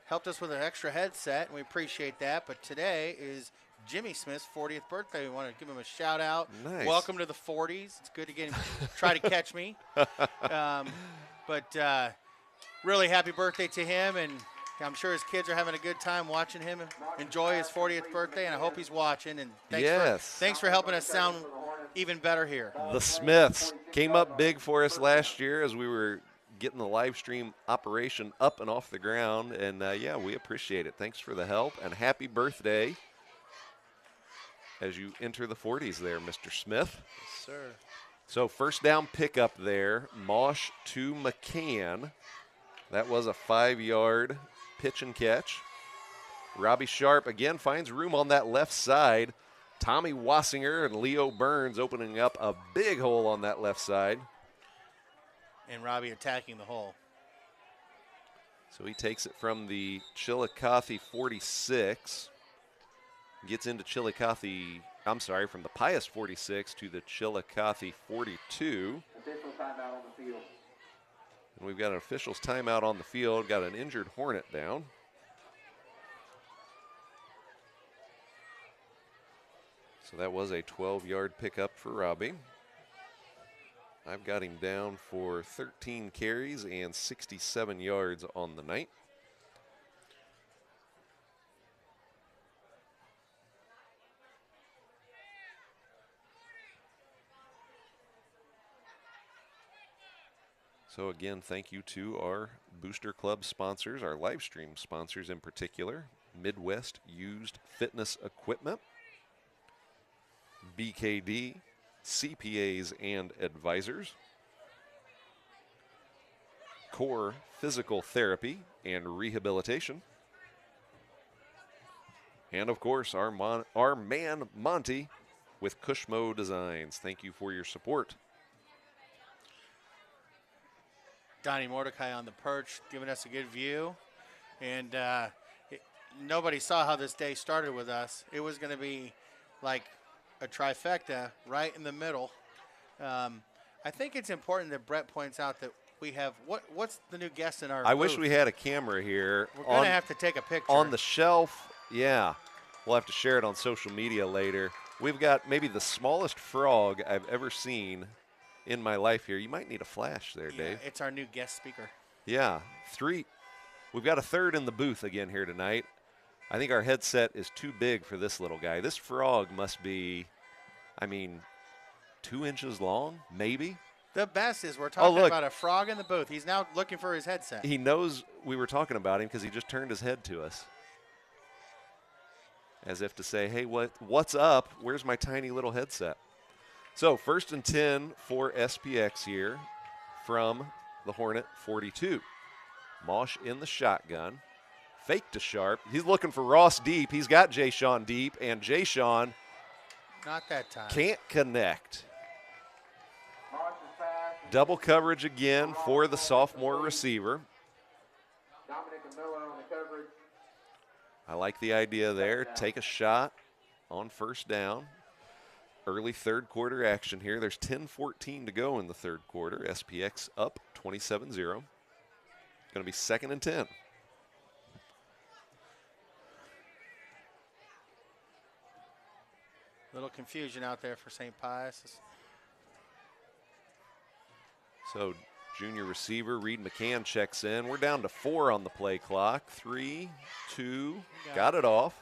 Speaker 2: helped us with an extra headset, and we appreciate that. But today is Jimmy Smith's 40th birthday. We want to give him a shout out.
Speaker 1: Nice.
Speaker 2: Welcome to the 40s. It's good to get him try to catch me. But really happy birthday to him, and I'm sure his kids are having a good time watching him enjoy his 40th birthday, and I hope he's watching. And thanks for helping us sound even better here.
Speaker 1: The Smiths came up big for us last year as we were getting the live stream operation up and off the ground, and yeah, we appreciate it. Thanks for the help, and happy birthday as you enter the 40s there, Mr. Smith.
Speaker 2: Yes, sir.
Speaker 1: So first down pickup there, Mosh to McCann. That was a 5-yard pitch and catch. Robbie Sharp again finds room on that left side. Tommy Wassinger and Leo Burns opening up a big hole on that left side.
Speaker 2: And Robbie attacking the hole.
Speaker 1: So he takes it from the Chillicothe 46. Gets into Chillicothe, from the Pius 46 to the Chillicothe 42.
Speaker 3: Official timeout on the field.
Speaker 1: And we've got an official's timeout on the field, got an injured Hornet down. So that was a 12-yard pickup for Robbie. I've got him down for 13 carries and 67 yards on the night. So again, thank you to our Booster Club sponsors, our live stream sponsors in particular, Midwest Used Fitness Equipment, BKD, CPAs and Advisors, Core Physical Therapy and Rehabilitation, and of course our man Monty with Cushmo Designs. Thank you for your support.
Speaker 2: Donnie Mordecai on the perch, giving us a good view. And nobody saw how this day started with us. It was going to be like a trifecta right in the middle. I think it's important that Brett points out that we have what's the new guest in our
Speaker 1: I
Speaker 2: booth?
Speaker 1: wish we had a camera here.
Speaker 2: We're going to have to take a picture.
Speaker 1: On the shelf, yeah. We'll have to share it on social media later. We've got maybe the smallest frog I've ever seen in my life here. You might need a flash there, Dave.
Speaker 2: It's our new guest speaker.
Speaker 1: Yeah, 3. We've got a third in the booth again here tonight. I think our headset is too big for this little guy. This frog must be, 2 inches long, maybe.
Speaker 2: The best is we're talking about a frog in the booth. He's now looking for his headset.
Speaker 1: He knows we were talking about him because he just turned his head to us. As if to say, hey, what's up? Where's my tiny little headset? So 1st and 10 for SPX here from the Hornet 42. Mosh in the shotgun. Fake to Sharp. He's looking for Ross deep. He's got Jay Sean deep, and Jay Sean
Speaker 2: not that time.
Speaker 1: Can't connect. Double coverage again for the sophomore receiver. I like the idea there. Take a shot on 1st down. Early 3rd quarter action here. There's 10:14 to go in the 3rd quarter. SPX up 27-0. Going to be 2nd and 10.
Speaker 2: Little confusion out there for St. Pius.
Speaker 1: So junior receiver Reed McCann checks in. We're down to 4 on the play clock. 3, 2, got it off.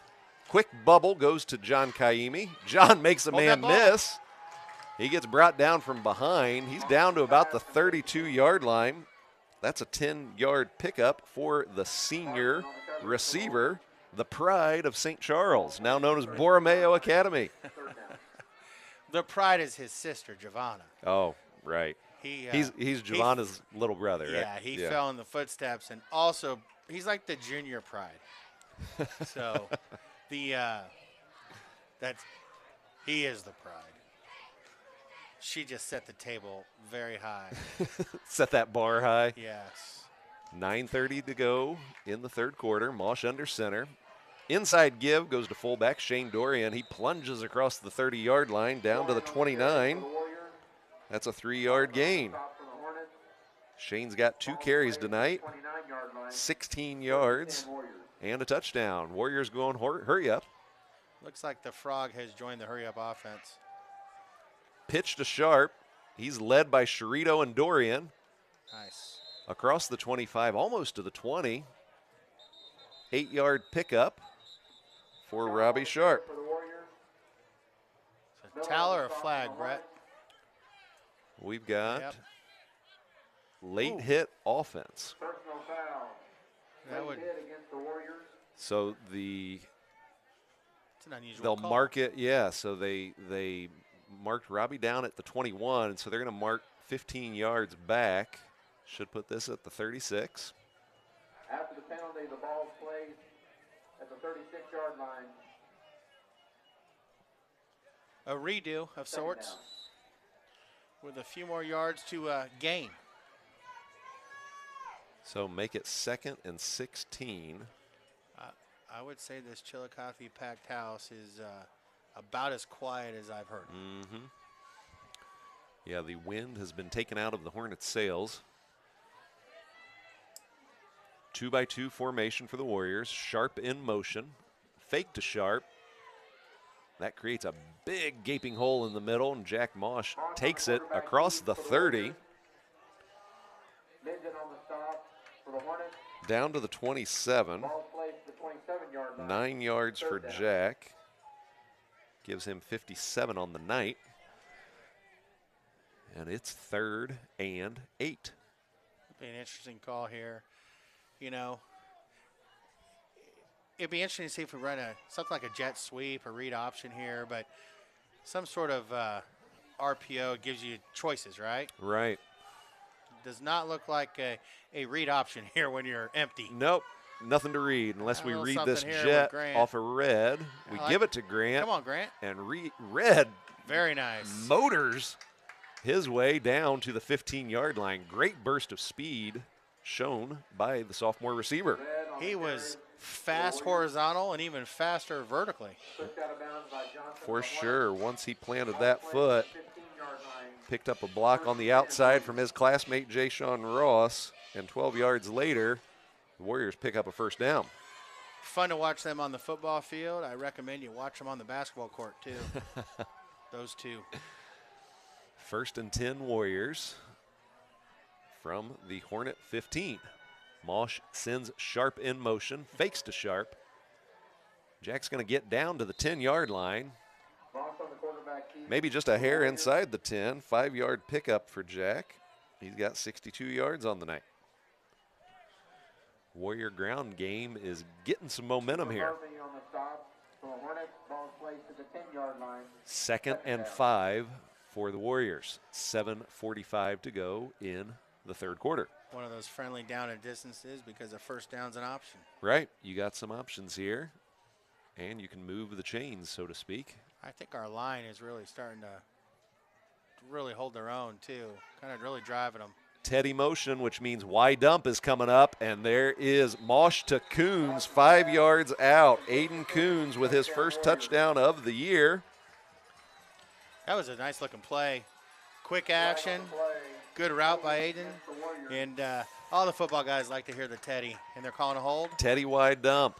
Speaker 1: Quick bubble goes to John Kaimi. John makes a man miss. He gets brought down from behind. He's down to about the 32-yard line. That's a 10-yard pickup for the senior receiver, the pride of St. Charles, now known as Borromeo Academy.
Speaker 2: The pride is his sister, Giovanna.
Speaker 1: Oh, right. He's Giovanna's little brother, right?
Speaker 2: Yeah, he fell in the footsteps, and also he's like the junior pride. So he is the pride. She just set the table very high.
Speaker 1: Set that bar high.
Speaker 2: Yes.
Speaker 1: 9:30 to go in the 3rd quarter. Mosh under center. Inside give goes to fullback Shane Dorian. He plunges across the 30-yard line down to the 29. That's a 3-yard gain. Shane's got 2 carries tonight, 16 yards, and a touchdown. Warriors going hurry up.
Speaker 2: Looks like the frog has joined the hurry-up offense.
Speaker 1: Pitch to Sharp. He's led by Sherito and Dorian.
Speaker 2: Nice.
Speaker 1: Across the 25, almost to the 20. 8-yard pickup for Robbie Sharp.
Speaker 2: It's a towel or a flag, Brett?
Speaker 1: We've got late hit offense.
Speaker 2: That would.
Speaker 1: So
Speaker 2: it's an unusual
Speaker 1: they'll
Speaker 2: call.
Speaker 1: mark it, so they marked Robbie down at the 21, and so they're going to mark 15 yards back. Should put this at the 36.
Speaker 3: After the penalty, the ball plays at the 36-yard line.
Speaker 2: A redo of sorts with a few more yards to gain.
Speaker 1: So make it 2nd and 16.
Speaker 2: I would say this Chillicothe packed house is about as quiet as I've heard.
Speaker 1: Mm-hmm. Yeah, the wind has been taken out of the Hornets' sails. 2-by-2 formation for the Warriors. Sharp in motion. Fake to Sharp. That creates a big gaping hole in the middle, and Jack Mosh takes it across the 30. Down to the 27. 9 yards for Jack. Gives him 57 on the night. And it's 3rd and 8.
Speaker 2: Be an interesting call here. You know, it'd be interesting to see if we run something like a jet sweep or read option here, but some sort of RPO gives you choices, right?
Speaker 1: Right.
Speaker 2: Does not look like a read option here when you're empty.
Speaker 1: Nope. Nothing to read unless
Speaker 2: A
Speaker 1: we
Speaker 2: little
Speaker 1: read
Speaker 2: something
Speaker 1: this
Speaker 2: here
Speaker 1: jet
Speaker 2: with Grant.
Speaker 1: off a red. We give it to Grant.
Speaker 2: Come on, Grant.
Speaker 1: And red
Speaker 2: Very nice.
Speaker 1: motors his way down to the 15-yard line. Great burst of speed shown by the sophomore receiver.
Speaker 2: He was fast horizontal and even faster vertically.
Speaker 1: For sure. Once he planted that foot, picked up a block on the outside from his classmate Jay-Sean Ross, and 12 yards later, the Warriors pick up a first down.
Speaker 2: Fun to watch them on the football field. I recommend you watch them on the basketball court, too. Those two.
Speaker 1: 1st and 10 Warriors from the Hornet 15. Mosh sends Sharp in motion, fakes to Sharp. Jack's going to get down to the 10-yard line. Maybe just a hair inside the 10. 5-yard pickup for Jack. He's got 62 yards on the night. Warrior ground game is getting some momentum here. 2nd and 5 for the Warriors. 7:45 to go in the third quarter.
Speaker 2: One of those friendly down and distances because a first down's an option.
Speaker 1: Right. You got some options here, and you can move the chains, so to speak.
Speaker 2: I think our line is really starting to really hold their own, too. Kind of really driving them.
Speaker 1: Teddy motion, which means Y dump is coming up, and there is Mosh to Coons, 5 yards out. Aiden Coons with his first touchdown of the year.
Speaker 2: That was a nice looking play. Quick action, good route by Aiden, and all the football guys like to hear the Teddy, and they're calling a hold.
Speaker 1: Teddy Y dump,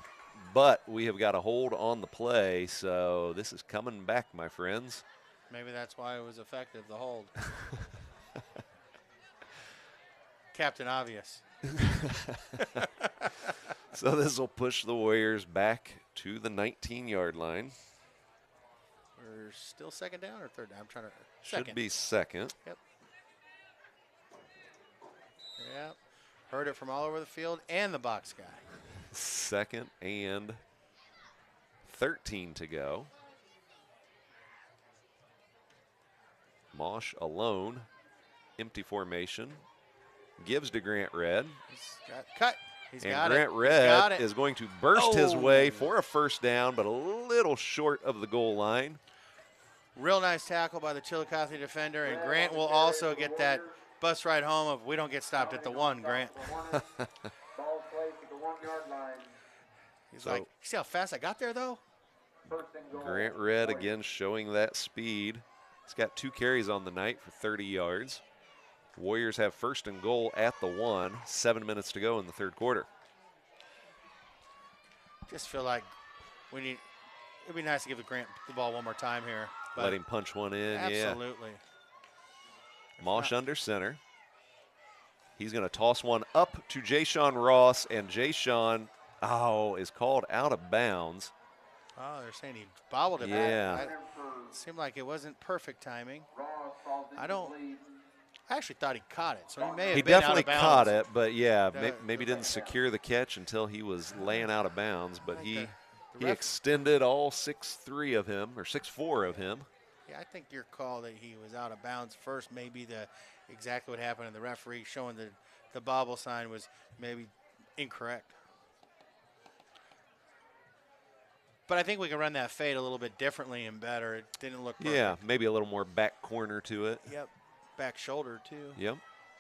Speaker 1: but we have got a hold on the play, so this is coming back, my friends.
Speaker 2: Maybe that's why it was effective, the hold. Captain Obvious.
Speaker 1: So this will push the Warriors back to the 19-yard line.
Speaker 2: We're still second down or third down? I'm trying to.
Speaker 1: Should be second.
Speaker 2: Yep. Yep. Heard it from all over the field and the box guy.
Speaker 1: 2nd and 13 to go. Mosh alone. Empty formation. Gives to Grant Red.
Speaker 2: He's got cut. He's
Speaker 1: and
Speaker 2: got
Speaker 1: Grant
Speaker 2: it.
Speaker 1: Red is going to burst his way for a first down, but a little short of the goal line.
Speaker 2: Real nice tackle by the Chillicothe defender, and Grant will also get that bus ride home of we don't get stopped at the 1, Grant. He's like, you see how fast I got there, though?
Speaker 1: Grant Red again showing that speed. He's got 2 carries on the night for 30 yards. Warriors have 1st and goal at the 1. 7 minutes to go in the third quarter.
Speaker 2: Just feel like it'd be nice to give Grant the ball one more time here.
Speaker 1: Let him punch one in,
Speaker 2: absolutely.
Speaker 1: Yeah. Mosh under center. He's going to toss one up to Jay-Sean Ross, and Jay-Sean, is called out of bounds.
Speaker 2: Oh, they're saying he bobbled it.
Speaker 1: Yeah.
Speaker 2: It seemed like it wasn't perfect timing. I actually thought he caught it, so he may have been out of bounds.
Speaker 1: He definitely caught it, but yeah, maybe didn't secure the catch until he was laying out of bounds, but he extended all 6'3" of him, or 6'4" of him.
Speaker 2: Yeah, I think your call that he was out of bounds first may be exactly what happened, and the referee showing the bobble sign was maybe incorrect. But I think we can run that fade a little bit differently and better. It didn't look perfect.
Speaker 1: Yeah, maybe a little more back corner to it.
Speaker 2: Yep, back shoulder too.
Speaker 1: Yep.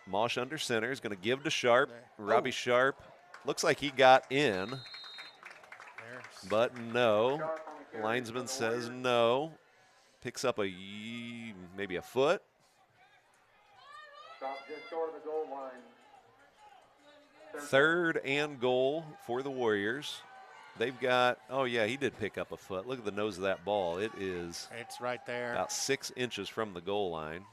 Speaker 1: Mosh under center is going to give to Sharp. Robbie Sharp looks like he got in, but no. Linesman says no. Picks up maybe a foot.
Speaker 3: Stop just short of the goal line.
Speaker 1: 3rd and goal for the Warriors. They've got, he did pick up a foot. Look at the nose of that ball. It's
Speaker 2: right there.
Speaker 1: About 6 inches from the goal line.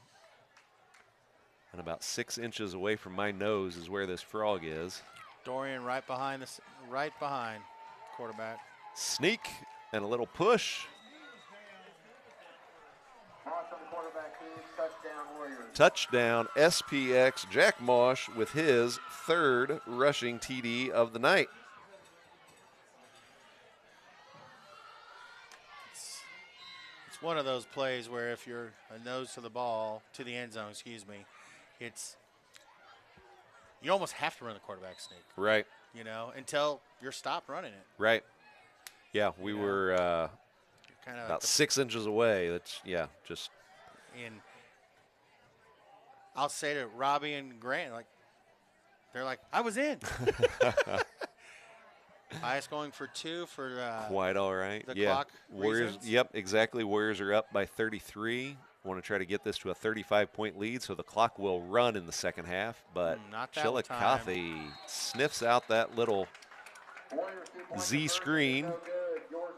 Speaker 1: And about 6 inches away from my nose is where this frog is.
Speaker 2: Dorian right behind quarterback.
Speaker 1: Sneak and a little push.
Speaker 3: Moss on the quarterback, touchdown Warriors.
Speaker 1: Touchdown SPX. Jack Mosh with his 3rd rushing TD of the night.
Speaker 2: It's one of those plays where if you're a nose to the ball, to the end zone, you almost have to run the quarterback sneak.
Speaker 1: Right.
Speaker 2: Until you're stopped running it.
Speaker 1: Right. Yeah, we were
Speaker 2: Kind of
Speaker 1: about 6 inches away. That's, just.
Speaker 2: And I'll say to Robbie and Grant, they're like, I was in. Pius going for 2 for
Speaker 1: quite all right.
Speaker 2: the
Speaker 1: yeah.
Speaker 2: clock
Speaker 1: Warriors.
Speaker 2: reasons.
Speaker 1: Yep, exactly. Warriors are up by 33. Want to try to get this to a 35-point lead, so the clock will run in the second half. But
Speaker 2: Not that
Speaker 1: Chillicothe sniffs out that little Z screen,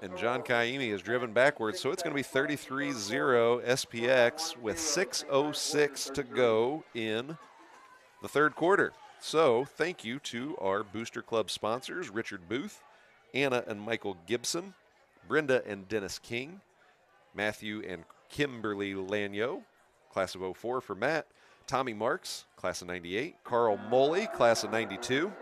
Speaker 1: and John Kaimi is driven backwards. So it's going to be 33-0 SPX with 6:06 to go in the 3rd quarter. So thank you to our Booster Club sponsors, Richard Booth, Anna and Michael Gibson, Brenda and Dennis King, Matthew and Kimberly Lanyo, class of 04 for Matt, Tommy Marks, class of 98, Carl Moley, class of 92,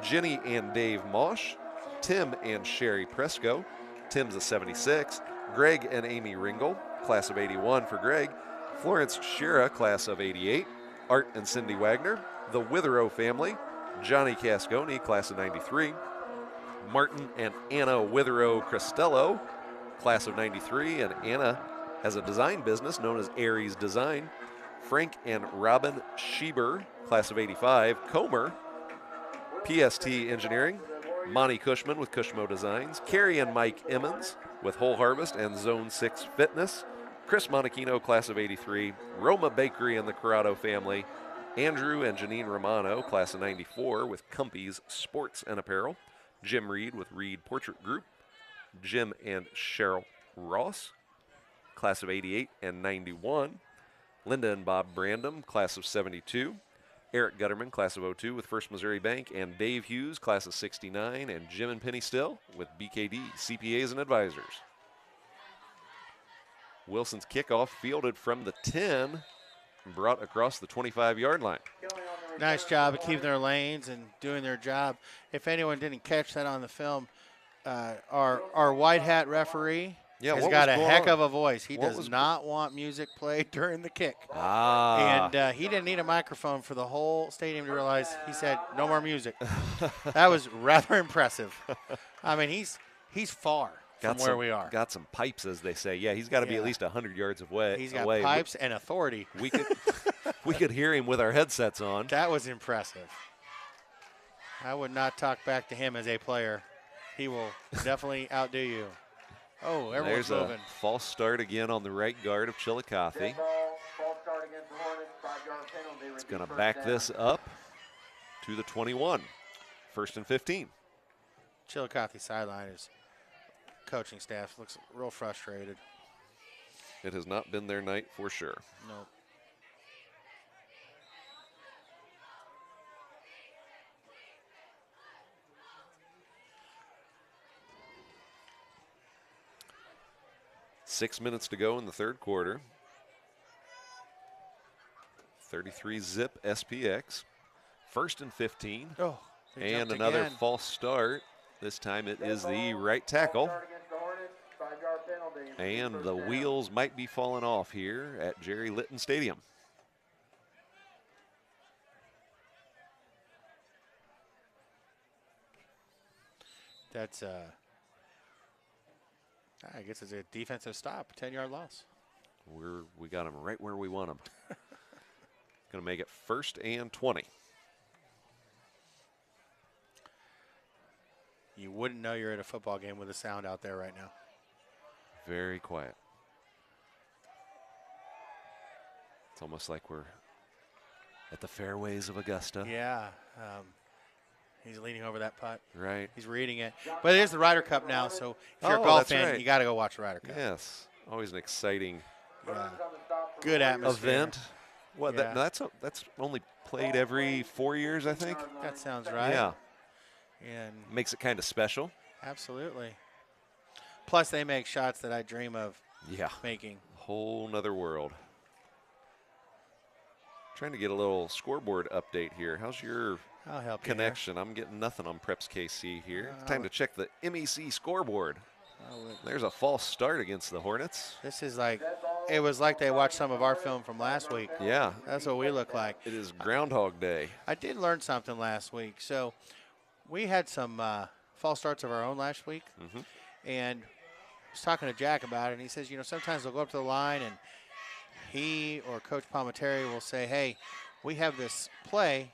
Speaker 1: Jenny and Dave Mosh, Tim and Sherry Presco, Tim's a 76, Greg and Amy Ringel, class of 81 for Greg, Florence Shira, class of 88, Art and Cindy Wagner, the Witherow family, Johnny Casconi, class of 93, Martin and Anna Witherow Cristello, class of 93, and Anna has a design business known as Aries Design, Frank and Robin Schieber, class of 85, Comer, PST Engineering, Monty Cushman with Cushmo Designs, Carrie and Mike Emmons with Whole Harvest and Zone 6 Fitness, Chris Monachino, class of 83, Roma Bakery and the Corrado family, Andrew and Janine Romano, class of 94 with Cumpy's Sports and Apparel, Jim Reed with Reed Portrait Group, Jim and Cheryl Ross, class of 88 and 91, Linda and Bob Brandom, class of 72, Eric Gutterman, class of 02 with First Missouri Bank, and Dave Hughes, class of 69, and Jim and Penny Still with BKD, CPAs and Advisors. Wilson's kickoff fielded from the 10 and brought across the 25-yard line.
Speaker 2: Nice job of keeping their lanes and doing their job. If anyone didn't catch that on the film, our white hat referee has got a heck of a voice. He does not want music played during the kick. And he didn't need a microphone for the whole stadium to realize. He said, no more music. That was rather impressive. I mean, he's far from where we are.
Speaker 1: Got some pipes, as they say. Yeah, he's got to be at least 100 yards away.
Speaker 2: He's got pipes and authority.
Speaker 1: We could hear him with our headsets on.
Speaker 2: That was impressive. I would not talk back to him as a player. He will definitely outdo you. Oh, everyone's
Speaker 1: moving.
Speaker 2: There's
Speaker 1: a false start again on the right guard of Chillicothe. It's going to back this up to the 21. 1st and 15.
Speaker 2: Chillicothe sideline is coaching staff looks real frustrated.
Speaker 1: It has not been their night for sure.
Speaker 2: Nope.
Speaker 1: Six minutes to go in the 3rd quarter. 33 zip SPX. 1st and 15.
Speaker 2: Oh,
Speaker 1: and another
Speaker 2: again.
Speaker 1: false start. This time it is the right tackle. And the wheels might be falling off here at Jerry Litton Stadium.
Speaker 2: That's I guess it's a defensive stop, 10-yard loss.
Speaker 1: We got them right where we want them. Going to make it 1st and 20.
Speaker 2: You wouldn't know you're at a football game with the sound out there right now.
Speaker 1: Very quiet. It's almost like we're at the fairways of Augusta.
Speaker 2: Yeah. He's leaning over that putt.
Speaker 1: Right.
Speaker 2: He's reading it. But it is the Ryder Cup now, so if you're a golf fan,
Speaker 1: right.
Speaker 2: You got to go watch the Ryder Cup.
Speaker 1: Yes. Always an exciting
Speaker 2: good atmosphere.
Speaker 1: event. What?
Speaker 2: Yeah.
Speaker 1: That's only played every 4 years, I think.
Speaker 2: That sounds right.
Speaker 1: Yeah.
Speaker 2: And
Speaker 1: makes it kind of special.
Speaker 2: Absolutely. Plus, they make shots that I dream of making.
Speaker 1: whole nother world. Trying to get a little scoreboard update here. How's your
Speaker 2: I'll help you
Speaker 1: connection? I'm getting nothing on Preps KC here. Time to check the MEC scoreboard. There's a false start against the Hornets.
Speaker 2: This is like, it was like they watched some of our film from last week.
Speaker 1: Yeah.
Speaker 2: That's what we look like.
Speaker 1: It is Groundhog Day.
Speaker 2: I did learn something last week. So we had some false starts of our own last week. And I was talking to Jack about it, and he says, you know, sometimes they'll go up to the line, and he or Coach Palminteri will say, hey, we have this play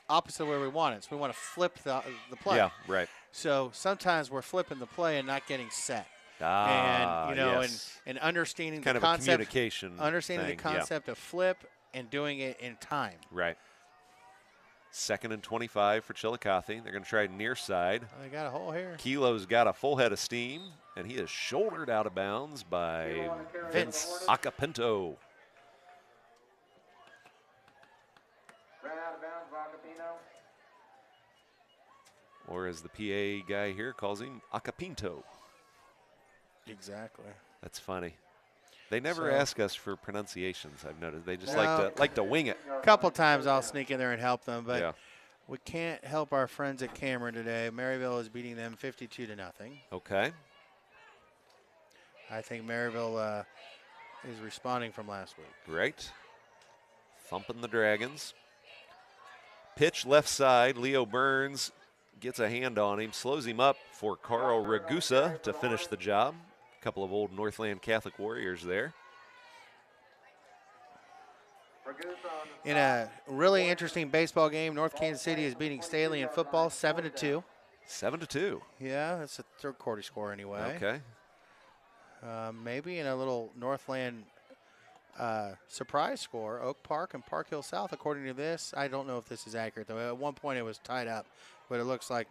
Speaker 2: opposite of where we want it. So we want to flip the play.
Speaker 1: Yeah, right.
Speaker 2: So sometimes we're flipping the play and not getting set.
Speaker 1: Ah,
Speaker 2: and, you know,
Speaker 1: yes.
Speaker 2: and understanding
Speaker 1: kind
Speaker 2: the
Speaker 1: of
Speaker 2: concept.
Speaker 1: a communication
Speaker 2: Understanding
Speaker 1: thing,
Speaker 2: the concept of flip and doing it in time.
Speaker 1: Right. 2nd and 25 for Chillicothe. They're going to try near side.
Speaker 2: Oh, they got a hole here.
Speaker 1: Kilo's got a full head of steam, and he is shouldered out of bounds by Vince Acapinto.
Speaker 3: Ran out of bounds, Vacapino.
Speaker 1: Or as the PA guy here calls him, Acapinto.
Speaker 2: Exactly.
Speaker 1: That's funny. They never
Speaker 2: So-
Speaker 1: ask us for pronunciations, I've noticed. They just
Speaker 2: No.
Speaker 1: like to wing it.
Speaker 2: A couple times I'll sneak in there and help them, but
Speaker 1: Yeah.
Speaker 2: we can't help our friends at Cameron today. Maryville is beating them 52-0.
Speaker 1: Okay.
Speaker 2: I think Maryville is responding from last week.
Speaker 1: Great. Thumping the Dragons. Pitch left side. Leo Burns gets a hand on him, slows him up for Carl Ragusa to finish the job. A couple of old Northland Catholic Warriors there.
Speaker 2: In a really interesting baseball game, North Kansas City is beating Staley in football 7-2.
Speaker 1: 7-2.
Speaker 2: Yeah, that's a third quarter score anyway.
Speaker 1: Okay.
Speaker 2: Maybe in a little Northland surprise score, Oak Park and Park Hill South, according to this. I don't know if this is accurate, though. At one point it was tied up, but it looks like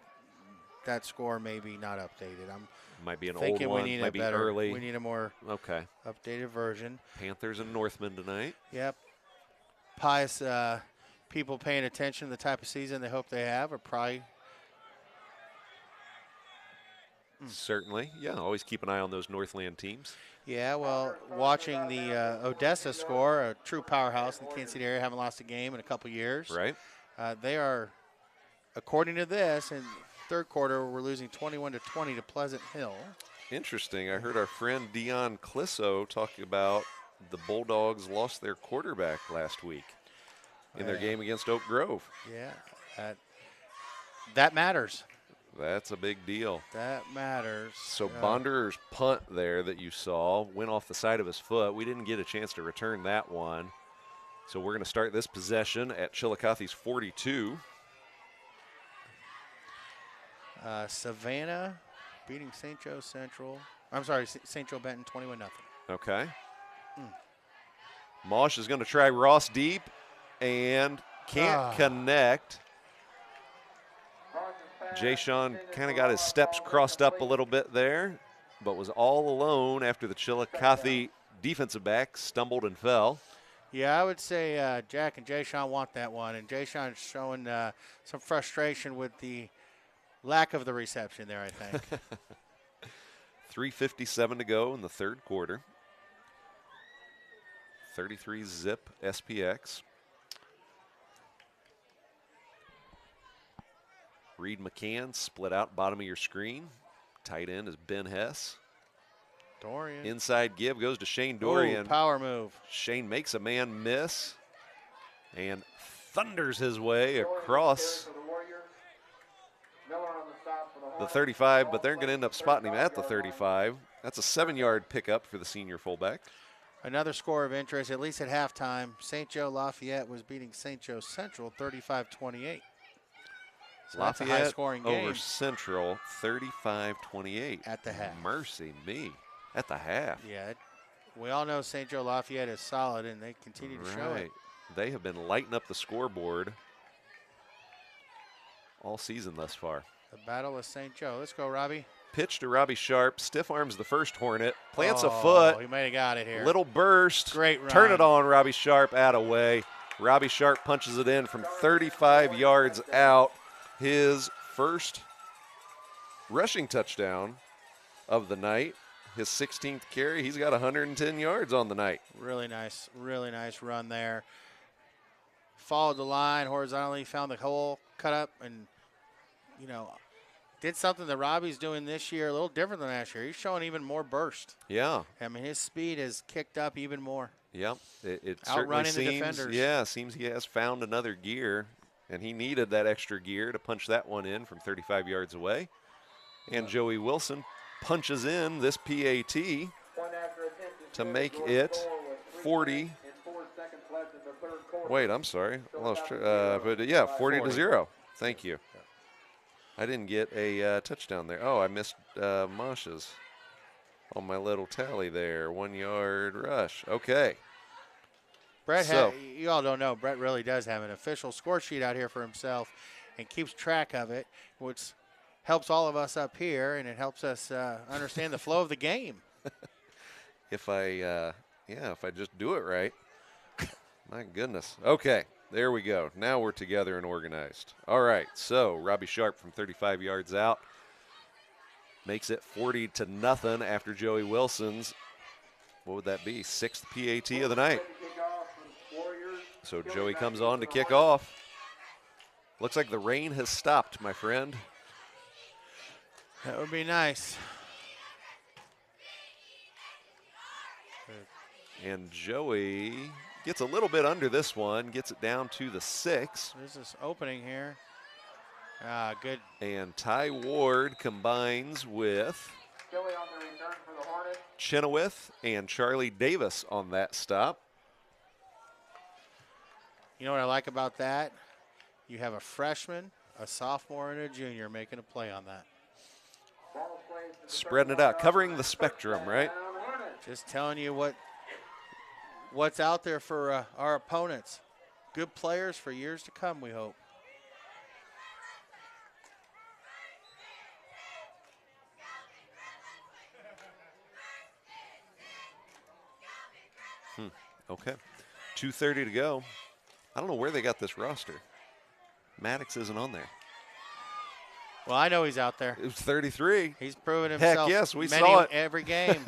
Speaker 2: that score may be not updated. I'm
Speaker 1: Might be an old
Speaker 2: thinking we
Speaker 1: one.
Speaker 2: need
Speaker 1: Might
Speaker 2: a
Speaker 1: be
Speaker 2: better,
Speaker 1: early.
Speaker 2: we need a more
Speaker 1: Okay.
Speaker 2: updated version.
Speaker 1: Panthers and Northmen tonight.
Speaker 2: Yep. Pious people paying attention to the type of season they hope they have are probably.
Speaker 1: Certainly. Yeah, always keep an eye on those Northland teams.
Speaker 2: Yeah, well, watching the Odessa score, a true powerhouse in the Kansas City area, haven't lost a game in a couple years.
Speaker 1: Right.
Speaker 2: They are, according to this, in third quarter, we're losing 21-20 to Pleasant Hill.
Speaker 1: Interesting. I heard our friend Dion Clisso talking about the Bulldogs lost their quarterback last week in their game against Oak Grove.
Speaker 2: Yeah, that matters.
Speaker 1: That's a big deal.
Speaker 2: That matters.
Speaker 1: So Bonder's punt there that you saw went off the side of his foot. We didn't get a chance to return that one. So we're going to start this possession at Chillicothe's 42.
Speaker 2: Savannah beating St. Joe Central. I'm sorry, St. Joe Benton 21-0.
Speaker 1: Okay. Mosh is going to try Ross deep and can't connect. Jay Sean kind of got his steps crossed up a little bit there, but was all alone after the Chillicothe defensive back stumbled and fell.
Speaker 2: Yeah, I would say Jack and Jay Sean want that one, and Jay Sean is showing some frustration with the lack of the reception there, I think.
Speaker 1: 3:57 to go in the third quarter. 33 zip SPX. Reed McCann split out bottom of your screen. Tight end is Ben Hess.
Speaker 2: Dorian.
Speaker 1: Inside give goes to Shane Dorian.
Speaker 2: Ooh, power move.
Speaker 1: Shane makes a man miss and thunders his way across the 35, but they're going to end up spotting him at the 35. That's a 7-yard pickup for the senior fullback.
Speaker 2: Another score of interest, at least at halftime. St. Joe Lafayette was beating St. Joe Central 35-28. So that's a
Speaker 1: Lafayette
Speaker 2: high-scoring game.
Speaker 1: over Central, 35-28.
Speaker 2: At the half.
Speaker 1: Mercy me. At the half.
Speaker 2: Yeah, we all know St. Joe Lafayette is solid, and they continue to show it.
Speaker 1: They have been lighting up the scoreboard all season thus far.
Speaker 2: The Battle of St. Joe. Let's go, Robbie.
Speaker 1: Pitch to Robbie Sharp. Stiff arms the first Hornet. Plants a
Speaker 2: Oh,
Speaker 1: foot.
Speaker 2: he may have got it here.
Speaker 1: Little burst.
Speaker 2: Great run.
Speaker 1: Turn it on, Robbie Sharp, out of way. Robbie Sharp punches it in from 35 yards out. His first rushing touchdown of the night. his 16th carry. He's got 110 yards on the night.
Speaker 2: Really nice run there. Followed the line horizontally, found the hole, cut up, and, did something that Robbie's doing this year a little different than last year. He's showing even more burst.
Speaker 1: Yeah.
Speaker 2: I mean, his speed has kicked up even more.
Speaker 1: Yep. It
Speaker 2: Outrunning
Speaker 1: certainly
Speaker 2: the defenders.
Speaker 1: Yeah, seems he has found another gear, and he needed that extra gear to punch that one in from 35 yards away. And Joey Wilson punches in this PAT to make it 40. Wait, I'm sorry. But yeah, 40-0. Thank you. I didn't get a touchdown there. Oh, I missed Mosh's on my little tally there. 1 yard rush. Okay.
Speaker 2: Brett, you all don't know, Brett really does have an official score sheet out here for himself and keeps track of it, which helps all of us up here, and it helps us understand the flow of the game.
Speaker 1: If I just do it right. My goodness. Okay, there we go. Now we're together and organized. All right, so Robbie Sharp from 35 yards out makes it 40-0 after Joey Wilson's, what would that be, 6th PAT of the night. So Joey comes on to kick off. Looks like the rain has stopped, my friend.
Speaker 2: That would be nice.
Speaker 1: And Joey gets a little bit under this one, gets it down to the 6.
Speaker 2: There's this opening here. Good.
Speaker 1: And Ty Ward combines with Chillicothe and Charlie Davis on that stop.
Speaker 2: You know what I like about that? You have a freshman, a sophomore, and a junior making a play on that.
Speaker 1: Spreading it out, covering the spectrum, right?
Speaker 2: Just telling you what's out there for our opponents. Good players for years to come, we hope.
Speaker 1: Okay. 2:30 to go. I don't know where they got this roster. Maddox isn't on there.
Speaker 2: Well, I know he's out there.
Speaker 1: It was 33.
Speaker 2: He's proven himself.
Speaker 1: Heck yes, we saw it.
Speaker 2: Every game.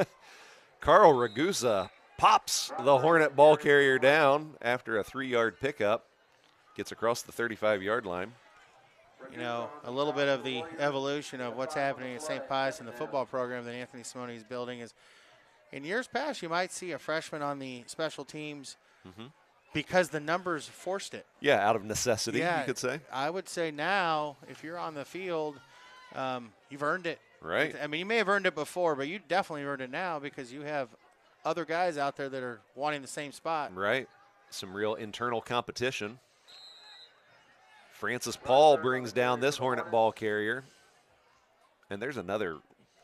Speaker 1: Carl Ragusa pops the Hornet ball carrier down after a 3-yard pickup. Gets across the 35-yard line.
Speaker 2: You know, a little bit of the evolution of what's happening at St. Pius in the football program that Anthony Simone is building is, in years past, you might see a freshman on the special teams because the numbers forced it.
Speaker 1: Yeah, out of necessity, you could say.
Speaker 2: I would say now, if you're on the field, you've earned it.
Speaker 1: Right.
Speaker 2: I mean, you may have earned it before, but you definitely earned it now because you have other guys out there that are wanting the same spot.
Speaker 1: Right. Some real internal competition. Francis Paul brings down this Hornet ball carrier. And there's another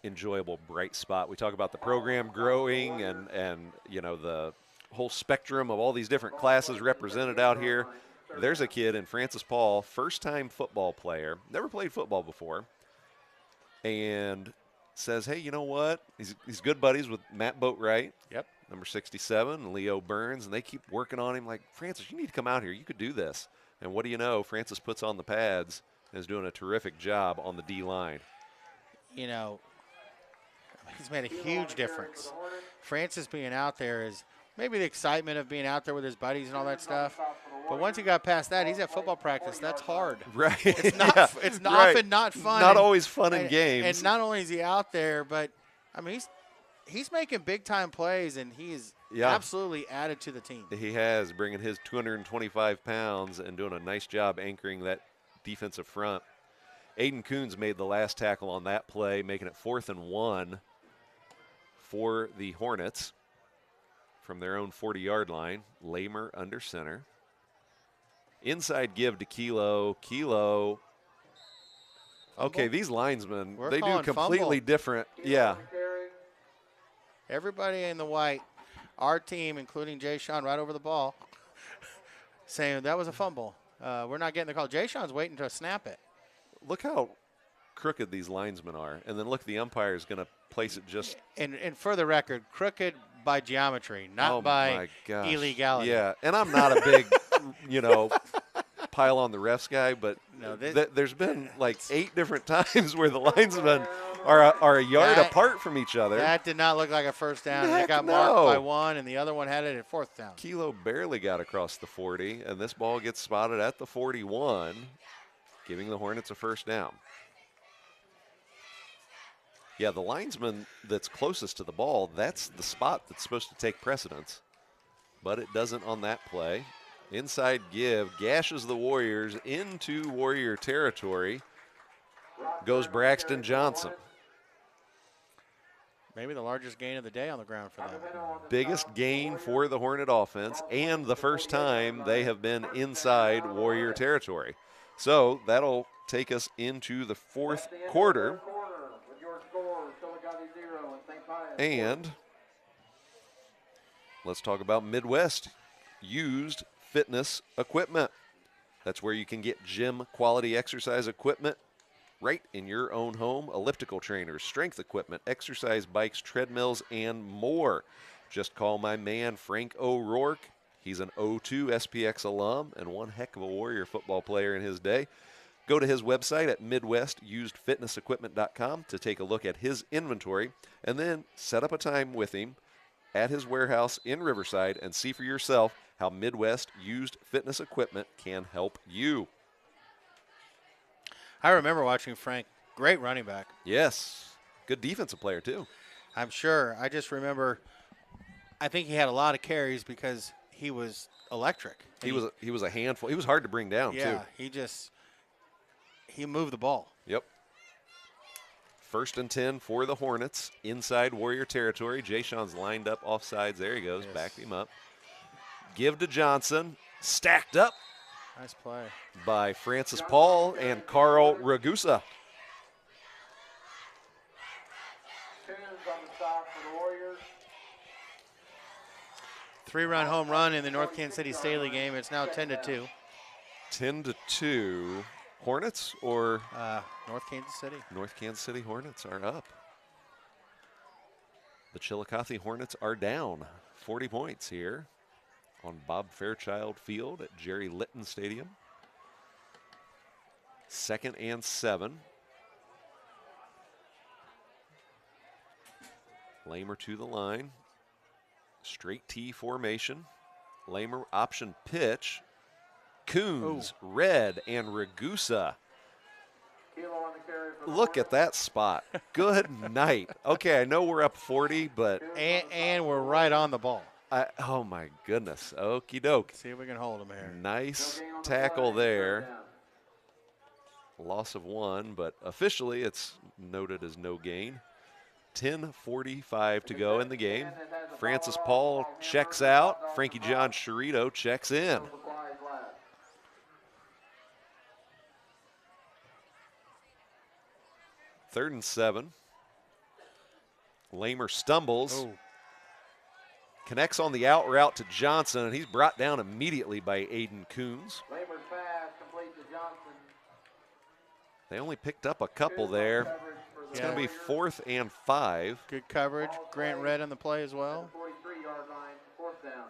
Speaker 1: enjoyable bright spot. We talk about the program growing and you know, the whole spectrum of all these different classes represented out here. There's a kid in Francis Paul, first-time football player, never played football before, and says, hey, you know what? He's good buddies with Matt Boatwright, number 67, and Leo Burns, and they keep working on him like, Francis, you need to come out here. You could do this. And what do you know? Francis puts on the pads and is doing a terrific job on the D-line.
Speaker 2: You know, he's made a huge difference. Francis being out there is maybe the excitement of being out there with his buddies and all that stuff. But once he got past that, he's at football practice. That's hard.
Speaker 1: Right.
Speaker 2: It's not. It's often not fun.
Speaker 1: Not always fun in games.
Speaker 2: And not only is he out there, but I mean he's making big time plays, and he is absolutely added to the team.
Speaker 1: He has, bringing his 225 pounds and doing a nice job anchoring that defensive front. Aiden Coons made the last tackle on that play, making it 4th and 1 for the Hornets from their own 40-yard line. Lamer under center. Inside give to Kilo. Kilo. Okay, these linesmen, they do completely different. Yeah.
Speaker 2: Everybody in the white, our team, including Jay Sean, right over the ball, saying that was a fumble. We're not getting the call. Jay Sean's waiting to snap it.
Speaker 1: Look how crooked these linesmen are. And then look, the umpire is going to place it just.
Speaker 2: And for the record, crooked by geometry, not by illegality.
Speaker 1: Yeah, and I'm not a big, pile on the refs guy, but
Speaker 2: No, this,
Speaker 1: there's been like 8 different times where the linesmen are a yard apart from each other.
Speaker 2: That did not look like a first down.
Speaker 1: Heck
Speaker 2: It got
Speaker 1: no.
Speaker 2: marked by one, and the other one had it at 4th down.
Speaker 1: Kilo barely got across the 40, and this ball gets spotted at the 41, giving the Hornets a first down. Yeah, the linesman that's closest to the ball, that's the spot that's supposed to take precedence, but it doesn't on that play. Inside give, gashes the Warriors into Warrior territory. Goes Braxton Johnson.
Speaker 2: Maybe the largest gain of the day on the ground for them.
Speaker 1: Biggest gain for the Hornet offense, and the first time they have been inside Warrior territory. So that'll take us into the 4th quarter. And let's talk about Midwest used fitness equipment. That's where you can get gym quality exercise equipment right in your own home. Elliptical trainers, strength equipment, exercise bikes, treadmills, and more. Just call my man Frank O'Rourke. He's an 02 SPX alum and one heck of a Warrior football player in his day. Go to his website at midwestusedfitnessequipment.com to take a look at his inventory, and then set up a time with him at his warehouse in Riverside and see for yourself how Midwest used fitness equipment can help you.
Speaker 2: I remember watching Frank. Great running back.
Speaker 1: Yes. Good defensive player, too.
Speaker 2: I'm sure. I just remember, I think he had a lot of carries because he was electric.
Speaker 1: He was a handful. He was hard to bring down, too.
Speaker 2: Yeah, he moved the ball.
Speaker 1: Yep. 1st and 10 for the Hornets inside Warrior territory. Jay Sean's lined up offsides. There he goes.
Speaker 2: Yes.
Speaker 1: Backed him up. Give to Johnson. Stacked up
Speaker 2: Nice play.
Speaker 1: by Francis Paul and Carl Ragusa.
Speaker 3: Tunes on the stop for the Warriors.
Speaker 2: 3-run home run in the North Kansas City Staley game. It's now 10-2.
Speaker 1: 10-2. Hornets or
Speaker 2: North Kansas City.
Speaker 1: North Kansas City Hornets are up. The Chillicothe Hornets are down 40 points here on Bob Fairchild Field at Jerry Litton Stadium. 2nd and 7. Lamer to the line. Straight T formation. Lamer option pitch. Coons, Red, and Ragusa. Look at that spot. Good night. Okay, I know we're up 40, but
Speaker 2: And we're right on the ball.
Speaker 1: oh my goodness. Okie doke.
Speaker 2: See if we can hold them here.
Speaker 1: Nice tackle there. Loss of 1, but officially it's noted as no gain. 10:45 to go in the game. Francis Paul checks out. Frankie John Chirito checks in. Third and 7. Lamer stumbles.
Speaker 2: Oh.
Speaker 1: Connects on the out route to Johnson, and he's brought down immediately by Aiden Coons.
Speaker 3: Lamer's pass complete to Johnson.
Speaker 1: They only picked up a couple there. It's going to be 4th and 5.
Speaker 2: Good coverage. Grant Red on the play as well.
Speaker 3: 43-yard line, 4th down.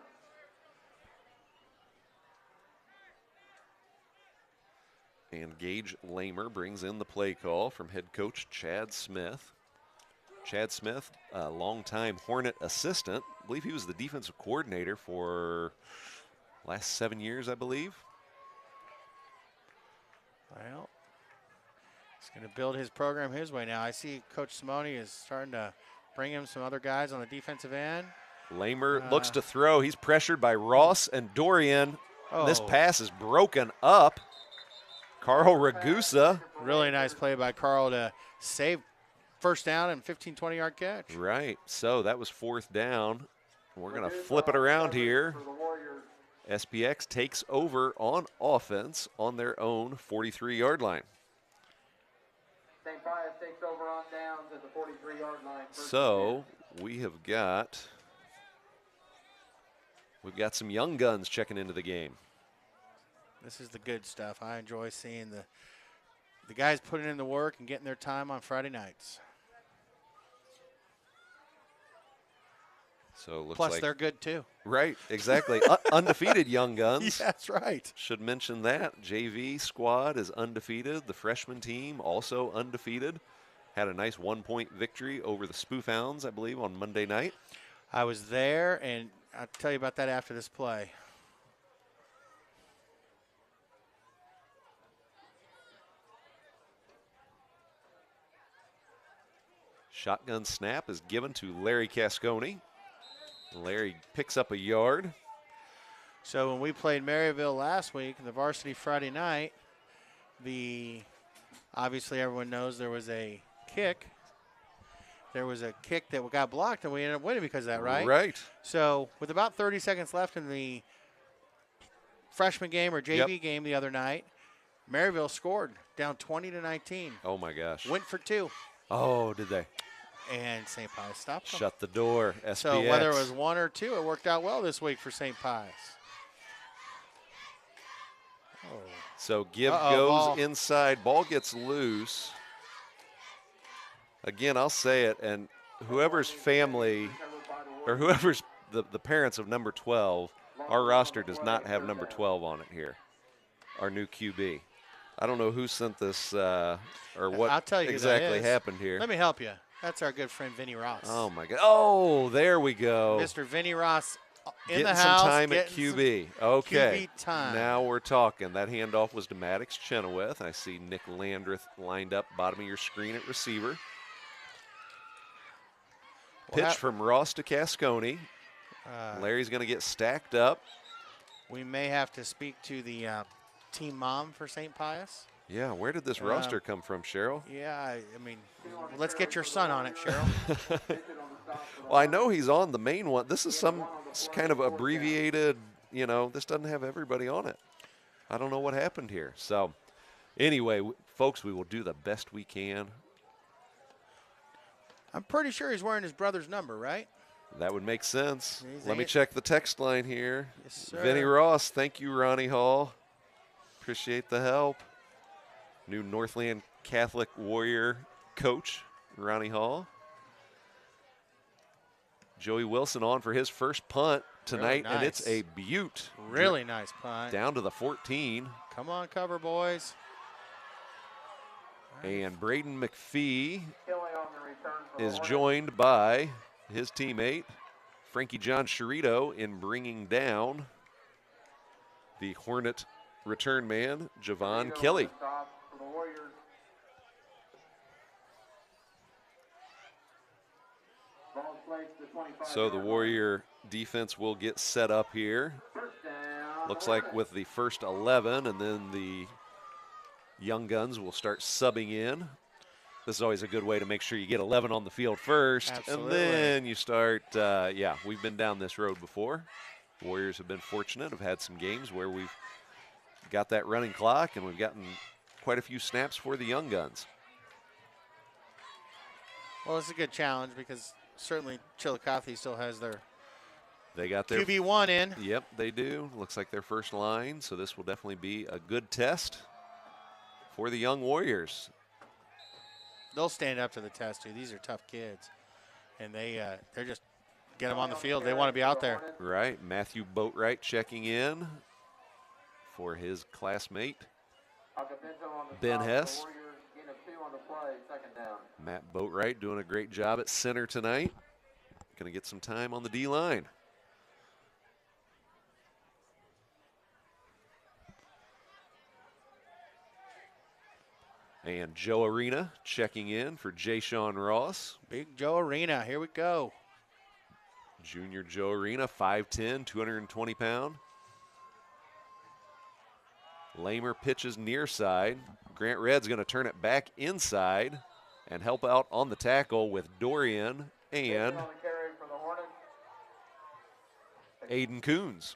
Speaker 1: And Gage Lamer brings in the play call from head coach Chad Smith. Chad Smith, a longtime Hornet assistant. I believe he was the defensive coordinator for last 7 years, I believe.
Speaker 2: Well, he's going to build his program his way now. I see Coach Simone is starting to bring him some other guys on the defensive end.
Speaker 1: Lamer looks to throw. He's pressured by Ross and Dorian.
Speaker 2: Oh.
Speaker 1: This pass is broken up. Carl Ragusa.
Speaker 2: Really nice play by Carl to save first down and 15, 20-yard catch.
Speaker 1: Right. So that was 4th down. We're going to flip it around here. SPX takes over on offense on their own 43-yard line.
Speaker 3: St. Pius takes over on downs at the 43-yard line.
Speaker 1: So we've got some young guns checking into the game.
Speaker 2: This is the good stuff. I enjoy seeing the guys putting in the work and getting their time on Friday nights.
Speaker 1: So it looks
Speaker 2: Plus,
Speaker 1: like
Speaker 2: they're good too.
Speaker 1: right, exactly. Undefeated Young Guns.
Speaker 2: Yeah, that's right.
Speaker 1: Should mention that JV squad is undefeated. The freshman team also undefeated. Had a nice 1-point victory over the Spoof Hounds, I believe, on Monday night.
Speaker 2: I was there, and I'll tell you about that after this play.
Speaker 1: Shotgun snap is given to Larry Cascone. Larry picks up a yard.
Speaker 2: So when we played Maryville last week, the varsity Friday night, obviously everyone knows there was a kick. There was a kick that got blocked, and we ended up winning because of that, right?
Speaker 1: Right.
Speaker 2: So with about 30 seconds left in the freshman game or JV game the other night, Maryville scored down 20-19.
Speaker 1: Oh, my gosh.
Speaker 2: Went for 2.
Speaker 1: Oh, did they?
Speaker 2: And St. Pius stopped them.
Speaker 1: Shut the door. SPX.
Speaker 2: So whether it was 1 or 2, it worked out well this week for St. Pius. Oh.
Speaker 1: So give
Speaker 2: Uh-oh,
Speaker 1: goes
Speaker 2: ball.
Speaker 1: inside. Ball gets loose. Again, I'll say it, and whoever's family or whoever's the parents of number 12, our roster does not have number 12 on it here, our new QB. I don't know who sent this or what
Speaker 2: I'll tell you who
Speaker 1: exactly
Speaker 2: that is.
Speaker 1: happened here.
Speaker 2: Let me help you. That's our good friend Vinny Ross.
Speaker 1: Oh, my God. Oh, there we go.
Speaker 2: Mr. Vinny Ross in
Speaker 1: Getting
Speaker 2: the
Speaker 1: some
Speaker 2: house.
Speaker 1: time at
Speaker 2: getting some
Speaker 1: QB. Okay.
Speaker 2: QB time.
Speaker 1: Now we're talking. That handoff was to Maddox Chenoweth. I see Nick Landreth lined up bottom of your screen at receiver. Pitch from Ross to Cascone. Larry's going to get stacked up.
Speaker 2: We may have to speak to the team mom for St. Pius.
Speaker 1: Yeah, where did this roster come from, Cheryl?
Speaker 2: Yeah, I mean, let's get your son on it, Cheryl.
Speaker 1: Well, I know he's on the main one. This is some kind of abbreviated, this doesn't have everybody on it. I don't know what happened here. So, anyway, folks, we will do the best we can.
Speaker 2: I'm pretty sure he's wearing his brother's number, right?
Speaker 1: That would make sense.
Speaker 2: He's
Speaker 1: Let me
Speaker 2: eight.
Speaker 1: check the text line here.
Speaker 2: Yes, sir.
Speaker 1: Vinny Ross, thank you, Ronnie Hall. Appreciate the help. New Northland Catholic Warrior coach, Ronnie Hall. Joey Wilson on for his first punt tonight,
Speaker 2: Really
Speaker 1: and it's
Speaker 2: nice.
Speaker 1: a beaut.
Speaker 2: Really nice punt.
Speaker 1: Down to the 14.
Speaker 2: Come on, cover, boys.
Speaker 1: And Braden McPhee
Speaker 3: Kelly on the return for the
Speaker 1: is
Speaker 3: Hornets.
Speaker 1: joined by his teammate, Frankie John Chirito, in bringing down the Hornet return man, Javon
Speaker 3: Chirito
Speaker 1: Kelly.
Speaker 3: on the stop for the Warriors. Ball placed to 25.
Speaker 1: So the Warrior defense will get set up here.
Speaker 3: First down.
Speaker 1: Looks like with the first 11, and then the Young Guns will start subbing in. This is always a good way to make sure you get 11 on the field first.
Speaker 2: Absolutely.
Speaker 1: And then you start, we've been down this road before. Warriors have been fortunate, have had some games where we've got that running clock, and we've gotten quite a few snaps for the Young Guns.
Speaker 2: Well, it's a good challenge because certainly Chillicothe still has their
Speaker 1: They got their
Speaker 2: QB1 in.
Speaker 1: Yep, they do. Looks like their first line, so this will definitely be a good test for the young Warriors.
Speaker 2: They'll stand up to the test, too. These are tough kids. And they're just get them on the field. They want to be out there.
Speaker 1: Right, Matthew Boatwright checking in for his classmate,
Speaker 3: Acapinto on the
Speaker 1: Ben
Speaker 3: stop for the
Speaker 1: Hess.
Speaker 3: Warriors. Gain of 2 on the play, second down.
Speaker 1: Matt Boatwright doing a great job at center tonight. Going to get some time on the D-line. And Joe Arena checking in for Jay Sean Ross.
Speaker 2: Big Joe Arena. Here we go.
Speaker 1: Junior Joe Arena, 5'10", 220 pound. Lamer pitches near side. Grant Red's going to turn it back inside and help out on the tackle with Dorian and
Speaker 3: On the carry for the Hornets.
Speaker 1: Aiden Coons.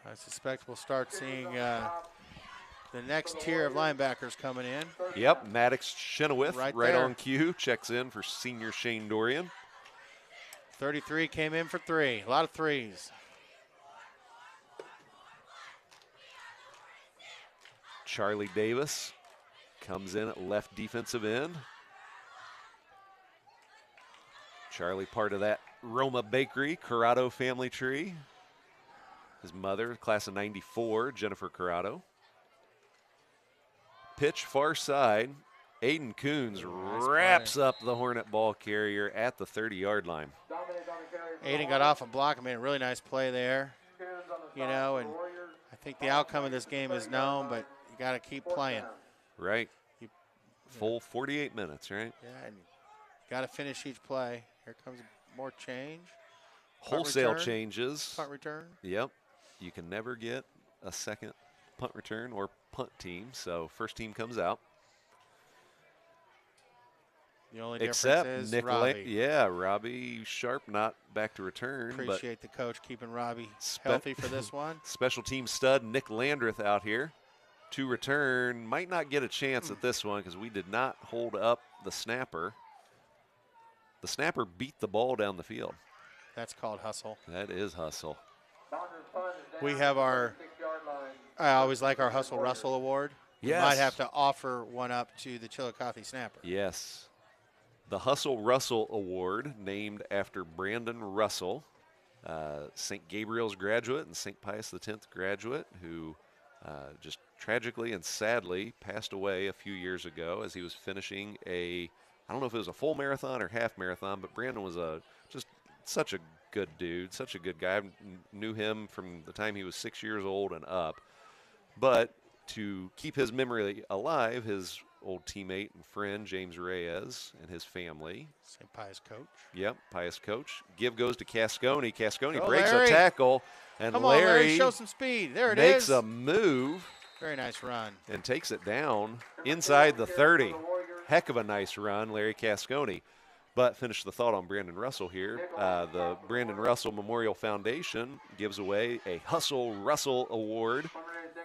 Speaker 2: I suspect we'll start seeing the next tier of linebackers coming in.
Speaker 1: Yep, Maddox Chenoweth
Speaker 2: Right
Speaker 1: right
Speaker 2: there.
Speaker 1: on cue. Checks in for senior Shane Dorian.
Speaker 2: 33 came in for 3. A lot of threes.
Speaker 1: Charlie Davis comes in at left defensive end. Charlie part of that Roma Bakery, Corrado family tree. His mother, class of 94, Jennifer Corrado. Pitch far side. Aiden Coons wraps up the Hornet ball carrier at the 30-yard line.
Speaker 2: Aiden got off a block and made a really nice play there. You know, and I think the outcome of this game is known, but you got to keep playing.
Speaker 1: Right. Full 48 minutes, right?
Speaker 2: Yeah, and you got to finish each play. Here comes more change.
Speaker 1: Wholesale changes.
Speaker 2: Punt return.
Speaker 1: Yep. You can never get a second punt return or punt team, so first team comes out.
Speaker 2: The only
Speaker 1: Except
Speaker 2: difference is
Speaker 1: Nick
Speaker 2: Robbie.
Speaker 1: Robbie Sharp not back to return.
Speaker 2: Appreciate the coach keeping Robbie healthy for this one.
Speaker 1: Special team stud Nick Landreth out here to return. Might not get a chance at this one because we did not hold up the snapper. The snapper beat the ball down the field.
Speaker 2: That's called hustle.
Speaker 1: That is hustle.
Speaker 2: We have our, I always like our Hustle Russell Award.
Speaker 1: Yes.
Speaker 2: We might have to offer one up to the Chillicothe snapper.
Speaker 1: Yes. The Hustle Russell Award, named after Brandon Russell, St. Gabriel's graduate and St. Pius X graduate, who just tragically and sadly passed away a few years ago as he was finishing I don't know if it was a full marathon or half marathon, but Brandon was just such a good dude, such a good guy. I knew him from the time he was 6 years old and up. But to keep his memory alive, his old teammate and friend, James Reyes, and his family.
Speaker 2: St. Pius coach.
Speaker 1: Yep, Pius coach. Give goes to Cascone. Cascone
Speaker 2: Go
Speaker 1: breaks
Speaker 2: Larry.
Speaker 1: a tackle, and
Speaker 2: Come on, Larry,
Speaker 1: Larry
Speaker 2: show some speed. There it
Speaker 1: makes
Speaker 2: is.
Speaker 1: a move
Speaker 2: Very nice run.
Speaker 1: and takes it down inside the 30. Heck of a nice run, Larry Cascone. But finish the thought on Brandon Russell here. The Brandon Russell Memorial Foundation gives away a Hustle Russell Award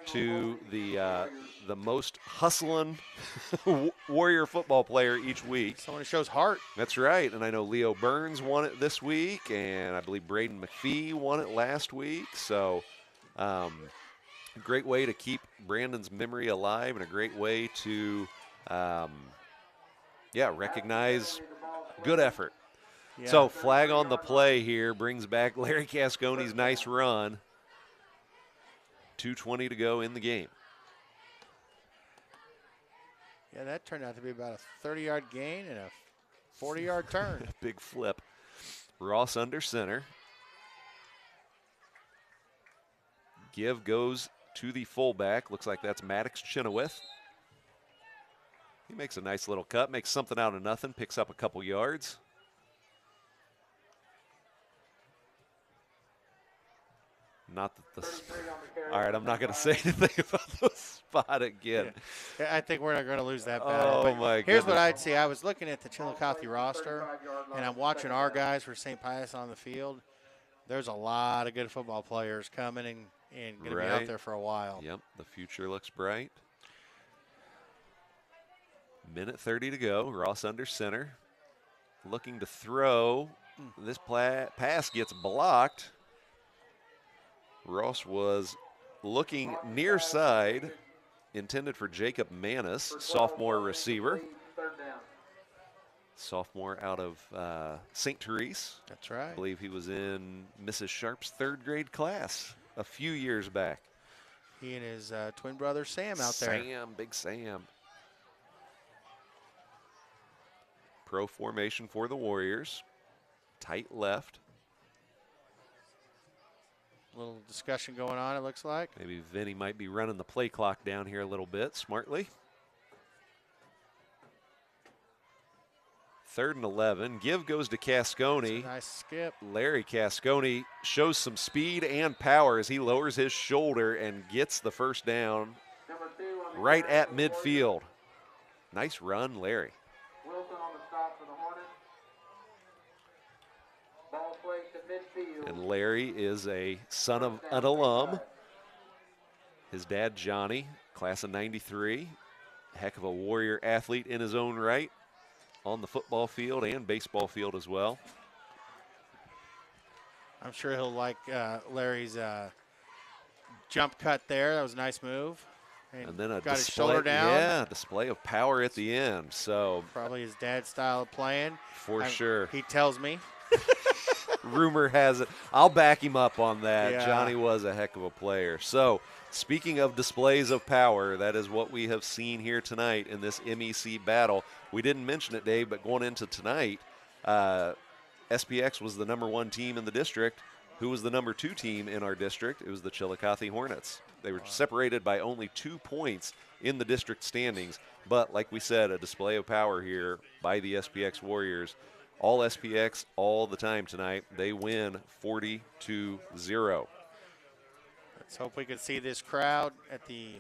Speaker 1: to the most hustling Warrior football player each week.
Speaker 2: Someone who shows heart.
Speaker 1: That's right, and I know Leo Burns won it this week, and I believe Braden McPhee won it last week. So great way to keep Brandon's memory alive and a great way to, recognize good effort.
Speaker 2: Yeah.
Speaker 1: So flag on the play here brings back Larry Cascone's nice run. 2:20 to go in the game.
Speaker 2: Yeah, that turned out to be about a 30-yard gain and a 40-yard turn.
Speaker 1: Big flip. Ross under center. Give goes to the fullback. Looks like that's Maddox Chillicothe. He makes a nice little cut, makes something out of nothing, picks up a couple yards. Not that all right, I'm not going to say anything about the spot again.
Speaker 2: Yeah, I think we're not going to lose that battle.
Speaker 1: Oh,
Speaker 2: but
Speaker 1: my
Speaker 2: here's what
Speaker 1: goodness.
Speaker 2: I'd say. I was looking at the Chillicothe roster, and I'm watching our guys for St. Pius on the field. There's a lot of good football players coming and going to be out there for a while.
Speaker 1: Yep, the future looks bright. Minute 30 to go. Ross under center. Looking to throw. This pass gets blocked. Ross was looking near side, intended for Jacob Manis, sophomore receiver. Sophomore out of St. Therese.
Speaker 2: That's right.
Speaker 1: I believe he was in Mrs. Sharp's third grade class a few years back.
Speaker 2: He and his twin brother Sam out there.
Speaker 1: Sam, big Sam. Pro formation for the Warriors. Tight left.
Speaker 2: A little discussion going on, it looks like.
Speaker 1: Maybe Vinny might be running the play clock down here a little bit smartly. 3rd and 11. Give goes to Cascone.
Speaker 2: Nice skip.
Speaker 1: Larry Cascone shows some speed and power as he lowers his shoulder and gets the first down right at midfield. Nice run, Larry.
Speaker 3: Wilson on the stop for the Hornets. Ball placed at midfield.
Speaker 1: And Larry is a son of an alum. His dad, Johnny, class of 93. Heck of a Warrior athlete in his own right on the football field and baseball field as well.
Speaker 2: I'm sure he'll like Larry's jump cut there. That was a nice move.
Speaker 1: And then
Speaker 2: got his shoulder down.
Speaker 1: Yeah, display of power at the end. So
Speaker 2: probably his dad's style of playing.
Speaker 1: For sure.
Speaker 2: He tells me.
Speaker 1: Rumor has it. I'll back him up on that.
Speaker 2: Yeah.
Speaker 1: Johnny was a heck of a player. So, speaking of displays of power, that is what we have seen here tonight in this MEC battle. We didn't mention it, Dave, but going into tonight, SPX was the #1 team in the district. Who was the #2 team in our district? It was the Chillicothe Hornets. They were separated by only 2 points in the district standings. But like we said, a display of power here by the SPX Warriors. All SPX all the time tonight. They win 40-0.
Speaker 2: Let's hope we can see this crowd at the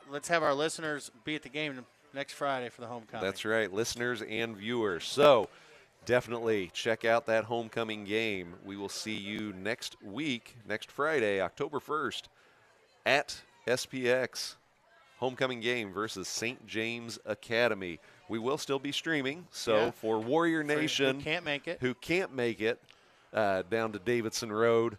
Speaker 2: let's have our listeners be at the game next Friday for the homecoming.
Speaker 1: That's right, listeners and viewers. So definitely check out that homecoming game. We will see you next week, next Friday, October 1st, at SPX. Homecoming game versus St. James Academy. We will still be streaming, so for Warrior Nation
Speaker 2: who can't make it,
Speaker 1: down to Davidson Road,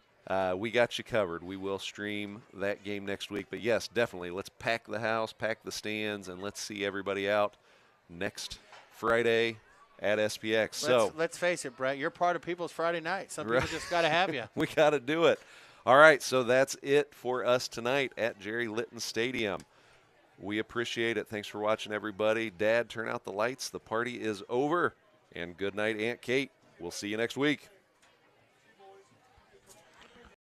Speaker 1: we got you covered. We will stream that game next week. But yes, definitely, let's pack the house, pack the stands, and let's see everybody out next Friday at SPX.
Speaker 2: Let's face it, Brett, you're part of people's Friday night. Some people just got to have you.
Speaker 1: We got to do it. All right, so that's it for us tonight at Jerry Litton Stadium. We appreciate it. Thanks for watching, everybody. Dad, turn out the lights. The party is over. And good night, Aunt Kate. We'll see you next week.